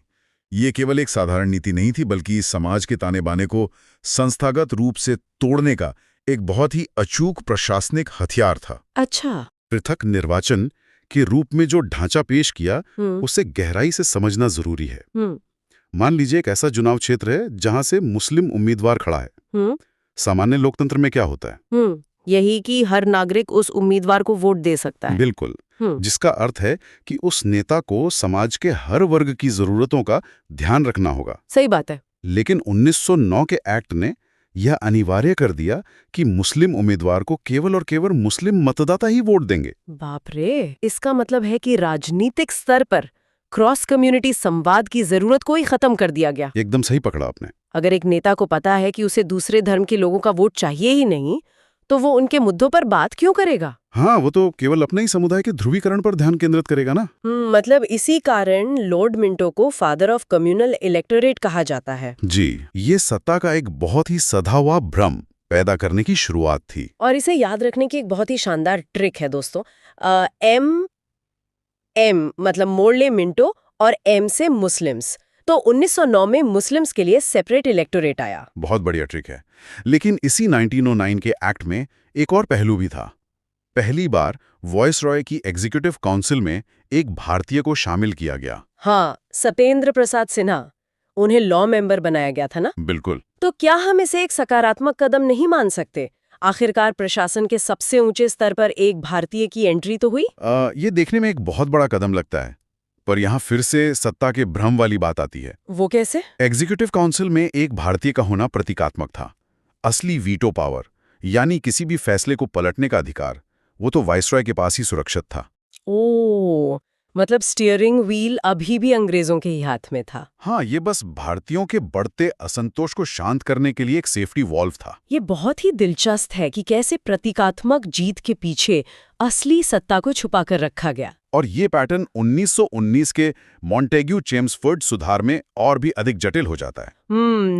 ये केवल एक साधारण नीति नहीं थी, बल्कि समाज के ताने बाने को संस्थागत रूप से तोड़ने का एक बहुत ही अचूक प्रशासनिक हथियार था। अच्छा। पृथक निर्वाचन के रूप में जो ढांचा पेश किया, उसे गहराई से समझना जरूरी है। मान लीजिए एक ऐसा चुनाव क्षेत्र है जहां से मुस्लिम उम्मीदवार खड़ा है। सामान्य लोकतंत्र में क्या होता है? यही कि हर नागरिक उस उम्मीदवार को वोट दे सकता है। बिल्कुल। जिसका अर्थ है कि उस नेता को समाज के हर वर्ग की जरूरतों का ध्यान रखना होगा। सही बात है। लेकिन 1909 के एक्ट ने यह अनिवार्य कर दिया कि मुस्लिम उम्मीदवार को केवल और केवल मुस्लिम मतदाता ही वोट देंगे। बाप रे! इसका मतलब है कि राजनीतिक स्तर पर क्रॉस कम्युनिटी संवाद की जरूरत को ही खत्म कर दिया गया। एकदम सही पकड़ा आपने। अगर एक नेता को पता है कि उसे दूसरे धर्म के लोगों का वोट चाहिए ही नहीं, तो वो उनके मुद्दों पर बात क्यों करेगा? हाँ, वो तो केवल अपने ही समुदाय के ध्रुवीकरण पर ध्यान केंद्रित करेगा ना। मतलब इसी कारण लॉर्ड मिंटो को फादर ऑफ कम्युनल इलेक्टोरेट कहा जाता है। जी, ये सत्ता का एक बहुत ही सधा हुआ भ्रम पैदा करने की शुरुआत थी। और इसे याद रखने की एक बहुत ही शानदार ट्रिक है दोस्तों। एम मतलब मोर्ले मिंटो और एम से मुस्लिम्स। तो 1909 में मुस्लिम्स के लिए सेपरेट इलेक्टोरेट आया। बहुत बढ़िया ट्रिक है। लेकिन इसी 1909 के एक्ट में एक और पहलू भी था। पहली बार वॉइसरॉय की एग्जीक्यूटिव काउंसिल में एक भारतीय को शामिल किया गया। हाँ, सत्येंद्र प्रसाद सिन्हा, उन्हें लॉ मेंबर बनाया गया था ना। बिल्कुल। तो क्या हम इसे एक सकारात्मक कदम नहीं मान सकते? आखिरकार प्रशासन के सबसे ऊंचे स्तर पर एक भारतीय की एंट्री तो हुई। ये देखने में एक बहुत बड़ा कदम लगता है, पर यहाँ फिर से सत्ता के भ्रम वाली बात आती है। वो कैसे? एग्जीक्यूटिव काउंसिल में एक भारतीय का होना प्रतीकात्मक था। असली वीटो पावर, यानी किसी भी फैसले को पलटने का अधिकार, वो तो वाइसरॉय के पास ही सुरक्षित था। ओह, मतलब स्टीयरिंग व्हील अभी भी अंग्रेजों के ही हाथ में था। हाँ, ये बस भारतीयों के बढ़ते असंतोष को शांत करने के लिए एक सेफ्टी वॉल्व था। ये बहुत ही दिलचस्प है कि कैसे प्रतीकात्मक जीत के पीछे असली सत्ता को छुपा कर रखा गया। और ये पैटर्न 1919 के मॉन्टेग्यू चेम्सफोर्ड सुधार में और भी अधिक जटिल हो जाता है।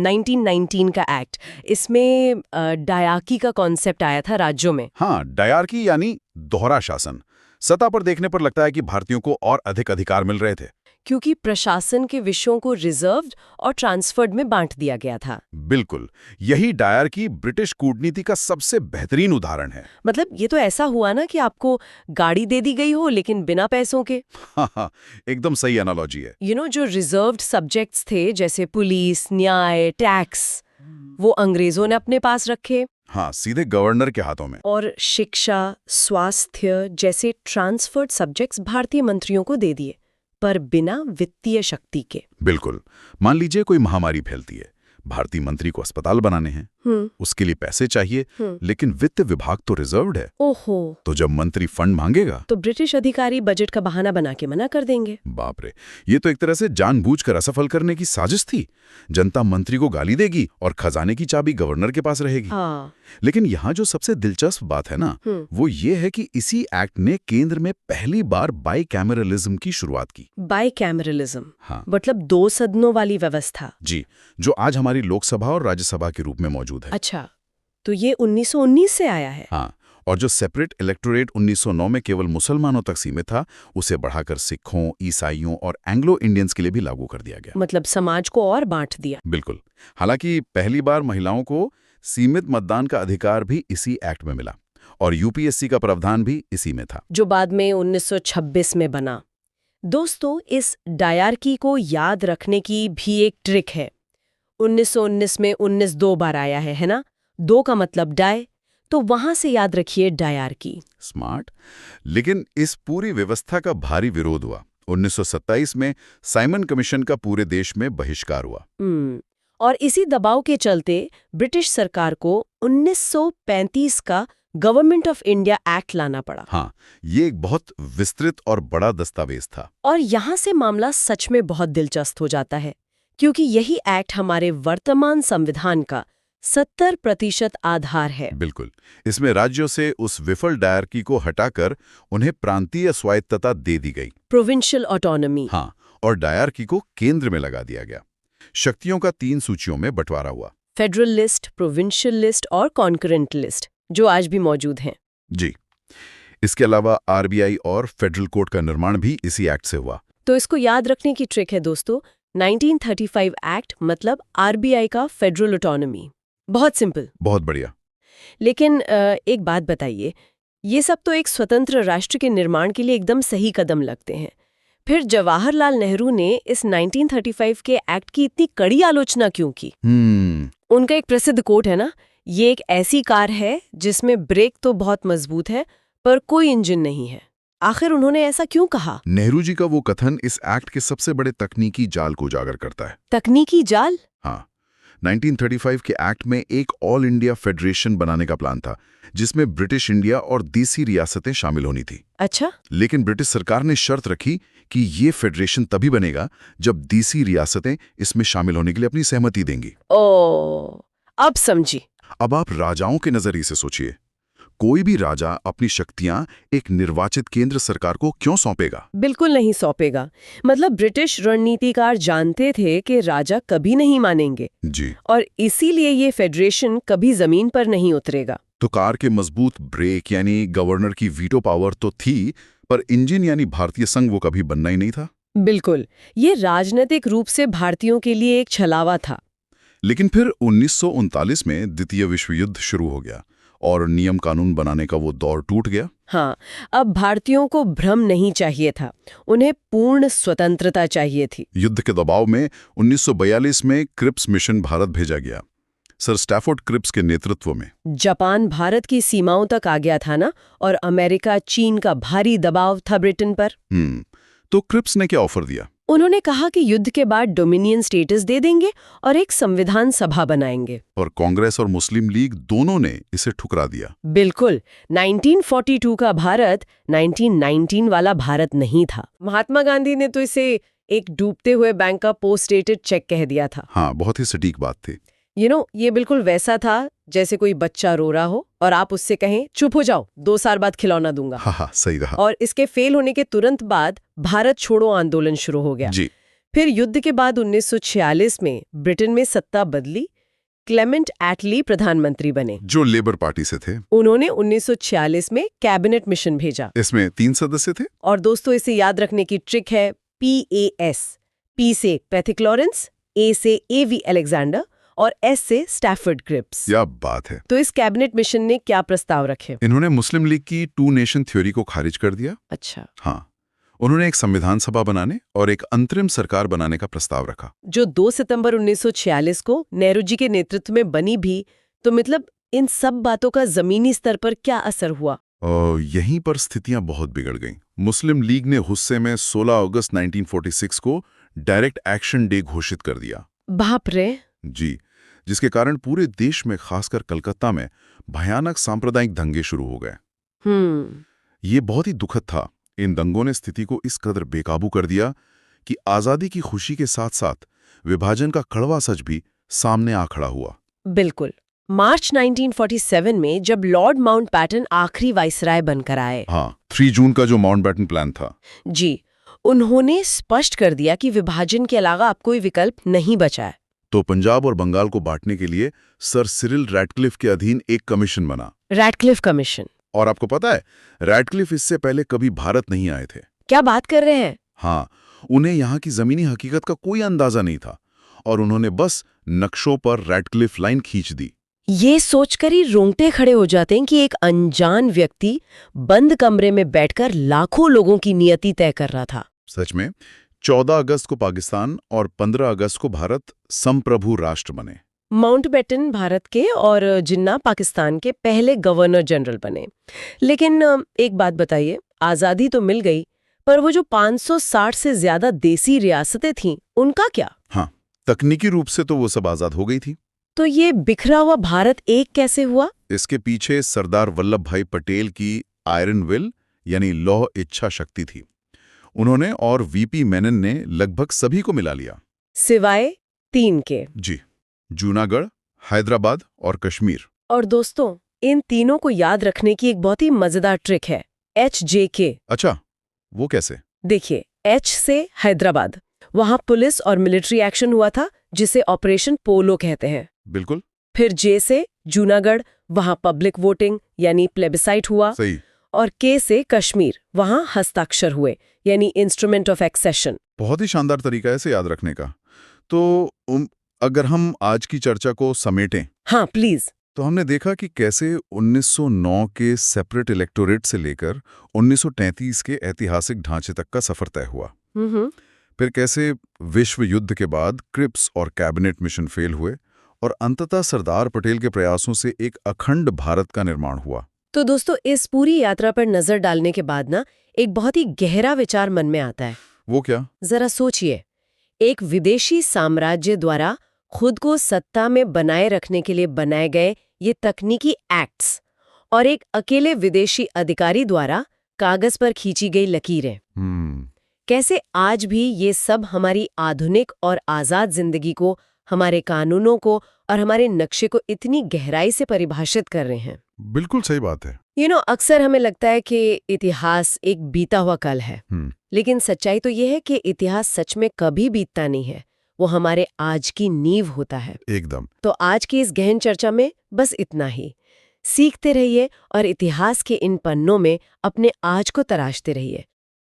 1919 का एक्ट, इसमें डायार्की का कॉन्सेप्ट आया था राज्यों में। हाँ, डायार्की यानी दोहरा शासन। सत्ता पर देखने पर लगता है कि भारतीयों को और अधिक अधिकार मिल रहे थे, क्योंकि प्रशासन के विषयों को रिजर्व्ड और ट्रांसफर्ड में बांट दिया गया था। बिल्कुल, यही डायार्की ब्रिटिश कूटनीति का सबसे बेहतरीन उदाहरण है। मतलब ये तो ऐसा हुआ ना कि आपको गाड़ी दे दी गई हो लेकिन बिना पैसों के। हाँ, एकदम सही एनालॉजी है। जो रिजर्व्ड सब्जेक्ट्स थे जैसे पुलिस, न्याय, टैक्स, वो अंग्रेजों ने अपने पास रखे। हाँ, सीधे गवर्नर के हाथों में। और शिक्षा, स्वास्थ्य जैसे ट्रांसफर्ड सब्जेक्ट्स भारतीय मंत्रियों को दे दिए, पर बिना वित्तीय शक्ति के। बिल्कुल। मान लीजिए कोई महामारी फैलती है, भारतीय मंत्री को अस्पताल बनाने हैं, उसके लिए पैसे चाहिए, लेकिन वित्त विभाग तो रिजर्व्ड है। ओहो। तो जब मंत्री फंड मांगेगा तो ब्रिटिश अधिकारी बजट का बहाना बना के मना कर देंगे। बाप रे, ये तो एक तरह से जानबूझकर असफल करने की साजिश थी। जनता मंत्री को गाली देगी और खजाने की चाबी गवर्नर के पास रहेगी। हाँ। लेकिन यहाँ जो सबसे दिलचस्प बात है ना, वो ये है कि इसी एक्ट ने केंद्र में पहली बार बाईकैमरलिज्म की शुरुआत की। बाईकैमरलिज्म, हाँ, मतलब 2 सदनों वाली व्यवस्था। जी, जो आज हमारी लोकसभा और राज्यसभा के रूप में मौजूद है। अच्छा, तो ये 1919 से आया है। हाँ, और जो सेपरेट इलेक्टोरेट 1909 में केवल मुसलमानों तक सीमित था, उसे बढ़ाकर सिखों, ईसाइयों और एंग्लो इंडियंस के लिए भी लागू कर दिया गया। मतलब समाज को और बांट दिया। बिल्कुल। हालांकि पहली बार महिलाओं को सीमित मतदान का अधिकार भी इसी एक्ट में मिला, और यूपीएससी का प्रावधान भी इसी में था, जो बाद में 1926 में बना। दोस्तों, इस डायार्की को याद रखने की भी एक ट्रिक है। 1919 में 19 2 बार आया है ना? 2 का मतलब डाय, तो वहां से याद रखिए डायार्की। स्मार्ट। लेकिन इस पूरी व्यवस्था का भारी विरोध हुआ। 1927 में साइमन कमीशन का पूरे देश में बहिष्कार हुआ। और इसी दबाव के चलते ब्रिटिश सरकार को 1935 का गवर्नमेंट ऑफ इंडिया एक्ट लाना पड़ा। हाँ, ये एक बहुत विस्तृत और बड़ा दस्तावेज था। और यहाँ से मामला सच में बहुत दिलचस्प हो जाता है, क्योंकि यही एक्ट हमारे वर्तमान संविधान का 70% आधार है। बिल्कुल। इसमें राज्यों से उस विफल डायरकी को हटाकर उन्हें प्रांतीय स्वायत्तता दे दी गई, प्रोविंशियल ऑटोनॉमी। हाँ, और डायरकी को केंद्र में लगा दिया गया। शक्तियों का 3 सूचियों में बंटवारा हुआ, फेडरल लिस्ट, प्रोविंशियल लिस्ट और कॉन्करेंट लिस्ट, जो आज भी मौजूद हैं। जी। इसके अलावा आरबीआई और फेडरल कोर्ट का निर्माण भी इसी एक्ट से हुआ। तो इसको याद रखने की ट्रिक है दोस्तों, 1935 एक्ट मतलब आरबीआई का फेडरल ऑटोनॉमी। बहुत सिंपल। बहुत बढ़िया। लेकिन एक बात बताइए, ये सब तो एक स्वतंत्र राष्ट्र के निर्माण के लिए एकदम सही कदम लगते हैं, फिर जवाहरलाल नेहरू ने इस 1935 के एक्ट की इतनी कड़ी आलोचना क्यों की? उनका एक प्रसिद्ध कोट है ना, ये एक ऐसी कार है जिसमें ब्रेक तो बहुत मजबूत है पर कोई इंजन नहीं है। आखिर उन्होंने ऐसा क्यों कहा? नेहरू जी का वो कथन इस एक्ट के सबसे बड़े तकनीकी जाल को उजागर करता है। तकनीकी जाल? हाँ, 1935 के एक्ट में एक ऑल इंडिया फेडरेशन बनाने का प्लान था, जिसमें ब्रिटिश इंडिया और देसी रियासतें शामिल होनी थी। अच्छा। लेकिन ब्रिटिश सरकार ने शर्त रखी कि ये फेडरेशन तभी बनेगा जब देसी रियासतें इसमें शामिल होने के लिए अपनी सहमति देंगी। ओह, अब समझी। अब आप राजाओं के नजरिए से सोचिए। कोई भी राजा अपनी शक्तियां एक निर्वाचित केंद्र सरकार को क्यों सौंपेगा? बिल्कुल नहीं सौंपेगा। मतलब ब्रिटिश रणनीतिकार जानते थे कि राजा कभी नहीं मानेंगे जी। और इसीलिए ये फेडरेशन कभी जमीन पर नहीं उतरेगा। तो कार के मजबूत ब्रेक यानी गवर्नर की वीटो पावर तो थी, पर इंजन यानी भारतीय संघ वो कभी बनना ही नहीं था। बिल्कुल, ये राजनीतिक रूप से भारतीयों के लिए एक छलावा था। लेकिन फिर 1939 में द्वितीय विश्व युद्ध शुरू हो गया और नियम कानून बनाने का वो दौर टूट गया। हाँ, अब भारतीयों को भ्रम नहीं चाहिए था, उन्हें पूर्ण स्वतंत्रता चाहिए थी। युद्ध के दबाव में 1942 में क्रिप्स मिशन भारत भेजा गया, सर स्टैफोर्ड क्रिप्स के नेतृत्व में। जापान भारत की सीमाओं तक आ गया था ना, और अमेरिका चीन का भारी दबाव था ब्रिटेन पर। तो क्रिप्स ने क्या ऑफर दिया? उन्होंने कहा कि युद्ध के बाद डोमिनियन स्टेटस दे देंगे और एक संविधान सभा बनाएंगे। और कांग्रेस और मुस्लिम लीग दोनों ने इसे ठुकरा दिया। बिल्कुल, 1942 का भारत 1919 वाला भारत नहीं था। महात्मा गांधी ने तो इसे एक डूबते हुए बैंक का पोस्ट डेटेड चेक कह दिया था। हाँ, बहुत ही सटीक बात थी। ये बिल्कुल वैसा था जैसे कोई बच्चा रो रहा हो और आप उससे कहें चुप हो जाओ, 2 साल बाद खिलौना दूंगा। हाँ, सही कहा। और इसके फेल होने के तुरंत बाद भारत छोड़ो आंदोलन शुरू हो गया। जी। फिर युद्ध के बाद 1946 में ब्रिटेन में सत्ता बदली। क्लेमेंट एटली प्रधानमंत्री बने, जो लेबर पार्टी से थे। उन्होंने 1946 में कैबिनेट मिशन भेजा। इसमें 3 सदस्य थे। और दोस्तों, इसे याद रखने की ट्रिक है PAS। P से पैथिक लॉरेंस, A से AV अलेक्जेंडर और S से स्टैफोर्ड क्रिप्स। क्या बात है। तो इस कैबिनेट मिशन ने क्या प्रस्ताव रखे? इन्होंने मुस्लिम लीग की 2 नेशन थ्योरी को खारिज कर दिया। अच्छा। हाँ, उन्होंने एक संविधान सभा बनाने और एक अंतरिम सरकार बनाने का प्रस्ताव रखा, जो 2 सितंबर 1946 को नेहरू जी के नेतृत्व में बनी भी। तो मतलब इन सब बातों का जमीनी स्तर पर क्या असर हुआ? और यहीं पर स्थितियां बहुत बिगड़ गईं। मुस्लिम लीग ने गुस्से में 16 अगस्त 1946 को डायरेक्ट एक्शन डे घोषित कर दिया। बाप रे। जी, जिसके कारण पूरे देश में, खासकर कलकत्ता में, भयानक सांप्रदायिक दंगे शुरू हो गए। ये बहुत ही दुखद था। इन दंगों ने स्थिति को इस कदर बेकाबू कर दिया कि आजादी की खुशी के साथ साथ विभाजन का कड़वा सच भी सामने आ खड़ा हुआ। बिल्कुल। मार्च 1947 में जब लॉर्ड माउंटबैटन आखिरी वाइसराय बनकर आए, हाँ, 3 जून का जो माउंटबैटन प्लान था, जी, उन्होंने स्पष्ट कर दिया कि विभाजन के अलावा अब कोई विकल्प नहीं बचा है। तो पंजाब और बंगाल को बांटने के लिए सर सिरिल रैडक्लिफ के अधीन एक कमीशन बना, रैडक्लिफ कमीशन। और आपको पता है, रैडक्लिफ इससे पहले कभी भारत नहीं आए थे। क्या बात कर रहे हैं? हाँ, उन्हें यहाँ की जमीनी हकीकत का कोई अंदाजा नहीं था और उन्होंने बस नक्शों पर रैडक्लिफ लाइन खींच दी। ये सोचकर ही रोंगटे खड़े हो जाते हैं कि एक अनजान व्यक्ति बंद कमरे में बैठकर लाखों लोगों की नियति तय कर रहा था। सच में 14 अगस्त को पाकिस्तान और 15 अगस्त को भारत संप्रभु राष्ट्र बने। माउंटबैटन भारत के और जिन्ना पाकिस्तान के पहले गवर्नर जनरल बने। लेकिन एक बात बताइए, आज़ादी तो मिल गई, पर वो जो 560 से ज्यादा देसी रियासतें थीं, उनका क्या? हाँ, तकनीकी रूप से तो वो सब आज़ाद हो गई थी। तो ये बिखरा हुआ भारत एक कैसे हुआ? इसके पीछे सरदार वल्लभ भाई पटेल की आयरन विल यानी लौह इच्छा शक्ति थी। उन्होंने और वीपी मेनन ने लगभग सभी को मिला लिया, सिवाय 3 के। जी, जूनागढ़, हैदराबाद और कश्मीर। और दोस्तों, इन तीनों को याद रखने की एक बहुत ही मजेदार ट्रिक है, HJK। अच्छा, वो कैसे? देखिए, H से हैदराबाद, वहां पुलिस और मिलिट्री एक्शन हुआ था जिसे ऑपरेशन पोलो कहते हैं। बिल्कुल। फिर J से जूनागढ़, वहां पब्लिक वोटिंग यानी प्लेबिसाइट हुआ। सही। और K से कश्मीर, वहां हस्ताक्षर हुए यानी इंस्ट्रूमेंट ऑफ एक्सेशन। बहुत ही शानदार तरीका है इसे याद रखने का। तो अगर हम आज की चर्चा को समेटें, हाँ प्लीज, तो हमने देखा कि कैसे 1909 के सेपरेट इलेक्टोरेट से लेकर 1933 के ऐतिहासिक ढांचे तक का सफर तय हुआ। फिर कैसे विश्व युद्ध के बाद क्रिप्स और कैबिनेट मिशन फेल हुए और अंततः सरदार पटेल के प्रयासों से एक अखंड भारत का निर्माण हुआ। तो दोस्तों, इस पूरी यात्रा पर नजर डालने के बाद ना एक बहुत ही गहरा विचार मन में आता है। वो क्या? जरा सोचिए, एक विदेशी साम्राज्य द्वारा खुद को सत्ता में बनाए रखने के लिए बनाए गए ये तकनीकी एक्ट्स और एक अकेले विदेशी अधिकारी द्वारा कागज पर खींची गई लकीरें, कैसे आज भी ये सब हमारी आधुनिक और आजाद जिंदगी को, हमारे कानूनों को और हमारे नक्शे को इतनी गहराई से परिभाषित कर रहे हैं। बिल्कुल सही बात है। अक्सर हमें लगता है कि इतिहास एक बीता हुआ कल है, लेकिन सच्चाई तो ये है कि इतिहास सच में कभी बीतता नहीं है, वो हमारे आज की नींव होता है। एकदम। तो आज की इस गहन चर्चा में बस इतना ही। सीखते रहिए और इतिहास के इन पन्नों में अपने आज को तराशते रहिए।